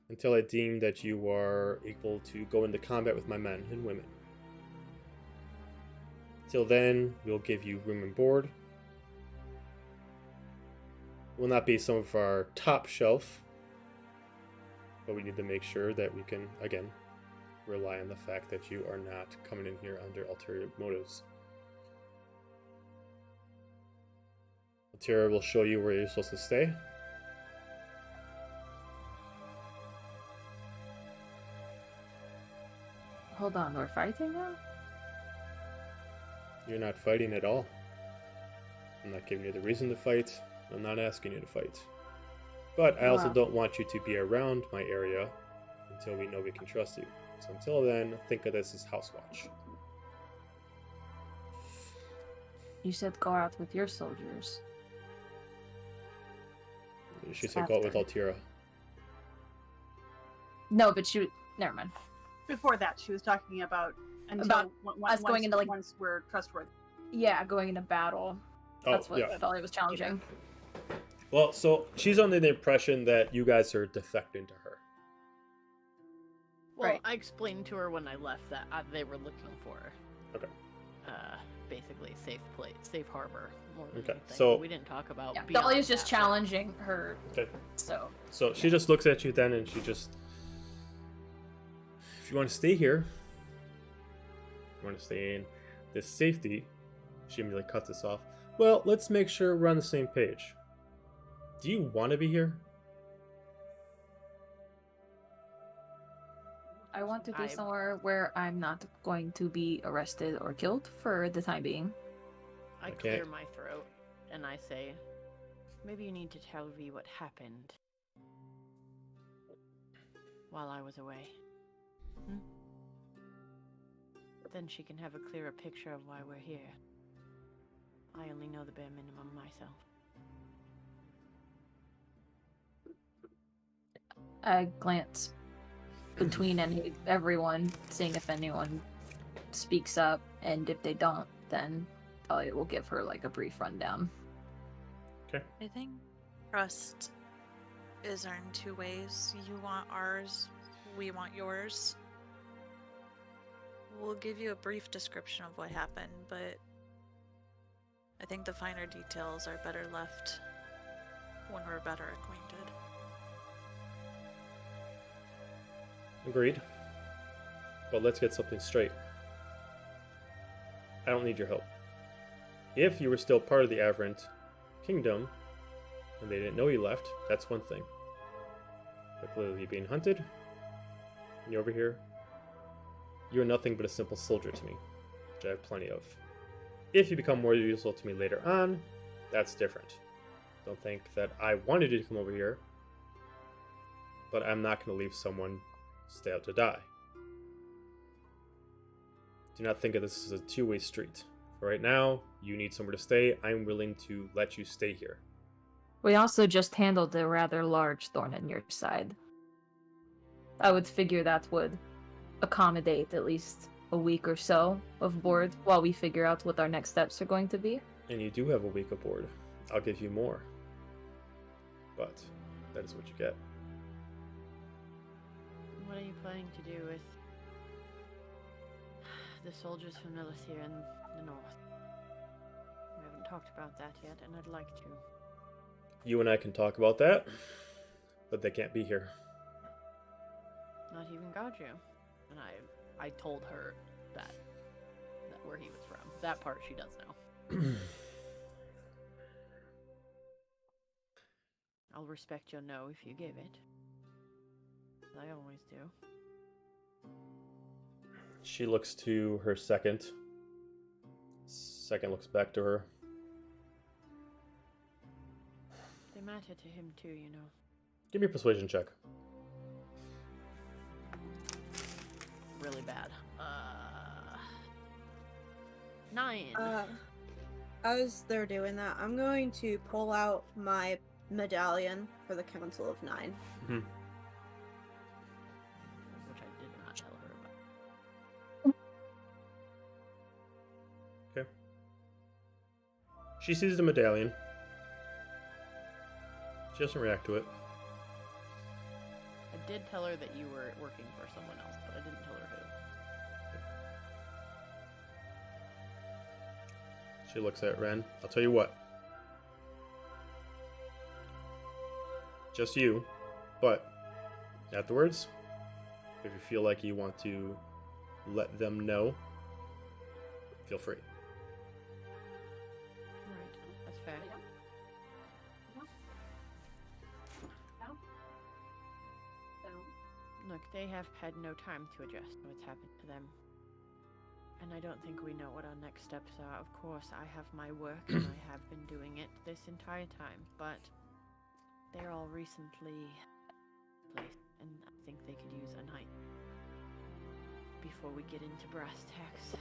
until I deem that you are able to go into combat with my men and women. Till then, we'll give you room and board. Will not be some of our top shelf, but we need to make sure that we can, again, rely on the fact that you are not coming in here under ulterior motives. Altira will show you where you're supposed to stay. Hold on, we're fighting now? You're not fighting at all. I'm not giving you the reason to fight. I'm not asking you to fight. But I also Wow. don't want you to be around my area until we know we can trust you. So until then, think of this as house watch. You said go out with your soldiers. She said go out with After. Altira. No, but she. Never mind. Before that, she was talking about until About once, us going into, like- once we're trustworthy. Yeah, going into battle. That's what I felt it was challenging. Well, so she's under the impression that you guys are defecting to her. Well, Right. I explained to her when I left that they were looking for her. Okay. basically a safe place, safe harbor more than Okay, anything. so- We didn't talk about. Yeah, beyond Dahlia's just that, challenging her. Okay. So So she just looks at you then, and she just, if you want to stay here, you want to stay in this safety, she immediately cuts this off. Well, let's make sure we're on the same page. Do you want to be here? I want to be I- somewhere where I'm not going to be arrested or killed for the time being. I Okay. clear my throat and I say, maybe you need to tell V what happened while I was away. Hmm? Then she can have a clearer picture of why we're here. I only know the bare minimum myself. I glance between everyone, seeing if anyone speaks up, and if they don't, then Talia will give her like a brief rundown. I think trust is earned two ways. You want ours, we want yours. We'll give you a brief description of what happened, but I think the finer details are better left when we're better acquainted. Agreed. But let's get something straight. I don't need your help. If you were still part of the Averant Kingdom, and they didn't know you left, that's one thing. But clearly you're being hunted, and you're over here, you're nothing but a simple soldier to me, which I have plenty of. If you become more useful to me later on, that's different. Don't think that I wanted you to come over here, but I'm not going to leave someone stay out to die. Do not think of this as a two-way street. For right now, you need somewhere to stay. I'm willing to let you stay here. We also just handled a rather large thorn in your side. I would figure that would accommodate at least a week or so of board while we figure out what our next steps are going to be. And you do have a week aboard. I'll give you more. But that is what you get. What are you planning to do with the soldiers from Lilith here in the north? We haven't talked about that yet, and I'd like to. You and I can talk about that, but they can't be here. Not even Gaju. And I told her that where he was from. That part she does know. I'll respect your no if you give it. I always do. She looks to her second. Second looks back to her. They matter to him too, you know. Give me a persuasion check. Really bad. 9. As they're doing that, I'm going to pull out my medallion for the Council of Nine. Mm-hmm. Which I did not tell her about. Okay. She sees the medallion. She doesn't react to it. I did tell her that you were working for someone else, but I didn't tell her who. She looks at Ren. I'll tell you what. Just you. But afterwards, if you feel like you want to let them know, feel free. Right, that's fair. Look, they have had no time to adjust to what's happened to them. And I don't think we know what our next steps are. Of course, I have my work, and I have been doing it this entire time, but they're all recently placed, and I think they could use a night before we get into brass tacks.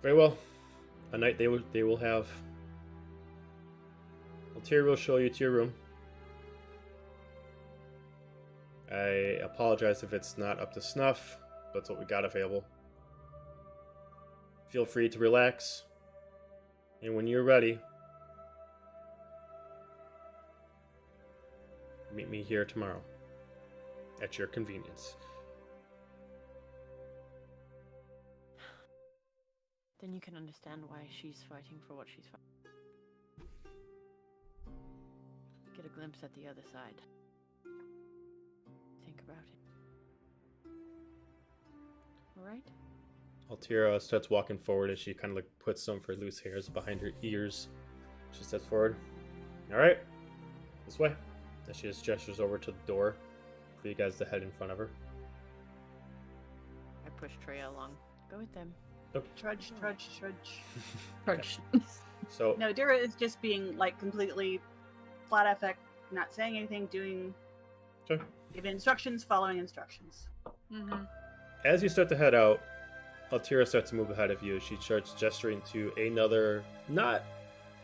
Very well. A night they will have. Altair will show you to your room. I apologize if it's not up to snuff. That's what we got available. Feel free to relax. And when you're ready, meet me here tomorrow at your convenience. Then you can understand why she's fighting for what she's fighting. Get a glimpse at the other side. Think about it. Alright? Altira starts walking forward as she kind of like puts some of her loose hairs behind her ears. She steps forward. All right, this way. And she just gestures over to the door for you guys to head in front of her. I push Treya along. Go with them. Trudge. Crunch. So No, Dira is just being like completely flat affect, not saying anything, doing, Sure. giving instructions, following instructions. Mm-hmm. As you start to head out, Altira starts to move ahead of you. She starts gesturing to another, not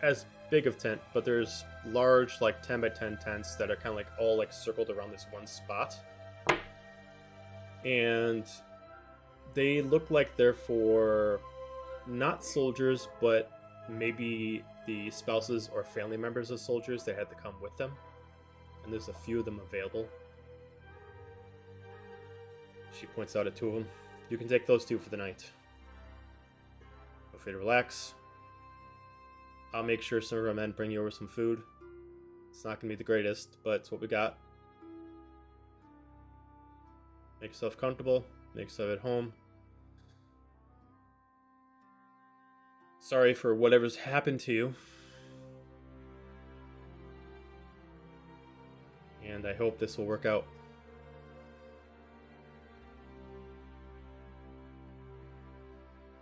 as big of tent, but there's large, like 10 by 10 tents that are kind of like all like circled around this one spot. And they look like they're for not soldiers, but maybe the spouses or family members of soldiers that had to come with them. And there's a few of them available. She points out at two of them. You can take those two for the night. Feel free to relax. I'll make sure some of our men bring you over some food. It's not going to be the greatest, but it's what we got. Make yourself comfortable. Make yourself at home. Sorry for whatever's happened to you. And I hope this will work out.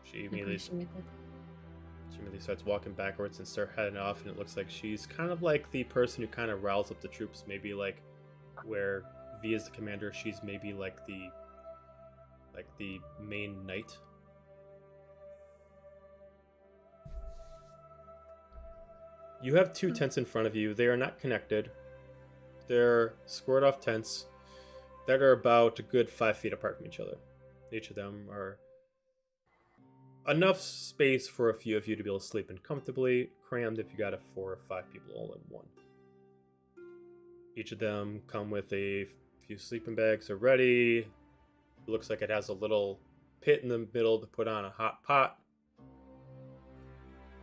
She immediately starts walking backwards and start heading off, and it looks like she's kind of like the person who kind of riles up the troops. Maybe like where V is the commander, she's maybe like the main knight. You have two tents in front of you. They are not connected. They're squared off tents that are about a good 5 feet apart from each other. Each of them are enough space for a few of you to be able to sleep in comfortably, crammed if you got 4 or 5 people all in one. Each of them come with a few sleeping bags already. It looks like it has a little pit in the middle to put on a hot pot.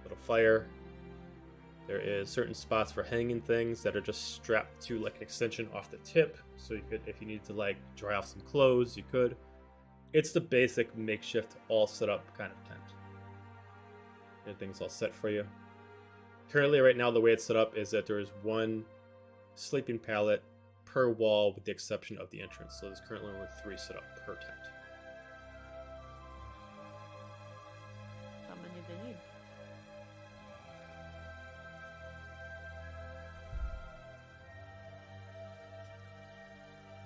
Little fire. There is certain spots for hanging things that are just strapped to like an extension off the tip. So you could, if you need to like dry off some clothes, you could. It's the basic makeshift, all set up kind of tent. Everything's all set for you. Currently, right now, the way it's set up is that there is one sleeping pallet per wall with the exception of the entrance. So there's currently only 3 set up per tent. How many they need?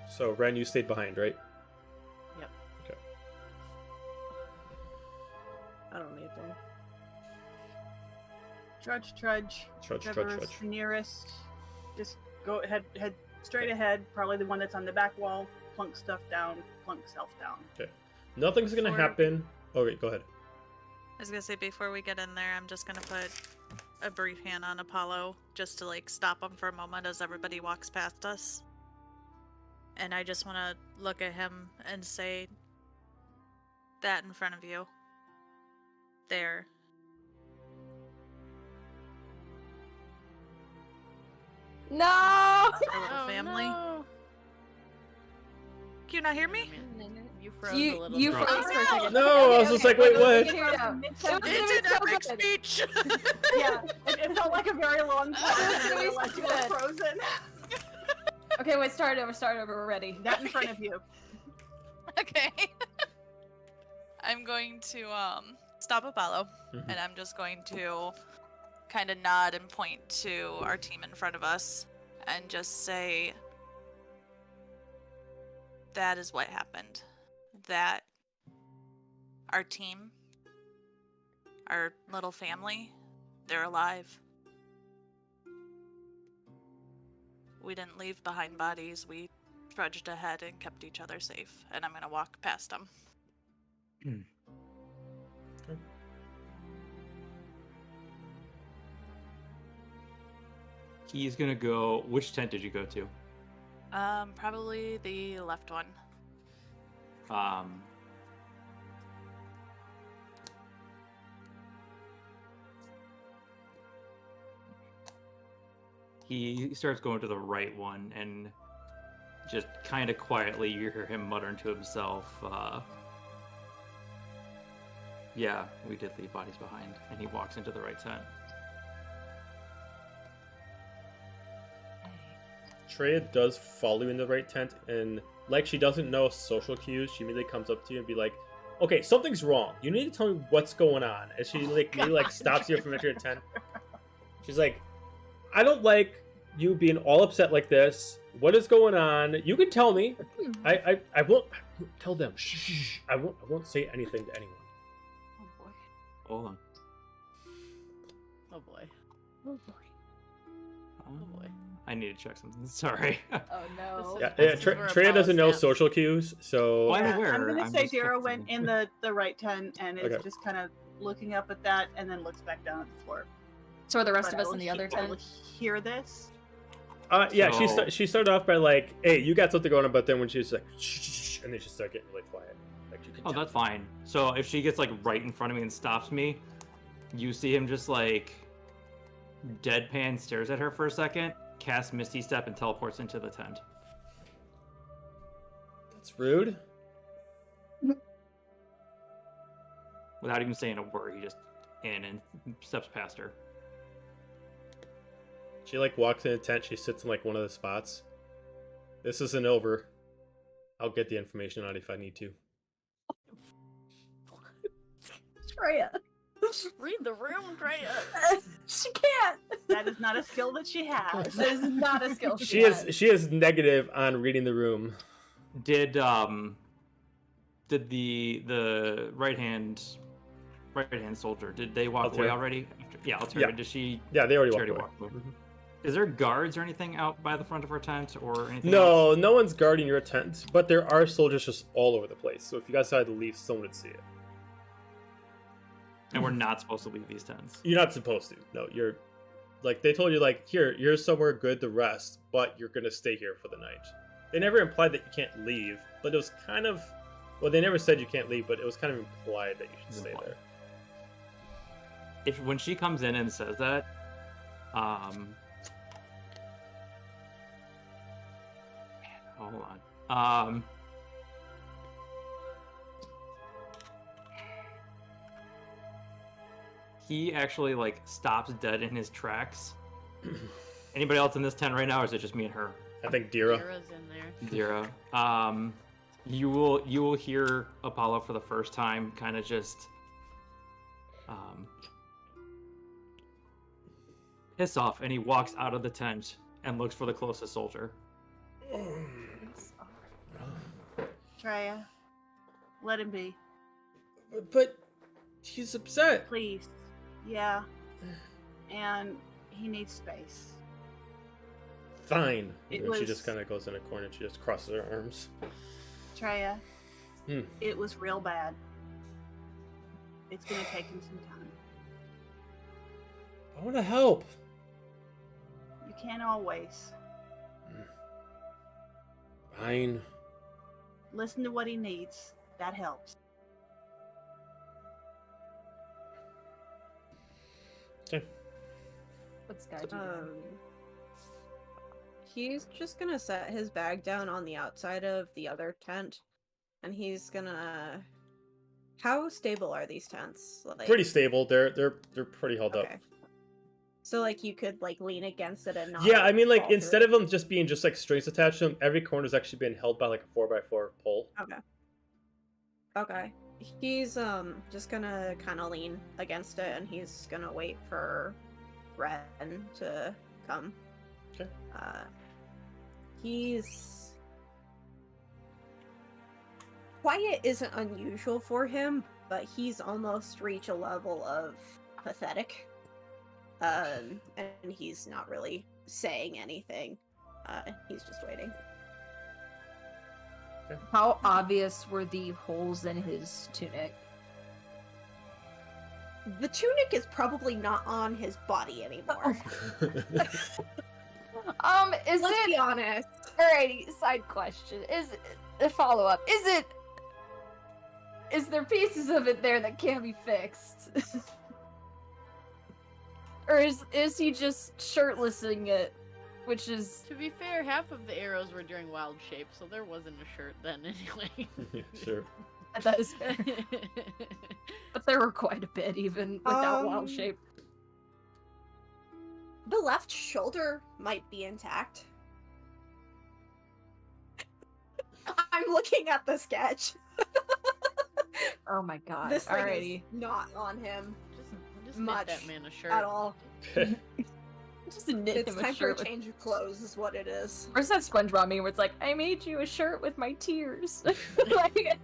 So, Ren, you stayed behind, right? Yep. Okay. I don't need them. Trudge. Trudge. The nearest. Just go ahead, head straight ahead. Probably the one that's on the back wall. Plunk stuff down. Plunk self down. Okay. Nothing's gonna happen. Okay, go ahead. I was gonna say, before we get in there, I'm just gonna put a brief hand on Apollo just to like stop him for a moment as everybody walks past us. And I just want to look at him and say, that in front of you. There. No! Our little family. No. Can you not hear me? You froze You- a little. you bit. froze for a second. No, I was just like, wait, what? We can hear it now. It's It an was epic so good. speech! Yeah, it felt like a very long time. It was Like you were good. frozen. Okay, wait, start over, we're ready. That in front of you. Okay. I'm going to stop Apollo, Mhm. and I'm just going to kind of nod and point to our team in front of us and just say, that is what happened. That our team, our little family, they're alive. We didn't leave behind bodies. We trudged ahead and kept each other safe. And I'm going to walk past them. He's gonna go. Which tent did you go to? Probably the left one. he starts going to the right one, and just kind of quietly you hear him muttering to himself, yeah, we did leave bodies behind, and he walks into the right tent. Treya does follow you in the right tent, and like she doesn't know social cues, she immediately comes up to you and be like, okay, something's wrong. You need to tell me what's going on. And she stops you from entering the tent. She's like, I don't like you being all upset like this. What is going on? You can tell me. I won't tell them. Shh. I won't say anything to anyone. Oh boy. Hold on. Oh boy. Oh boy. Oh boy. I need to check something. Sorry. Oh no. This Yeah, is where Treya doesn't know Apollo stands. social cues, so Well, I'm Yeah, aware. I'm gonna I'm say just Dira checking went in the right tent and is Okay. just kind of looking up at that and then looks back down at the floor. So are the rest But of I us will in the other I will tent? hear this. yeah, So- she started off by like, hey, you got something going on, but then when she was like, shh, and then she started getting really quiet. Like you can Oh, tell. that's fine. So if she gets like right in front of me and stops me, you see him just like deadpan stares at her for a second, casts Misty Step, and teleports into the tent. That's rude. Without even saying a word, he just in and steps past her. She like walks in the tent. She sits in like one of the spots. This isn't over. I'll get the information out if I need to. Treya. Read the room, Drea. She can't. That is not a skill that she has. That is not a skill. She is negative on reading the room. Did the right hand soldier, did they walk away Altera. already? Yeah, Altera. Yeah. Did she? Yeah, they already Charity walked away. walked away. Is there guards or anything out by the front of her tent or anything? No, else? no one's guarding your tent, but there are soldiers just all over the place. So if you guys decide to leave, someone would see it. And we're not supposed to leave these tents. You're not supposed to. No, you're like they told you like here, you're somewhere good to rest, but you're gonna stay here for the night. They never implied that you can't leave, but it was kind of well, they never said you can't leave, but it was kind of implied that you should stay there. If when she comes in and says that, hold on. He actually like stops dead in his tracks. Anybody else in this tent right now, or is it just me and her? I think Dira. Dira's in there. Zero. You will hear Apollo for the first time, kind of just piss off, and he walks out of the tent and looks for the closest soldier. Treya, let him be, But he's upset. please. Yeah, and he needs space. Fine. It And she was- just kind of goes in a corner and she just crosses her arms. Treya, Hmm. it was real bad. It's gonna take him some time. I want to help. You can't always. Fine. Listen to what he needs. That helps. Okay. What's guy do? He's just gonna set his bag down on the outside of the other tent, and he's gonna. How stable are these tents? Like, Pretty stable. They're pretty held okay. up. So like you could like lean against it and not. Yeah, I mean, like fall instead through. of them just being just like strings attached to them, every corner's actually been held by like a 4x4 pole. Okay. Okay. He's just gonna kind of lean against it, and he's gonna wait for Ren to come. Okay. He's quiet isn't unusual for him, but he's almost reached a level of pathetic. And he's not really saying anything. He's just waiting. How obvious were the holes in his tunic? The tunic is probably not on his body anymore. Is Let's it? be honest. Alrighty, side question. Is a follow up? Is there pieces of it there that can't be fixed? Or is he just shirtlessing it which is To be fair, half of the arrows were during wild shape, so there wasn't a shirt then anyway. Sure. that is fair. But there were quite a bit even without wild Um, shape. The left shoulder might be intact. I'm looking at the sketch. Oh my god. This thing Alrighty. is not on him Just Much knit that man a shirt. at all. Just knit It's him a time for a shirt with... change of clothes, is what it is. Where's that SpongeBob meme where it's like, I made you a shirt with my tears? Like...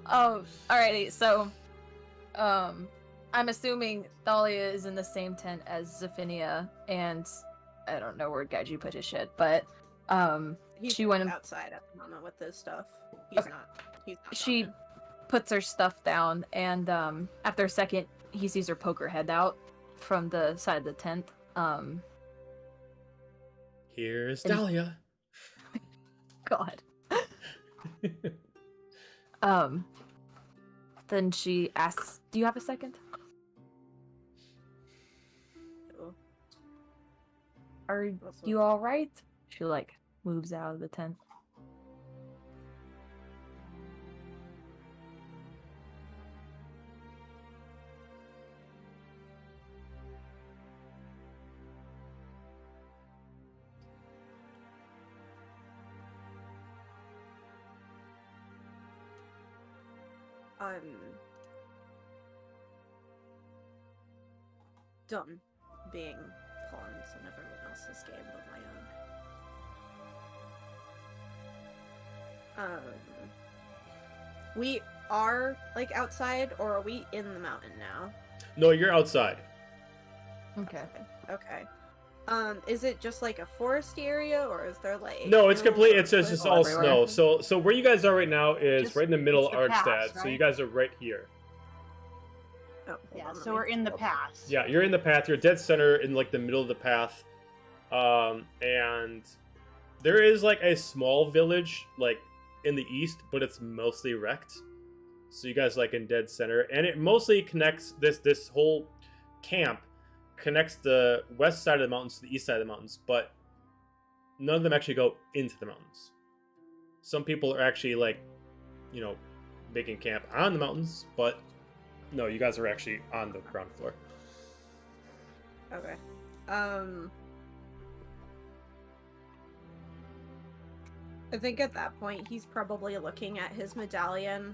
alrighty, so I'm assuming Thalia is in the same tent as Zephinia, and I don't know where Gaiju put his shit, but He's she went and outside at the moment with this stuff. He's Okay. not. He's not. she talking. puts her stuff down, and after a second he sees her poke her head out from the side of the tent. Here's And- Dahlia. God. Then she asks, do you have a second? Oh, Are what's you up? alright? She like moves out of the tent. I'm done being pawns in everyone else's game but my own. We are like outside, or are we in the mountain now? No, you're outside. Okay. Okay. Is it just like a foresty area, or is there like No, it's hills complete. or It's just cliffs? all everywhere. snow. So where you guys are right now is Just- right in the middle of it's the pass, Arkstad. So you right? guys are right here. Oh, hold Yeah, on, let so me we're in the pull- pass. Yeah, you're in the path. You're dead center in like the middle of the path, and there is like a small village like in the east, but it's mostly wrecked. So you guys like in dead center, and it mostly connects this whole camp connects the west side of the mountains to the east side of the mountains, but none of them actually go into the mountains. Some people are actually like, making camp on the mountains, but no, you guys are actually on the ground floor. Okay. I think at that point he's probably looking at his medallion,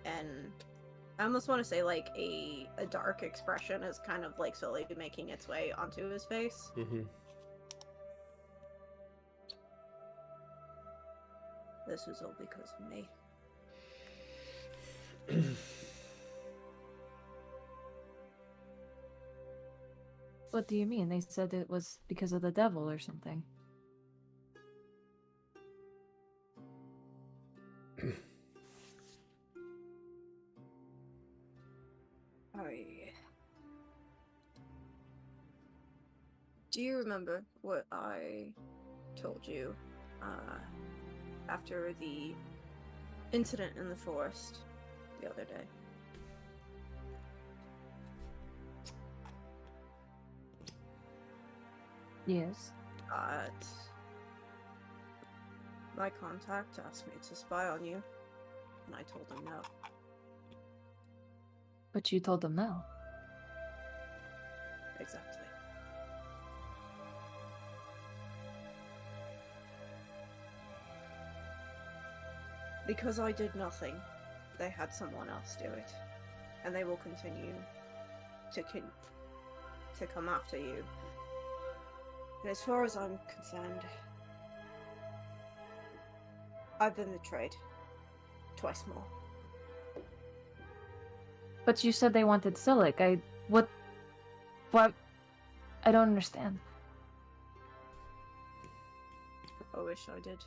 and I almost want to say like a dark expression is kind of like slowly making its way onto his face. Mm-hmm. This was all because of me. What do you mean? They said it was because of the devil or something. Do you remember what I told you after the incident in the forest the other day? Yes. But my contact asked me to spy on you, and I told him no. But you told them no. Exactly. Because I did nothing, they had someone else do it, and they will continue to come after you. And as far as I'm concerned, I've been betrayed. Twice more. But you said they wanted Silic. What? I don't understand. I wish I did.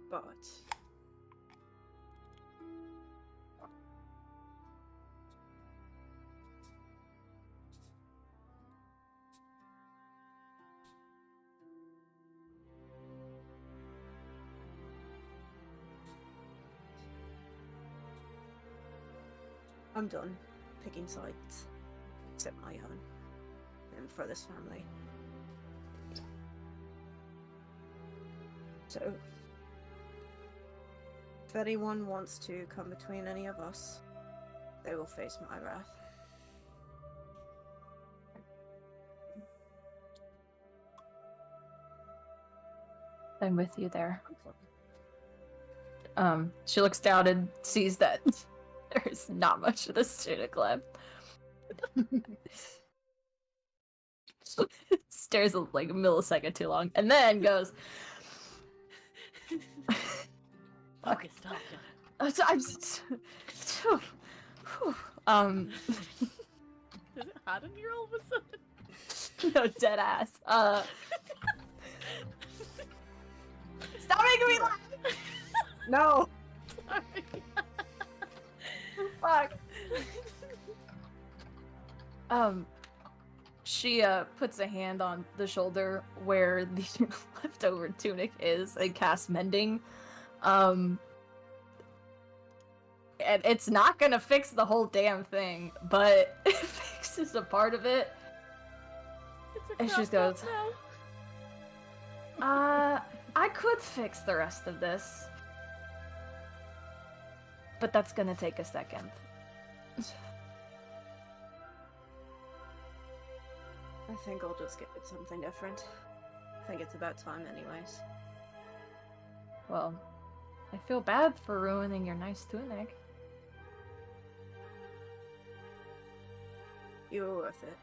But I'm done picking sides, except my own. for this family. So, if anyone wants to come between any of us, they will face my wrath. I'm with you there. She looks down and sees that there's not much of this tunic left. Stares like a millisecond too long, and then goes. Focus, stop. I'm just, Is it hot in here all of a sudden? no, dead ass. Stop making me laugh! No! Sorry. Fuck. She puts a hand on the shoulder where the leftover tunic is and casts mending. And it's not gonna fix the whole damn thing, but it fixes a part of it. And she just goes, I could fix the rest of this. But that's gonna take a second. I think I'll just get something different. I think it's about time anyways. Well, I feel bad for ruining your nice tunic. You were worth it.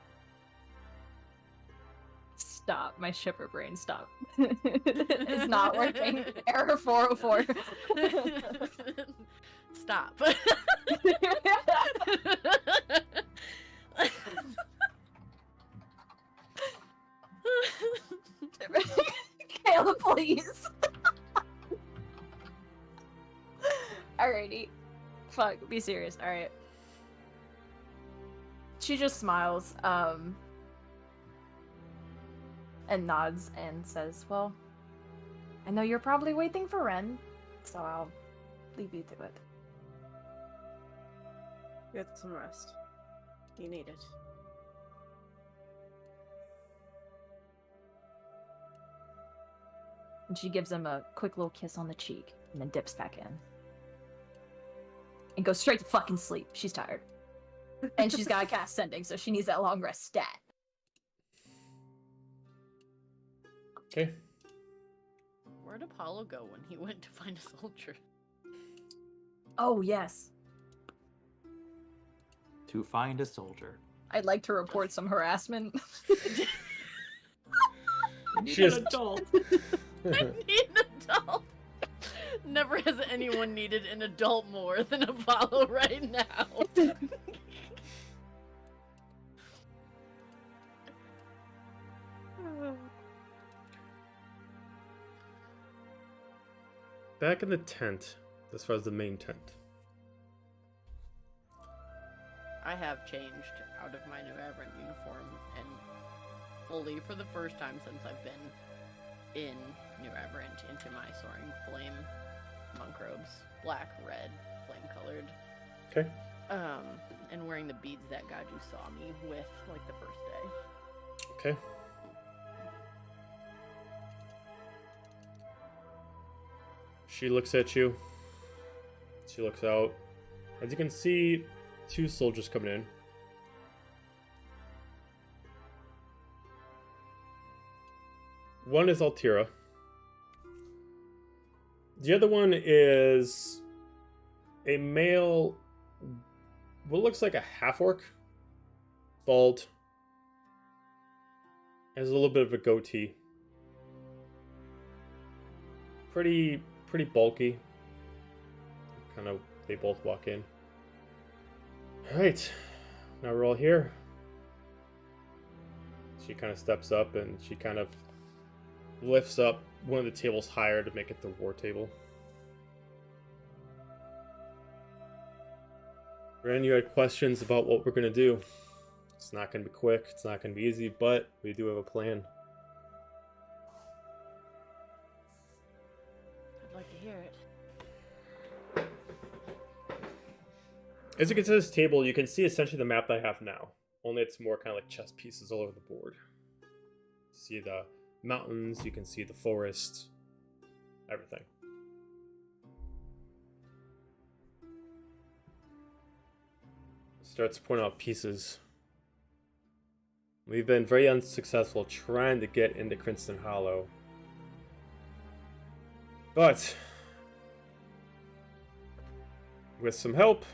Stop. My shipper brain, stop. It's not working. Error 404. Stop. Kayla, please. Alrighty. Fuck, be serious. Alright. She just smiles, and nods and says, well, I know you're probably waiting for Ren, so I'll leave you to it. Get some rest. You need it. And she gives him a quick little kiss on the cheek, and then dips back in. And goes straight to fucking sleep. She's tired. And she's got a cast sending, so she needs that long rest stat. Okay. Where'd Apollo go when he went to find a soldier? Oh, yes. To find a soldier. I'd like to report some harassment. She is... An adult. I need an adult. Never has anyone needed an adult more than Apollo right now. Back in the tent, as far as the main tent. I have changed out of my new Averant uniform and fully for the first time since I've been in New Averant into my Soaring Flame monk robes. Black, red, flame colored. Okay. And wearing the beads that Gaju saw me with like the first day. Okay. She looks at you. She looks out. As you can see, two soldiers coming in. One is Altira. The other one is a male, what looks like a half-orc. Bald. Has a little bit of a goatee. Pretty bulky. Kind of, they both walk in. Alright, now we're all here. She kind of steps up and she kind of lifts up one of the tables higher to make it the war table. Ren, you had questions about what we're going to do. It's not going to be quick, it's not going to be easy, but we do have a plan. I'd like to hear it. As you can see this table, you can see essentially the map that I have now. only it's more kind of like chess pieces all over the board. See the mountains, you can see the forest, everything. Starts to point out pieces. We've been very unsuccessful trying to get into Crimson Hollow. But with some help,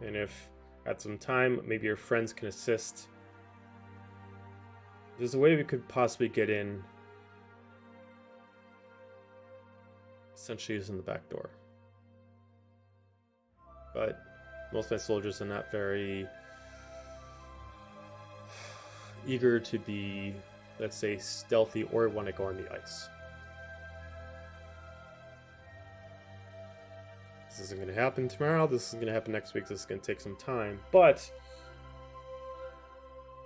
and if at some time maybe your friends can assist, there's a way we could possibly get in, essentially using the back door. But most of my soldiers are not very eager to be, let's say, stealthy or want to go on the ice. This isn't going to happen tomorrow, this is going to happen next week, this is going to take some time, but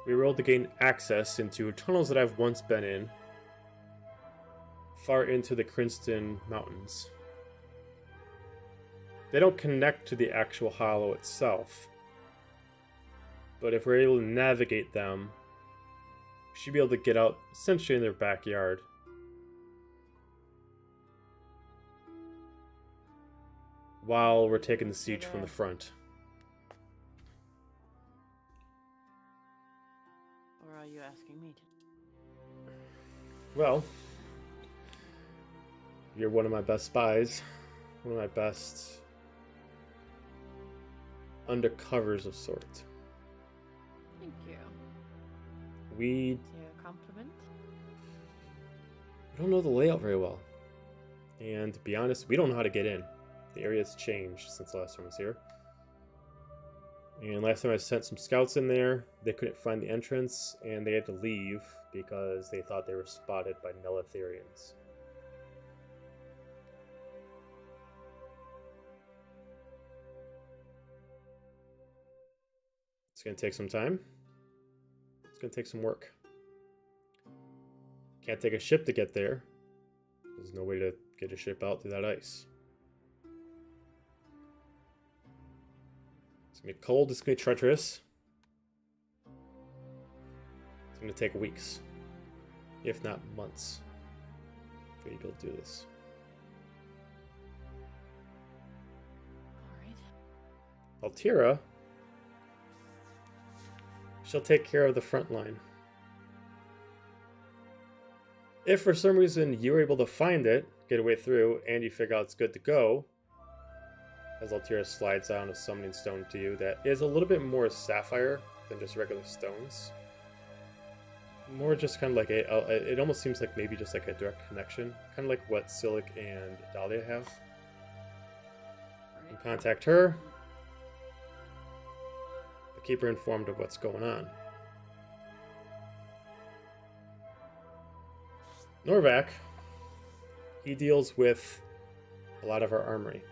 we were able to gain access into tunnels that I've once been in, far into the Crimson Mountains. They don't connect to the actual hollow itself, but if we're able to navigate them, we should be able to get out essentially in their backyard. While we're taking the siege from the front. Or are you asking me to? Well, you're one of my best spies. One of my best undercovers of sorts. Thank you. We Is it a compliment? don't know the layout very well. And to be honest, we don't know how to get in. The area's changed since last time I was here. And last time I sent some scouts in there, they couldn't find the entrance, and they had to leave because they thought they were spotted by Nelitharians. It's going to take some time. It's going to take some work. Can't take a ship to get there. There's no way to get a ship out through that ice. It's going to be cold, it's going to be treacherous. It's going to take weeks, if not months, for you to be able to do this. Alright. Altira, she'll take care of the front line. If for some reason you're able to find it, get a way through, and you figure out it's good to go, as Altira slides down a summoning stone to you that is a little bit more sapphire than just regular stones. More just kind of like it almost seems like maybe just like a direct connection, kind of like what Silic and Dahlia have. You can contact her, but keep her informed of what's going on. Norvac, he deals with a lot of our armory.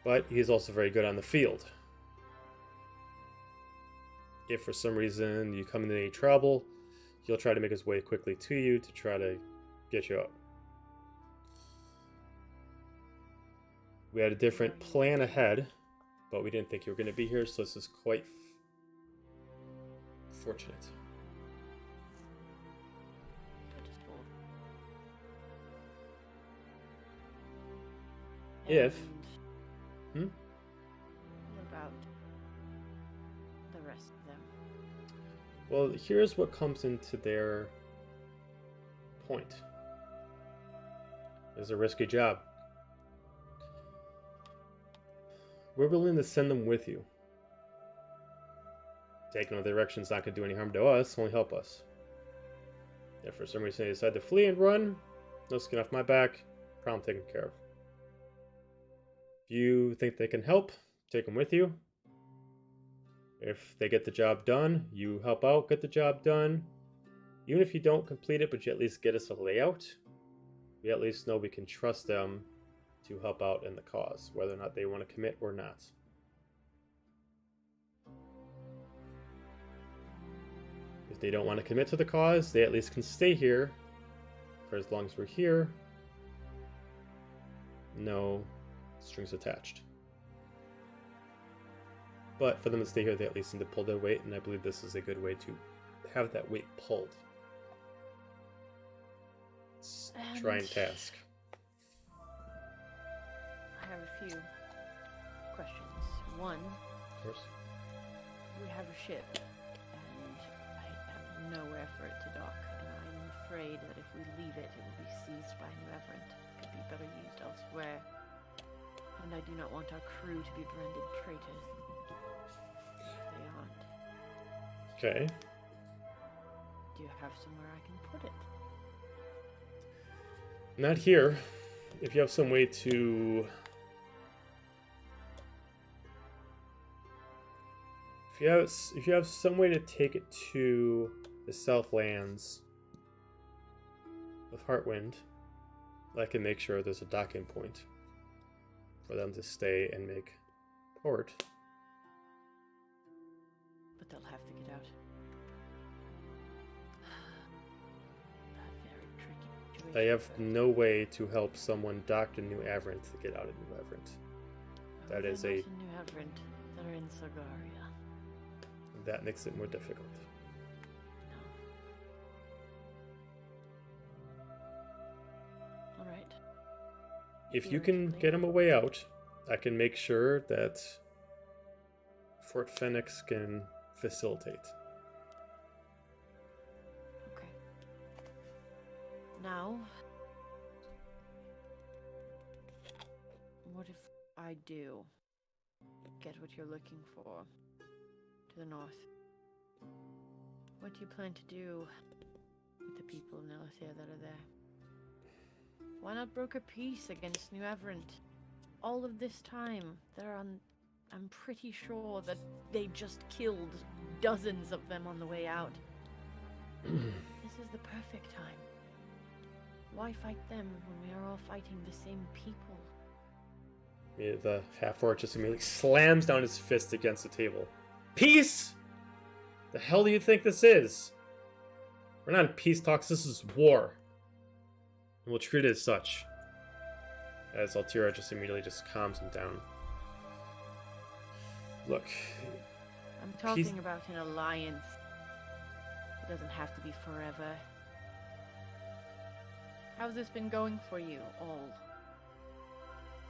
But he's also very good on the field. If for some reason you come into any trouble, he'll try to make his way quickly to you to try to get you out. We had a different plan ahead, but we didn't think you were going to be here, so this is quite fortunate. If What about the rest of them? Well, here's what comes into their point. It's a risky job. We're willing to send them with you. Taking other direction's not going to do any harm to us, only help us. If for some reason they decide to flee and run, no skin off my back, problem taken care of. If you think they can help, take them with you. If they get the job done, you help out, get the job done. Even if you don't complete it, but you at least get us a layout, we at least know we can trust them to help out in the cause, whether or not they want to commit or not. If they don't want to commit to the cause, they at least can stay here for as long as we're here. No strings attached. But for them to stay here, they at least need to pull their weight, and I believe this is a good way to have that weight pulled. Let's try and task. I have a few questions. One, Of course. we have a ship, and I have nowhere for it to dock, and I'm afraid that if we leave it, it will be seized by New Everant. It could be better used elsewhere, and I do not want our crew to be branded traitors. They aren't. Okay. Do you have somewhere I can put it? Not here. If you have some way to... If you have some way to take it to the Southlands of Heartwind, I can make sure there's a docking point for them to stay and make port. But they'll have to get out. A very tricky situation. I have but- no way to help someone dock in New Averant to get out of New Averant. Oh, that they're is not a- in New Averant. They're in Sagaria. That makes it more difficult. No. All right. If you can Theoretically. get them a way out, I can make sure that Fort Phoenix can facilitate. Okay. Now, what if I do get what you're looking for to the north? What do you plan to do with the people in Elithia that are there? Why not broker peace against New Averant? All of this time, I'm pretty sure that they just killed dozens of them on the way out. This is the perfect time. Why fight them when we are all fighting the same people? Yeah, the half-orc just immediately slams down his fist against the table. Peace? The hell do you think this is? We're not in peace talks, this is war. And we'll treat it as such. As Altira just immediately just calms him down. Look, I'm talking about an alliance. It doesn't have to be forever. How's this been going for you all?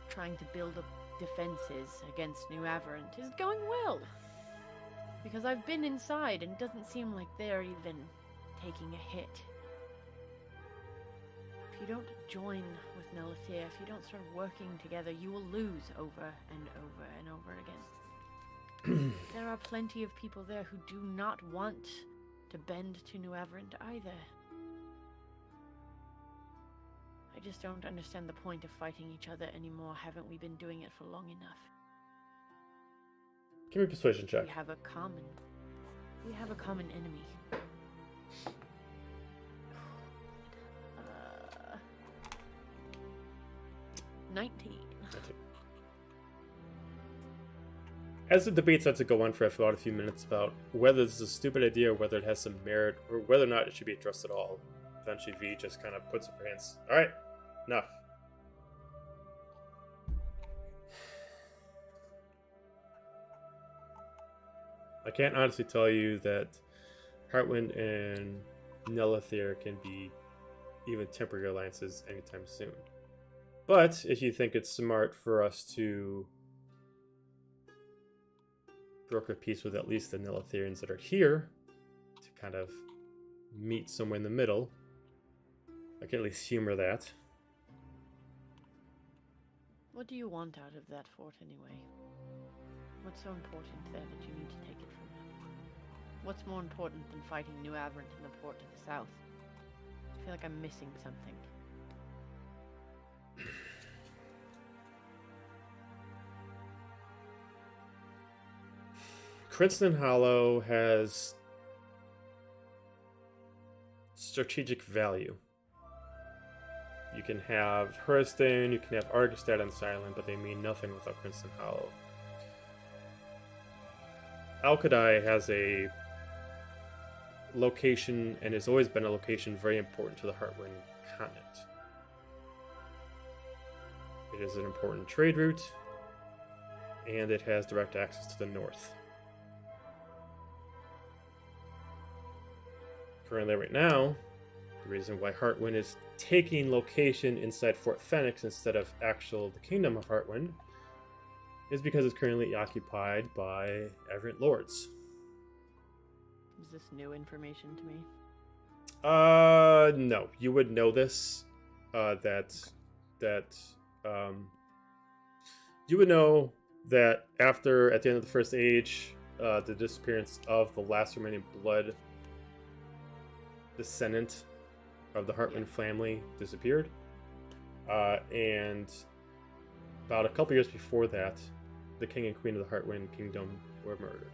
Trying to build up defenses against New Averant is going well. Because I've been inside and it doesn't seem like they're even taking a hit. If you don't join with Nelithia, if you don't start working together, you will lose over and over and over again. There are plenty of people there who do not want to bend to New Averant either. I just don't understand the point of fighting each other anymore. Haven't we been doing it for long enough? give me a persuasion check. We have a common enemy. 19. As the debate starts to go on for about a few minutes about whether this is a stupid idea or whether it has some merit or whether or not it should be addressed at all, eventually V just kind of puts up her hands. Alright, enough. I can't honestly tell you that Heartwind and Nelithir can be even temporary alliances anytime soon. But if you think it's smart for us to broker peace with at least the Nelithirians that are here, to kind of meet somewhere in the middle, I can at least humor that. What do you want out of that fort anyway? What's so important there that you need to take it from them? What's more important than fighting New Averant in the port to the south? I feel like I'm missing something. Crimson Hollow has strategic value. You can have Hurston, you can have Argostad on Silent, but they mean nothing without Crimson Hollow. Alkadai has a location, and has always been a location very important to the Heartwind continent. It is an important trade route. and it has direct access to the north. Currently, right now, the reason why Heartwind is taking location inside Fort Phoenix instead of the Kingdom of Heartwind is because it's currently occupied by Averant Lords. Is this new information to me? No. You would know this. You would know that at the end of the First Age, the disappearance of the last remaining blood descendant of the Heartwind family disappeared. And about a couple years before that, the King and Queen of the Heartwind Kingdom were murdered.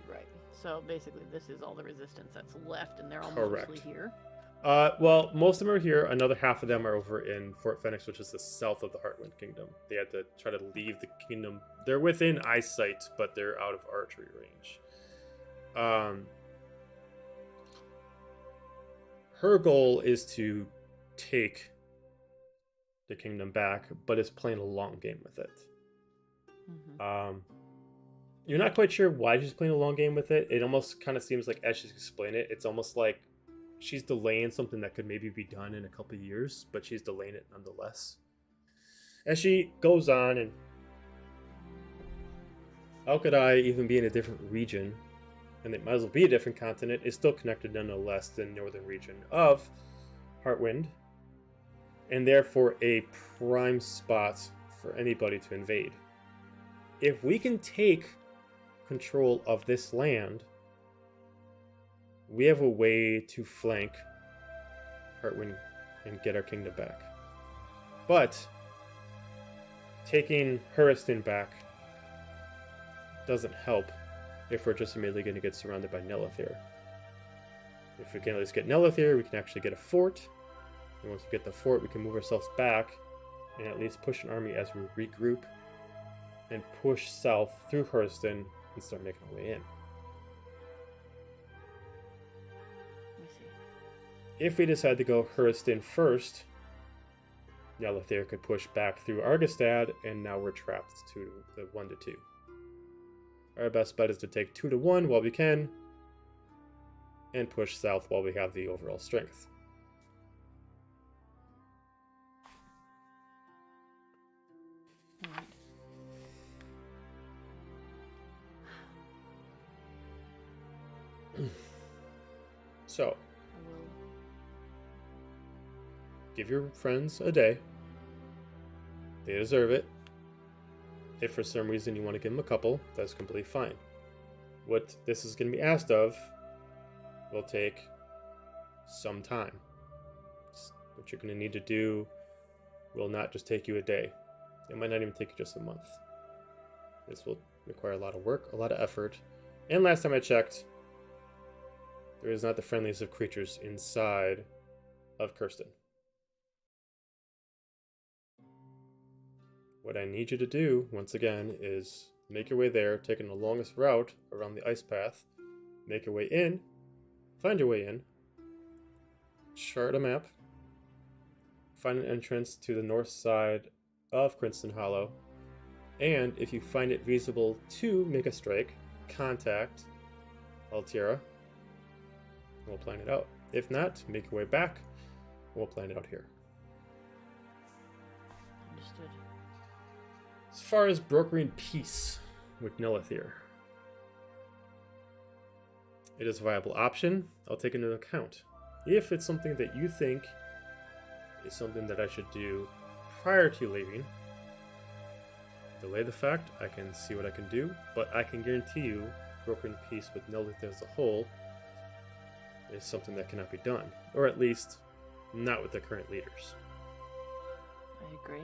Right. So basically, this is all the resistance that's left, and they're all Correct. mostly here. Well, most of them are here. Another half of them are over in Fort Phoenix, which is the south of the Heartwind Kingdom. They had to try to leave the kingdom. They're within eyesight, but they're out of archery range. Her goal is to take the kingdom back, but is playing a long game with it. Mm-hmm. You're not quite sure why she's playing a long game with it. It almost kind of seems like, as she's explained it, it's almost like she's delaying something that could maybe be done in a couple of years, but she's delaying it nonetheless. As she goes on, and how could I even be in a different region, and it might as well be a different continent, is still connected nonetheless to the northern region of Heartwind, and therefore a prime spot for anybody to invade. If we can take control of this land, we have a way to flank Heartwind and get our kingdom back. But taking Huriston back doesn't help if we're just immediately going to get surrounded by Nelithir. If we can at least get Nelithir, we can actually get a fort. And once we get the fort, we can move ourselves back and at least push an army as we regroup and push south through Huriston and start making our way in. Let me see. If we decide to go Huriston first, Nelithir could push back through Argostad, and now we're trapped to the 1-2. Our best bet is to take 2-1 while we can, and push south while we have the overall strength. Alright. So, I will. give your friends a day. They deserve it. If for some reason you want to give them a couple, that's completely fine. What this is going to be asked of will take some time. What you're going to need to do will not just take you a day. It might not even take you just a month. This will require a lot of work, a lot of effort. And last time I checked, there is not the friendliest of creatures inside of Kirsten. What I need you to do, once again, is make your way there, taking the longest route around the ice path, make your way in, find your way in, chart a map, find an entrance to the north side of Crimson Hollow, and if you find it feasible to make a strike, contact Altiera, and we'll plan it out. If not, make your way back, and we'll plan it out here. Understood. As far as brokering peace with Nelithir, it is a viable option. I'll take it into account. If it's something that you think is something that I should do prior to leaving, delay the fact, I can see what I can do, but I can guarantee you brokering peace with Nelithir as a whole is something that cannot be done, or at least not with the current leaders. I agree.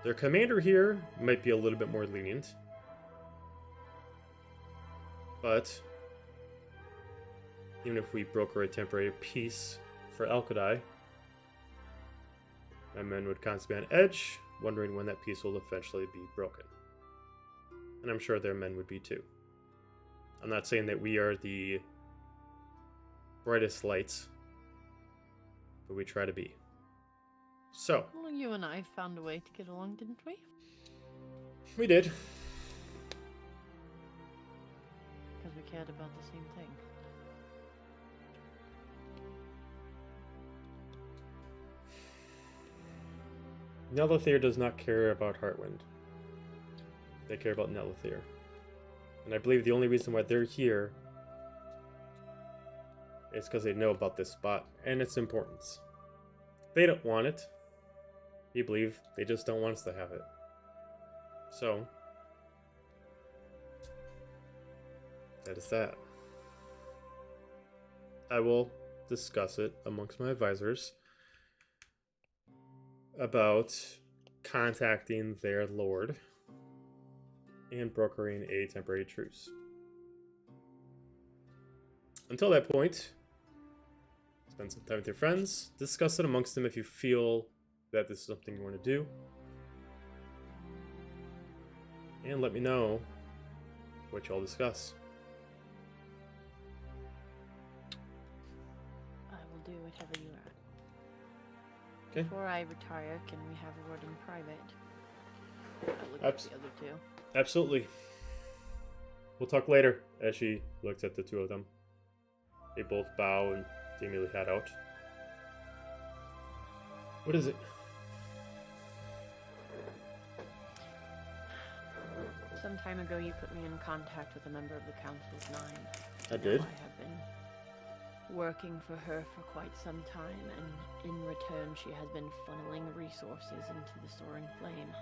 Their commander here might be a little bit more lenient, but even if we broker a temporary peace for Alkadai, my men would constantly be on edge, wondering when that peace will eventually be broken. And I'm sure their men would be too. I'm not saying that we are the brightest lights, but we try to be. So, Well, you and I found a way to get along, didn't we? We did. Because we cared about the same thing. Nelithir does not care about Heartwind. They care about Nelithir. And I believe the only reason why they're here is because they know about this spot and its importance. They don't want it. You believe they just don't want us to have it. So, that is that. I will discuss it amongst my advisors about contacting their lord and brokering a temporary truce. Until that point, spend some time with your friends, discuss it amongst them if you feel that this is something you want to do, and let me know what y'all discuss. I will do whatever you are. Okay. Before I retire, can we have a word in private? I look at the other two. Absolutely. We'll talk later. As she looks at the two of them, they both bow and they immediately head out. What is it? Some time ago, you put me in contact with a member of the Council's Nine. I did. I have been working for her for quite some time, and in return, she has been funneling resources into the Soaring Flame.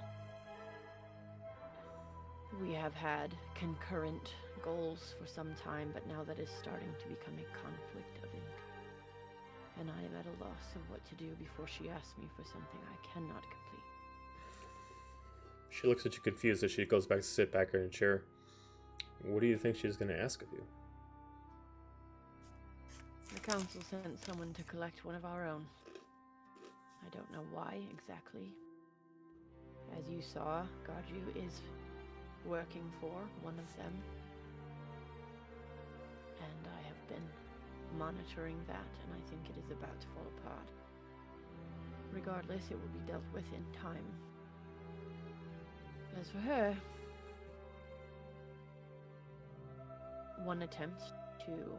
We have had concurrent goals for some time, but now that is starting to become a conflict of interest. And I am at a loss of what to do before she asks me for something I cannot complete. She looks at you confused as she goes back to sit back in her chair. What do you think she's going to ask of you? The council sent someone to collect one of our own. I don't know why exactly. As you saw, Garju is working for one of them. And I have been monitoring that, and I think it is about to fall apart. Regardless, it will be dealt with in time. As for her, one attempt to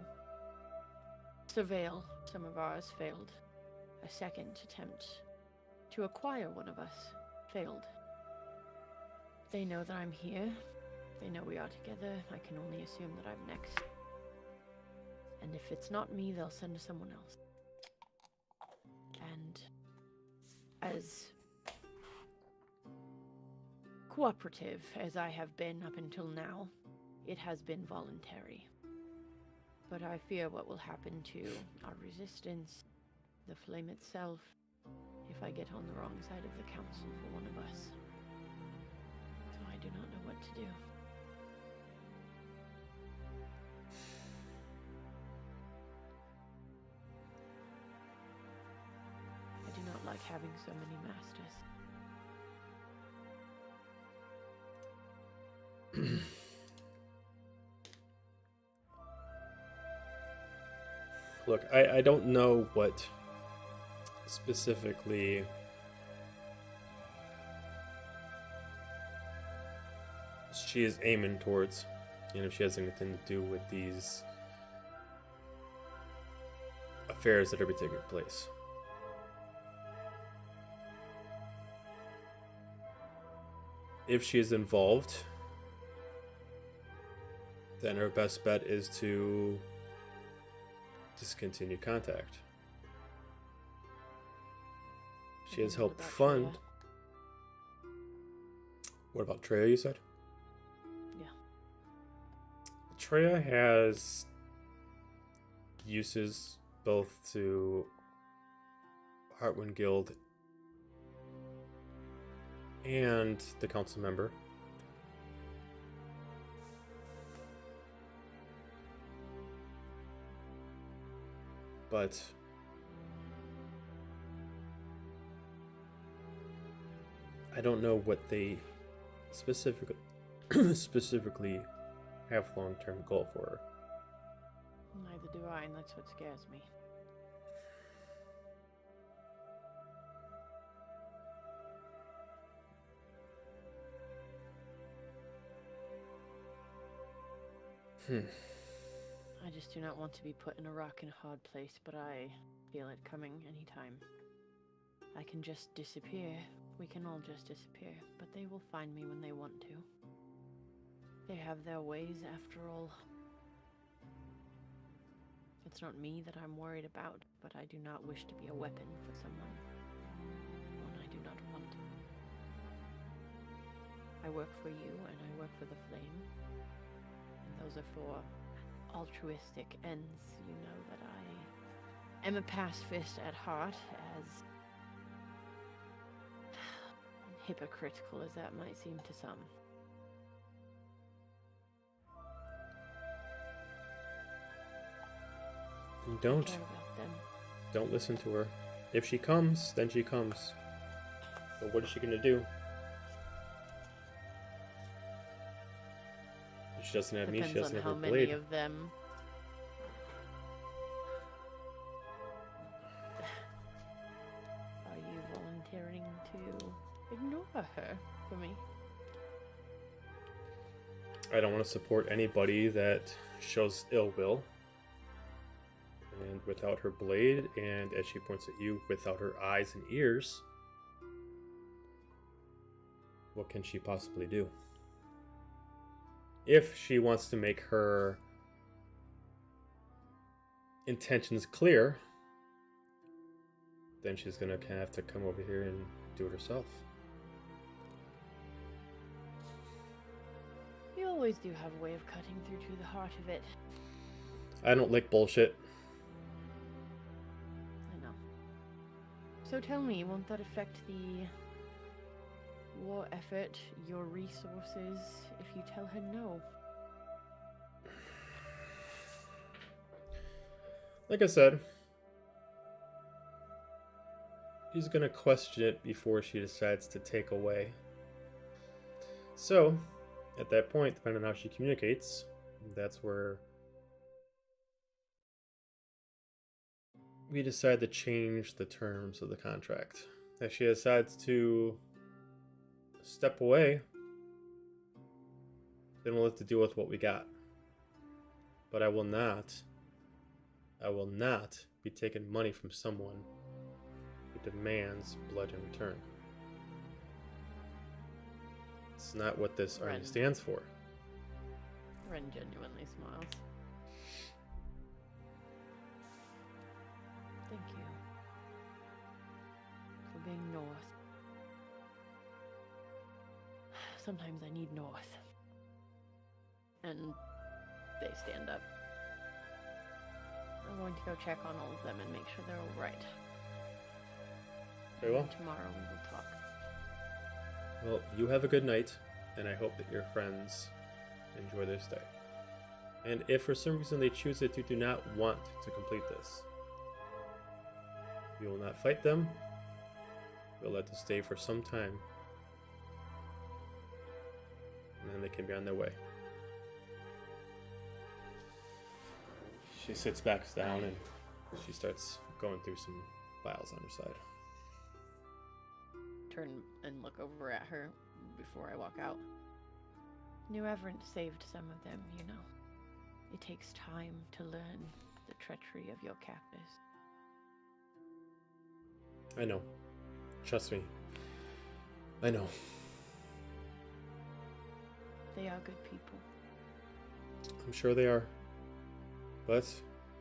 surveil some of ours failed. A second attempt to acquire one of us failed. They know that I'm here. They know we are together. I can only assume that I'm next. And if it's not me, they'll send someone else. And as cooperative as I have been up until now, it has been voluntary. But I fear what will happen to our resistance, the flame itself, if I get on the wrong side of the council for one of us. So I do not know what to do. I do not like having so many masters. Look, I don't know what specifically she is aiming towards, and if she has anything to do with these affairs that are taking place. If she is involved, then her best bet is to discontinue contact. She has helped fund. What about Treya, you said? Yeah. Treya has uses both to Heartwind Guild and the council member. But I don't know what they specifically have long-term goal for her. Neither do I, and that's what scares me. I just do not want to be put in a rock and a hard place, but I feel it coming anytime. I can just disappear. We can all just disappear, but they will find me when they want to. They have their ways, after all. It's not me that I'm worried about, but I do not wish to be a weapon for someone. One I do not want. I work for you, and I work for the Flame. And those are for altruistic ends. You know that I am a pacifist at heart, as hypocritical as that might seem to some. Don't. I care about them. Don't listen to her. If she comes, then she comes. But what is she gonna do? If she doesn't have me, she Depends doesn't on have how her many blade. of them. Are you volunteering to ignore her for me? I don't want to support anybody that shows ill will. And without her blade, and as she points at you, without her eyes and ears, what can she possibly do? If she wants to make her intentions clear, then she's gonna have to come over here and do it herself. You always do have a way of cutting through to the heart of it. I don't like bullshit. I know. So tell me, won't that affect the war effort, your resources, if you tell her no? Like I said, she's gonna question it before she decides to take away. So, at that point, depending on how she communicates, that's where we decide to change the terms of the contract. If she decides to step away, then we'll have to deal with what we got. But I will not be taking money from someone who demands blood in return. It's not what this army Ren. stands for. Ren genuinely smiles. Thank you for being North. Sometimes I need North. And they stand up. I'm going to go check on all of them and make sure they're all right. Very well. And tomorrow we will talk. Well, you have a good night, and I hope that your friends enjoy their stay. And if for some reason they choose that you do not want to complete this, we will not fight them. We'll let them stay for some time, and then they can be on their way. She sits back down and she starts going through some files on her side. Turn and look over at her before I walk out. New Averant saved some of them, you know. It takes time to learn the treachery of your captors. I know. Trust me. I know. They are good people. I'm sure they are. But,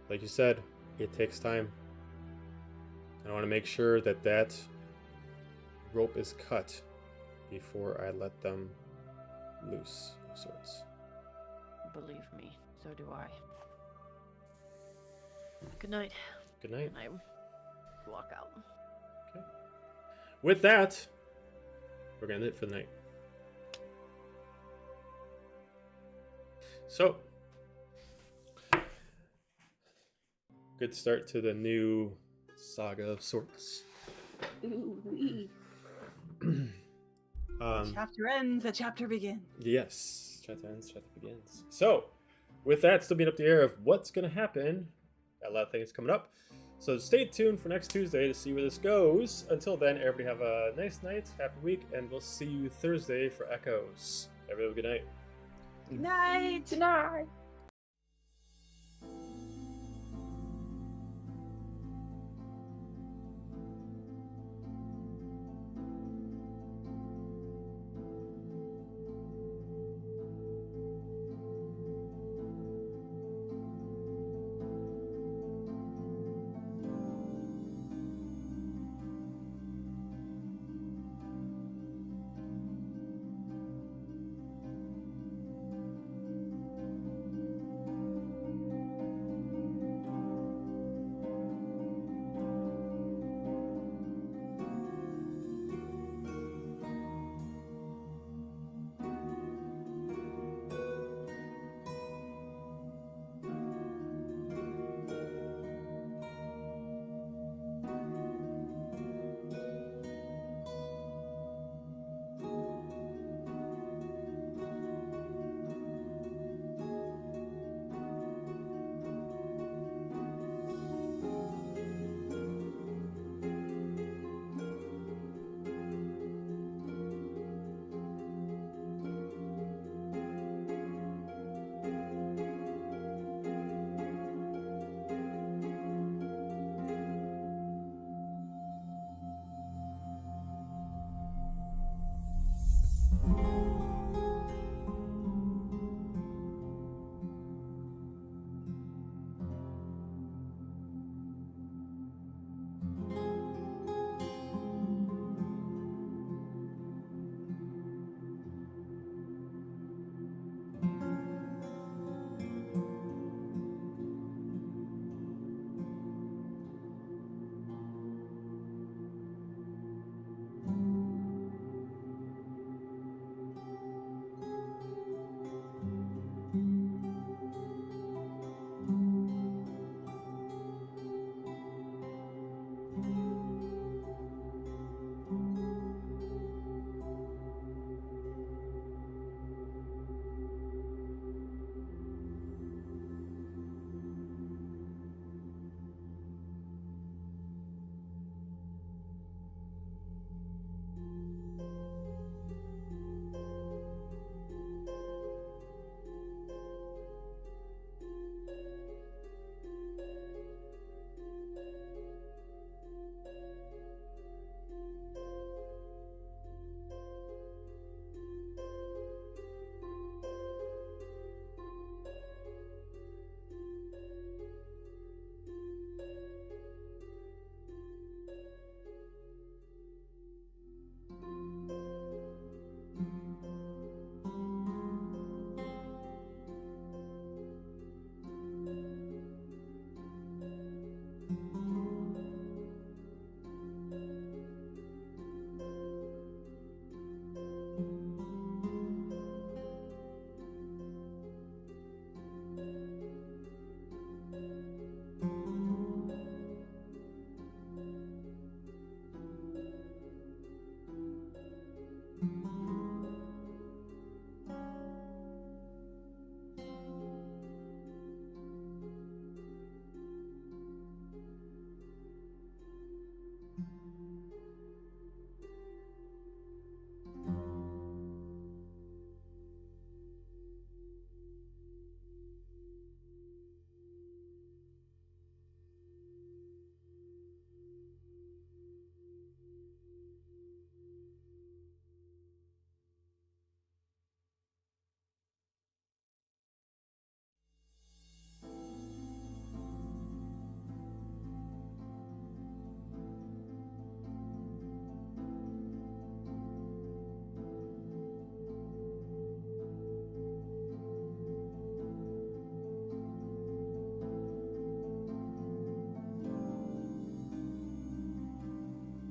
like you said, it takes time. I want to make sure that that rope is cut before I let them loose of sorts. Believe me, so do I. Good night. Good night. And I walk out. Okay. With that, we're going to end it for the night. So, good start to the new saga of sorts. Ooh-wee. Chapter ends, a chapter begins. Yes, chapter ends, chapter begins. So, with that, still being up the air of what's going to happen. Got a lot of things coming up. So stay tuned for next Tuesday to see where this goes. Until then, everybody have a nice night, happy week, and we'll see you Thursday for Echoes. Everybody have a good night. Good night. Good night.